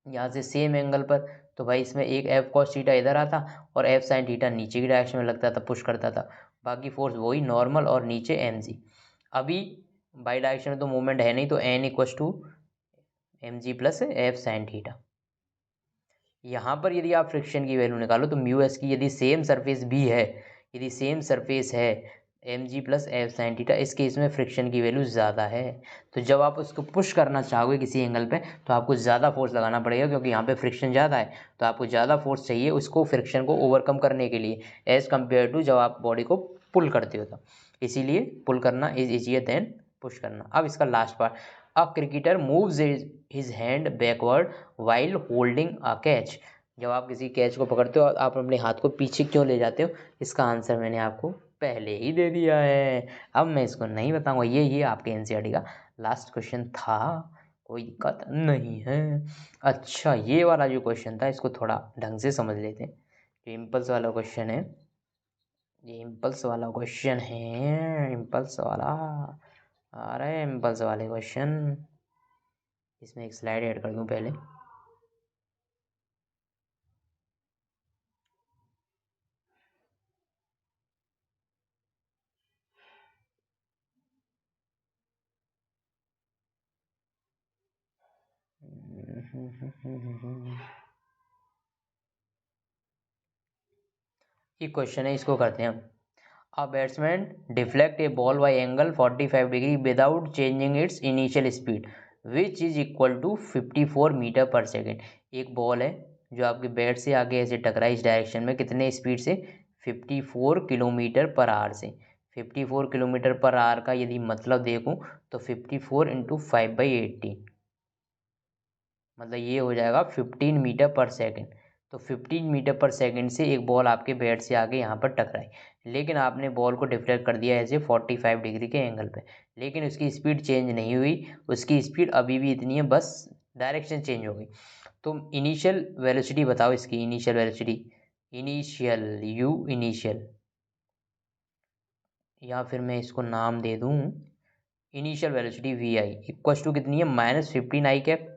Speaker 1: यहाँ से सेम एंगल पर, तो भाई इसमें एक एफ कॉस थीटा इधर आता और एफ साइन थीटा नीचे की डायरेक्शन में लगता था, पुश करता था। बाकी फोर्स वही नॉर्मल और नीचे एम जी। अभी बाई डायरेक्शन में तो मूवमेंट है नहीं, तो N equals to M G plus F sine theta. यहाँ पर यदि आप फ्रिक्शन की वैल्यू निकालो तो म्यू एस की यदि सेम सरफेस भी है, यदि सेम सरफेस है M G plus F sine theta, इस केस में फ्रिक्शन की वैल्यू ज़्यादा है। तो जब आप उसको पुश करना चाहोगे किसी एंगल पे तो आपको ज़्यादा फोर्स लगाना पड़ेगा, क्योंकि यहाँ पे फ्रिक्शन ज़्यादा है, तो आपको ज़्यादा फोर्स चाहिए उसको फ्रिक्शन को ओवरकम करने के लिए, एज़ कम्पेयर टू जब आप बॉडी को पुल करते हो। तो इसीलिए पुल करना इज इजियर देन पुश करना। अब इसका last part, a cricketer moves his hand backward while holding a catch. जब आप किसी कैच को पकड़ते हो आप अपने हाथ को पीछे क्यों ले जाते हो, इसका आंसर मैंने आपको पहले ही दे दिया है, अब मैं इसको नहीं बताऊंगा। ये आपके एनसीईआरटी का लास्ट क्वेश्चन था, कोई दिक्कत नहीं है। अच्छा, ये वाला जो क्वेश्चन था इसको थोड़ा ढंग से समझ लेते हैं। जो इम्पल्स वाला क्वेश्चन है, ये इम्पल्स वाला क्वेश्चन है, इम्पल्स वाला आ रहा है, इम्पल्स वाले क्वेश्चन। इसमें एक स्लाइड ऐड कर दूं पहले। ये क्वेश्चन है, इसको करते हैं हम। A batsman deflect a ball by angle 45 degree without changing its initial speed which is equal to 54 metre per second. एक बॉल है जो आपके बैट से आगे ऐसे टकराई इस डायरेक्शन में, कितने स्पीड से, 54 किलोमीटर पर आवर से। 54 किलोमीटर पर आवर का यदि मतलब देखूं तो 54 इंटू 5/18, मतलब ये हो जाएगा 15 मीटर पर सेकेंड। तो 15 मीटर पर सेकेंड से एक बॉल आपके बैट से आगे यहाँ पर टकराई, लेकिन आपने बॉल को डिफ्लेक्ट कर दिया ऐसे 45 डिग्री के एंगल पे, लेकिन उसकी स्पीड चेंज नहीं हुई, उसकी स्पीड अभी भी इतनी है, बस डायरेक्शन चेंज हो गई। तो इनिशियल वेलोसिटी बताओ इसकी, initial velocity, initial U initial, या फिर मैं इसको नाम दे दूँ initial velocity V I equals to कितनी है, -15 I cap.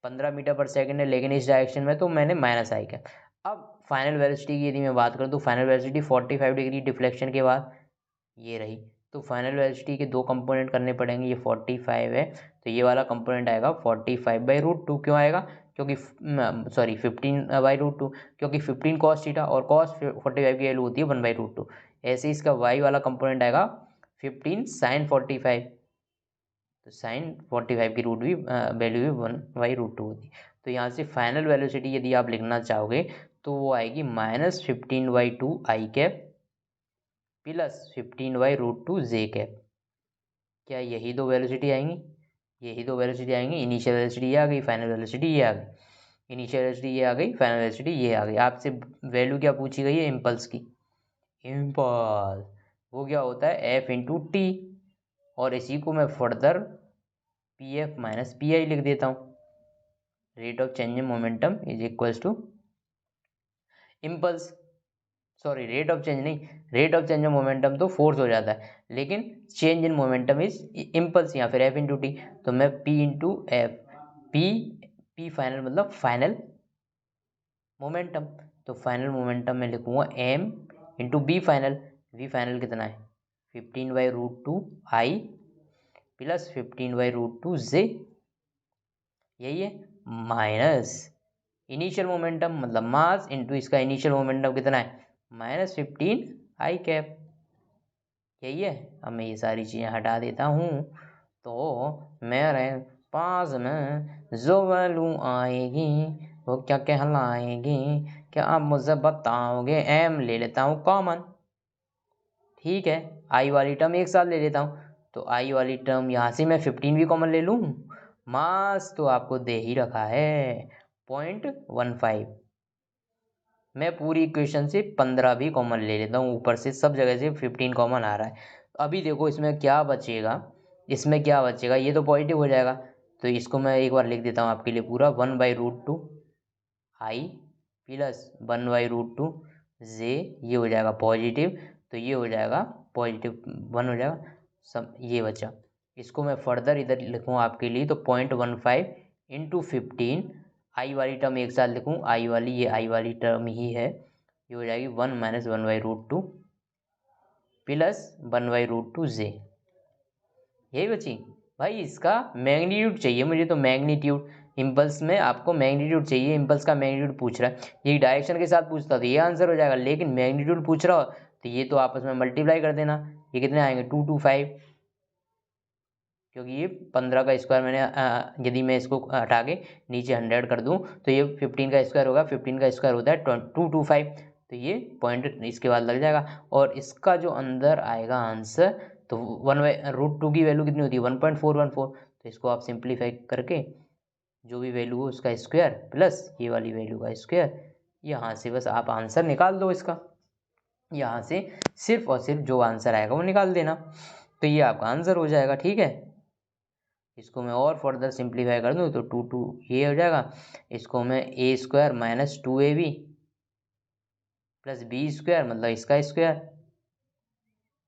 Speaker 1: 15 metre per second है लेकिन इस डायरेक्शन में, तो मैंने माइनस आई कैप। अब फाइनल वेलोसिटी की यदि मैं बात करूँ तो फाइनल वेलोसिटी 45 डिग्री डिफ्लेक्शन के बाद ये रही। तो फाइनल वेलोसिटी के दो कंपोनेंट करने पड़ेंगे, ये 45 है तो ये वाला कंपोनेंट आएगा 45/√2। क्यों आएगा, क्योंकि सॉरी 15/√2, क्योंकि 15 कॉस थीटा और कॉस 45 की वैल्यू होती है 1/√2। ऐसे इसका वाई वाला कंपोनेंट आएगा 15 साइन 45, तो साइन 45 की रूट भी वैल्यू भी 1/√2 होती है। तो यहाँ से फाइनल वेलोसिटी यदि आप लिखना चाहोगे तो वो आएगी -15/2 आई कैप प्लस 15/√2 जे कैप। क्या यही दो वेलोसिटी आएंगी? यही दो वेलोसिटी आएंगी। इनिशियल वेलोसिटी ये आ गई, फाइनल वेलोसिटी ये आ गई। इनिशियल वेलोसिटी ये आ गई, फाइनल वेलोसिटी ये आ गई। आपसे वैल्यू क्या पूछी गई है? इम्पल्स की। इम्पल्स वो क्या होता है? एफ इंटू टी, और इसी को मैं further P F minus P I लिख देता हूँ। Rate of change in momentum is equals to impulse, sorry rate of change नहीं, rate of change of momentum तो फोर्स हो जाता है, लेकिन change in momentum is impulse, या फिर एफ इंटू टी। तो मैं P into F, P final मतलब फाइनल मोमेंटम, तो फाइनल मोमेंटम में लिखूंगा M into B final. V final कितना है? 15/√2 आई प्लस 15/√2 जे, यही है, माइनस इनिशियल मोमेंटम मतलब मास इंटू इसका इनिशियल मोमेंटम कितना है? -15 आई कैप, यही है। अब मैं ये सारी चीज़ें हटा देता हूँ, तो मेरे पास में जो वैल्यू आएगी वो क्या कहलाएगी? क्या आप मुझे बताओगे? एम ले लेता हूँ कॉमन, ठीक है। आई वाली टर्म एक साथ ले लेता हूँ, तो आई वाली टर्म यहाँ से मैं 15 भी कॉमन ले लूँ। मास तो आपको दे ही रखा है 0.15, मैं पूरी इक्वेशन से 15 भी कॉमन ले लेता हूँ, ऊपर से सब जगह से 15 कॉमन आ रहा है। अभी देखो इसमें क्या बचेगा, इसमें क्या बचेगा? ये तो पॉजिटिव हो जाएगा, तो इसको मैं एक बार लिख देता हूँ आपके लिए पूरा, 1/√2 आई प्लस 1/√2 जे, ये हो जाएगा पॉजिटिव, तो ये हो जाएगा पॉजिटिव 1 हो जाएगा, सब ये बचा। इसको मैं फर्दर इधर लिखूँ आपके लिए, तो 0.15 इंटू 15, आई वाली टर्म एक साथ लिखूँ, आई वाली ये आई वाली टर्म ही है, ये हो जाएगी 1 माइनस 1/√2 प्लस 1/√2 जे, यही बची। भाई इसका मैग्नीट्यूड चाहिए मुझे, तो मैग्नीट्यूड इम्पल्स में आपको मैग्नीट्यूड चाहिए, इम्पल्स का मैग्नीट्यूड पूछ रहा है। ये डायरेक्शन के साथ पूछता तो ये आंसर हो जाएगा, लेकिन मैग्नीट्यूड पूछ रहा हो तो ये तो आपस में मल्टीप्लाई कर देना। ये कितने आएंगे? 225, क्योंकि ये 15 का स्क्वायर मैंने यदि मैं इसको हटा के नीचे 100 कर दूं तो ये 15 का स्क्वायर होगा, 15 का स्क्वायर होता है 225, तो ये पॉइंट इसके बाद लग जाएगा। और इसका जो अंदर आएगा आंसर, तो 1/√2 की वैल्यू कितनी होती है? 1.414, तो इसको आप सिंप्लीफाई करके जो भी वैल्यू हो उसका स्क्वायर प्लस ये वाली वैल्यू का स्क्वायर, यहाँ से बस आप आंसर निकाल दो इसका, यहाँ से सिर्फ और सिर्फ जो आंसर आएगा वो निकाल देना, तो ये आपका आंसर हो जाएगा, ठीक है। इसको मैं और फर्दर सिंप्लीफाई कर दूँ तो 2 ये हो जाएगा, इसको मैं a² minus 2ab plus b² मतलब इसका स्क्वायर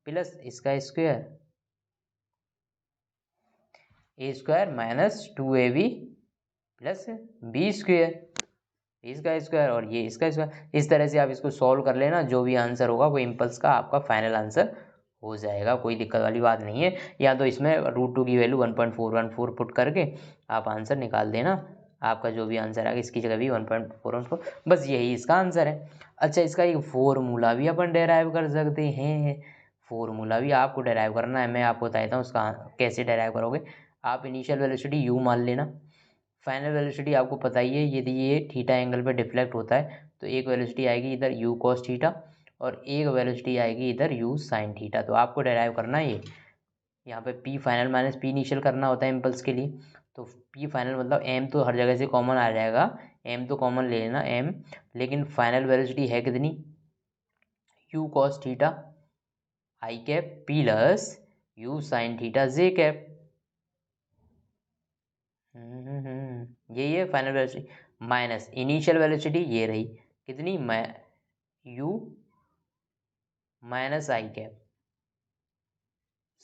Speaker 1: प्लस इसका square, a² minus 2ab plus b² इसका स्क्वायर और ये इसका स्क्वायर। इस तरह से आप इसको सॉल्व कर लेना, जो भी आंसर होगा वो इम्पल्स का आपका फाइनल आंसर हो जाएगा, कोई दिक्कत वाली बात नहीं है। या तो इसमें √2 की वैल्यू 1.414 पुट करके आप आंसर निकाल देना, आपका जो भी आंसर आएगा इसकी जगह भी 1.414, बस यही इसका आंसर है। अच्छा, इसका एक फॉर्मूला भी अपन डेराइव कर सकते हैं, फॉर्मूला भी आपको डेराइव करना है, मैं आपको बताता हूँ उसका कैसे डेराइव करोगे। आप इनिशियल वेलोसिटी u मान लेना, फाइनल वेलोसिटी आपको पता ही है, यदि ये थीटा एंगल पे डिफ्लेक्ट होता है तो एक वेलोसिटी आएगी इधर u cos थीटा और एक वेलोसिटी आएगी इधर u sin थीटा, तो आपको डेराइव करना है ये। यहाँ पे p final minus p initial करना होता है इम्पल्स के लिए, तो p फाइनल मतलब m तो हर जगह से कॉमन आ जाएगा, m तो कॉमन ले लेना m, लेकिन फाइनल वेलोसिटी है कितनी? u cos theta i cap plus u sin theta j cap, यही है final velocity minus initial velocity, ये रही कितनी? u माइनस आई कैप,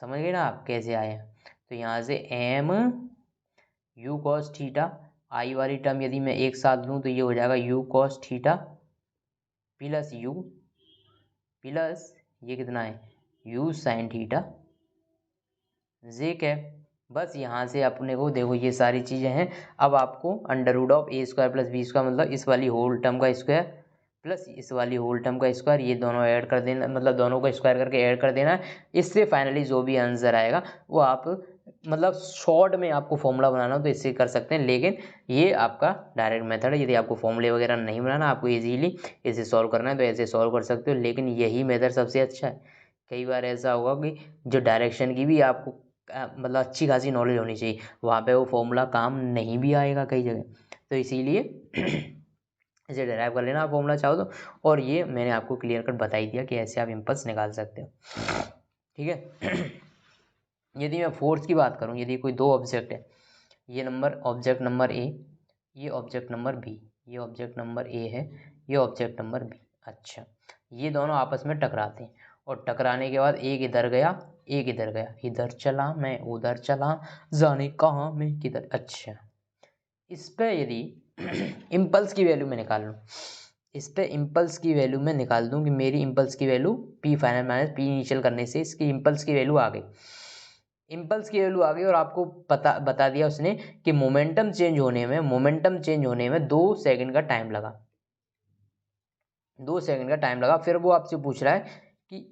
Speaker 1: समझ गए ना आप कैसे आए हैं? तो यहाँ से m u cos थीटा, आई वाली टर्म यदि मैं एक साथ लूँ तो ये हो जाएगा u cos theta plus u plus ये कितना है? u sin थीटा जे कैप। बस यहाँ से अपने को देखो ये सारी चीज़ें हैं, अब आपको √a² प्लस b² मतलब इस वाली होल टर्म का स्क्वायर प्लस इस वाली होल टर्म का स्क्वायर, ये दोनों ऐड कर देना, मतलब दोनों को स्क्वायर करके ऐड कर देना है। इससे फाइनली जो भी आंसर आएगा वो आप मतलब शॉर्ट में आपको फॉर्मूला बनाना हो तो इससे कर सकते हैं, लेकिन ये आपका डायरेक्ट मेथड है। यदि आपको फॉर्मूले वगैरह नहीं बनाना, आपको इजीली इसे सॉल्व करना है तो ऐसे सॉल्व कर सकते हो, लेकिन यही मेथड सबसे अच्छा है कई बार ऐसा होगा कि जो डायरेक्शन की भी आपको मतलब अच्छी खासी नॉलेज होनी चाहिए, वहाँ पे वो फॉर्मूला काम नहीं भी आएगा कई जगह, तो इसीलिए इसे डिराइव कर लेना आप फॉर्मूला चाहो तो। और ये मैंने आपको क्लियर कट बता ही दिया कि ऐसे आप इम्पल्स निकाल सकते हो, ठीक है। यदि मैं फोर्स की बात करूँ, यदि कोई दो ऑब्जेक्ट है, ये ऑब्जेक्ट नंबर ए, ये ऑब्जेक्ट नंबर बी, ये ऑब्जेक्ट नंबर ए है, ये ऑब्जेक्ट नंबर बी। अच्छा, ये दोनों आपस में टकराते हैं और टकराने के बाद एक इधर गया, एक इधर गया, इधर चला मैं उधर चला, जाने कहाँ मैं किधर। अच्छा, इस पे यदि इम्पल्स की वैल्यू मैं निकाल लूँ, इस पे इम्पल्स की वैल्यू मैं निकाल दूँ कि मेरी इम्पल्स की value P final minus P initial करने से इसकी इम्पल्स की वैल्यू आ गई, इम्पल्स की वैल्यू आ गई। और आपको बता दिया उसने कि मोमेंटम चेंज होने में 2 सेकंड का टाइम लगा, 2 सेकंड का टाइम लगा। फिर वो आपसे पूछ रहा है कि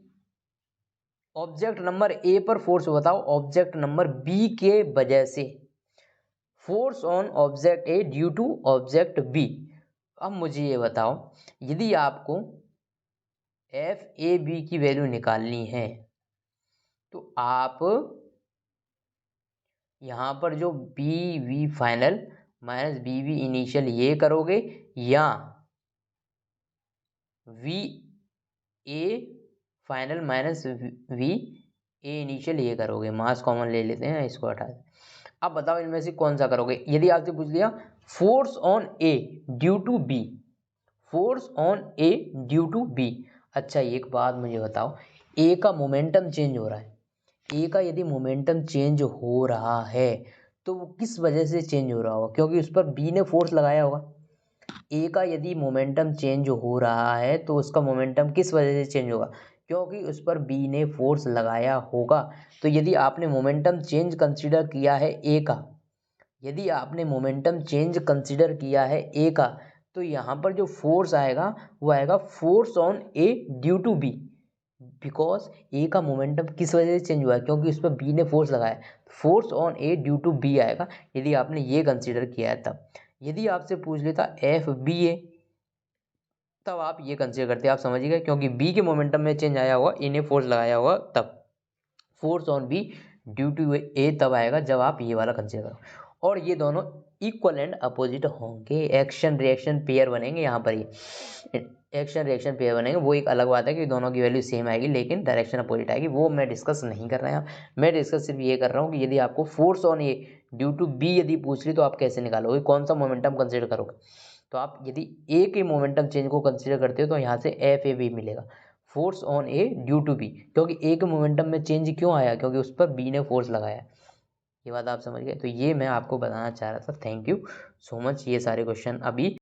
Speaker 1: ऑब्जेक्ट नंबर ए पर फोर्स बताओ ऑब्जेक्ट नंबर बी के वजह से, force on object A due to object B. अब मुझे ये बताओ, यदि आपको एफ ए बी की वैल्यू निकालनी है तो आप यहाँ पर जो B V final minus B V initial ये करोगे, या V A final minus V A initial ये करोगे। मास कॉमन ले लेते हैं, इसको हटा दें। अब बताओ इनमें से कौन सा करोगे। यदि आपसे पूछ लिया force on A due to B, force on A due to B. अच्छा, एक बात मुझे बताओ, ए का मोमेंटम चेंज हो रहा है, ए का यदि मोमेंटम चेंज हो रहा है तो वो किस वजह से चेंज हो रहा होगा, क्योंकि उस पर बी ने फोर्स लगाया होगा। ए का यदि मोमेंटम चेंज हो रहा है तो उसका मोमेंटम किस वजह से चेंज होगा, क्योंकि उस पर बी ने फोर्स लगाया होगा। तो यदि आपने मोमेंटम चेंज कंसीडर किया है ए का, यदि आपने मोमेंटम चेंज कंसीडर किया है ए का, तो यहाँ पर जो फोर्स आएगा वो आएगा force on A due to B, because A का मोमेंटम किस वजह से चेंज हुआ है, क्योंकि उस पर बी ने फोर्स लगाया, force on A due to B आएगा, यदि आपने ये कंसीडर किया है तब। यदि आपसे पूछ लेता एफ बी ए, तब आप ये कंसीडर करते, आप समझ गए, क्योंकि बी के मोमेंटम में चेंज आया हुआ, ए ने फोर्स लगाया हुआ, तब force on B due to A तब आएगा जब आप ये वाला कंसीडर करो। और ये दोनों इक्वल एंड अपोजिट होंगे, एक्शन रिएक्शन पेयर बनेंगे। यहाँ पर ये एक्शन रिएक्शन पेयर बनेंगे, वो एक अलग बात है कि दोनों की वैल्यू सेम आएगी लेकिन डायरेक्शन अपोजिट आएगी, वो मैं डिस्कस नहीं कर रहा हूँ। मैं डिस्कस सिर्फ ये कर रहा हूँ कि यदि आपको force on A due to B यदि पूछ ली तो आप कैसे निकालोगे, कौन सा मोमेंटम कंसिडर करोगे। तो आप यदि ए के मोमेंटम चेंज को कंसिडर करते हो तो यहाँ से एफ ए बी मिलेगा, force on A due to B, क्योंकि ए के मोमेंटम में चेंज क्यों आया, क्योंकि उस पर बी ने फोर्स लगाया। ये बात आप समझ गए, तो ये मैं आपको बताना चाह रहा था। Thank you so much. ये सारे क्वेश्चन अभी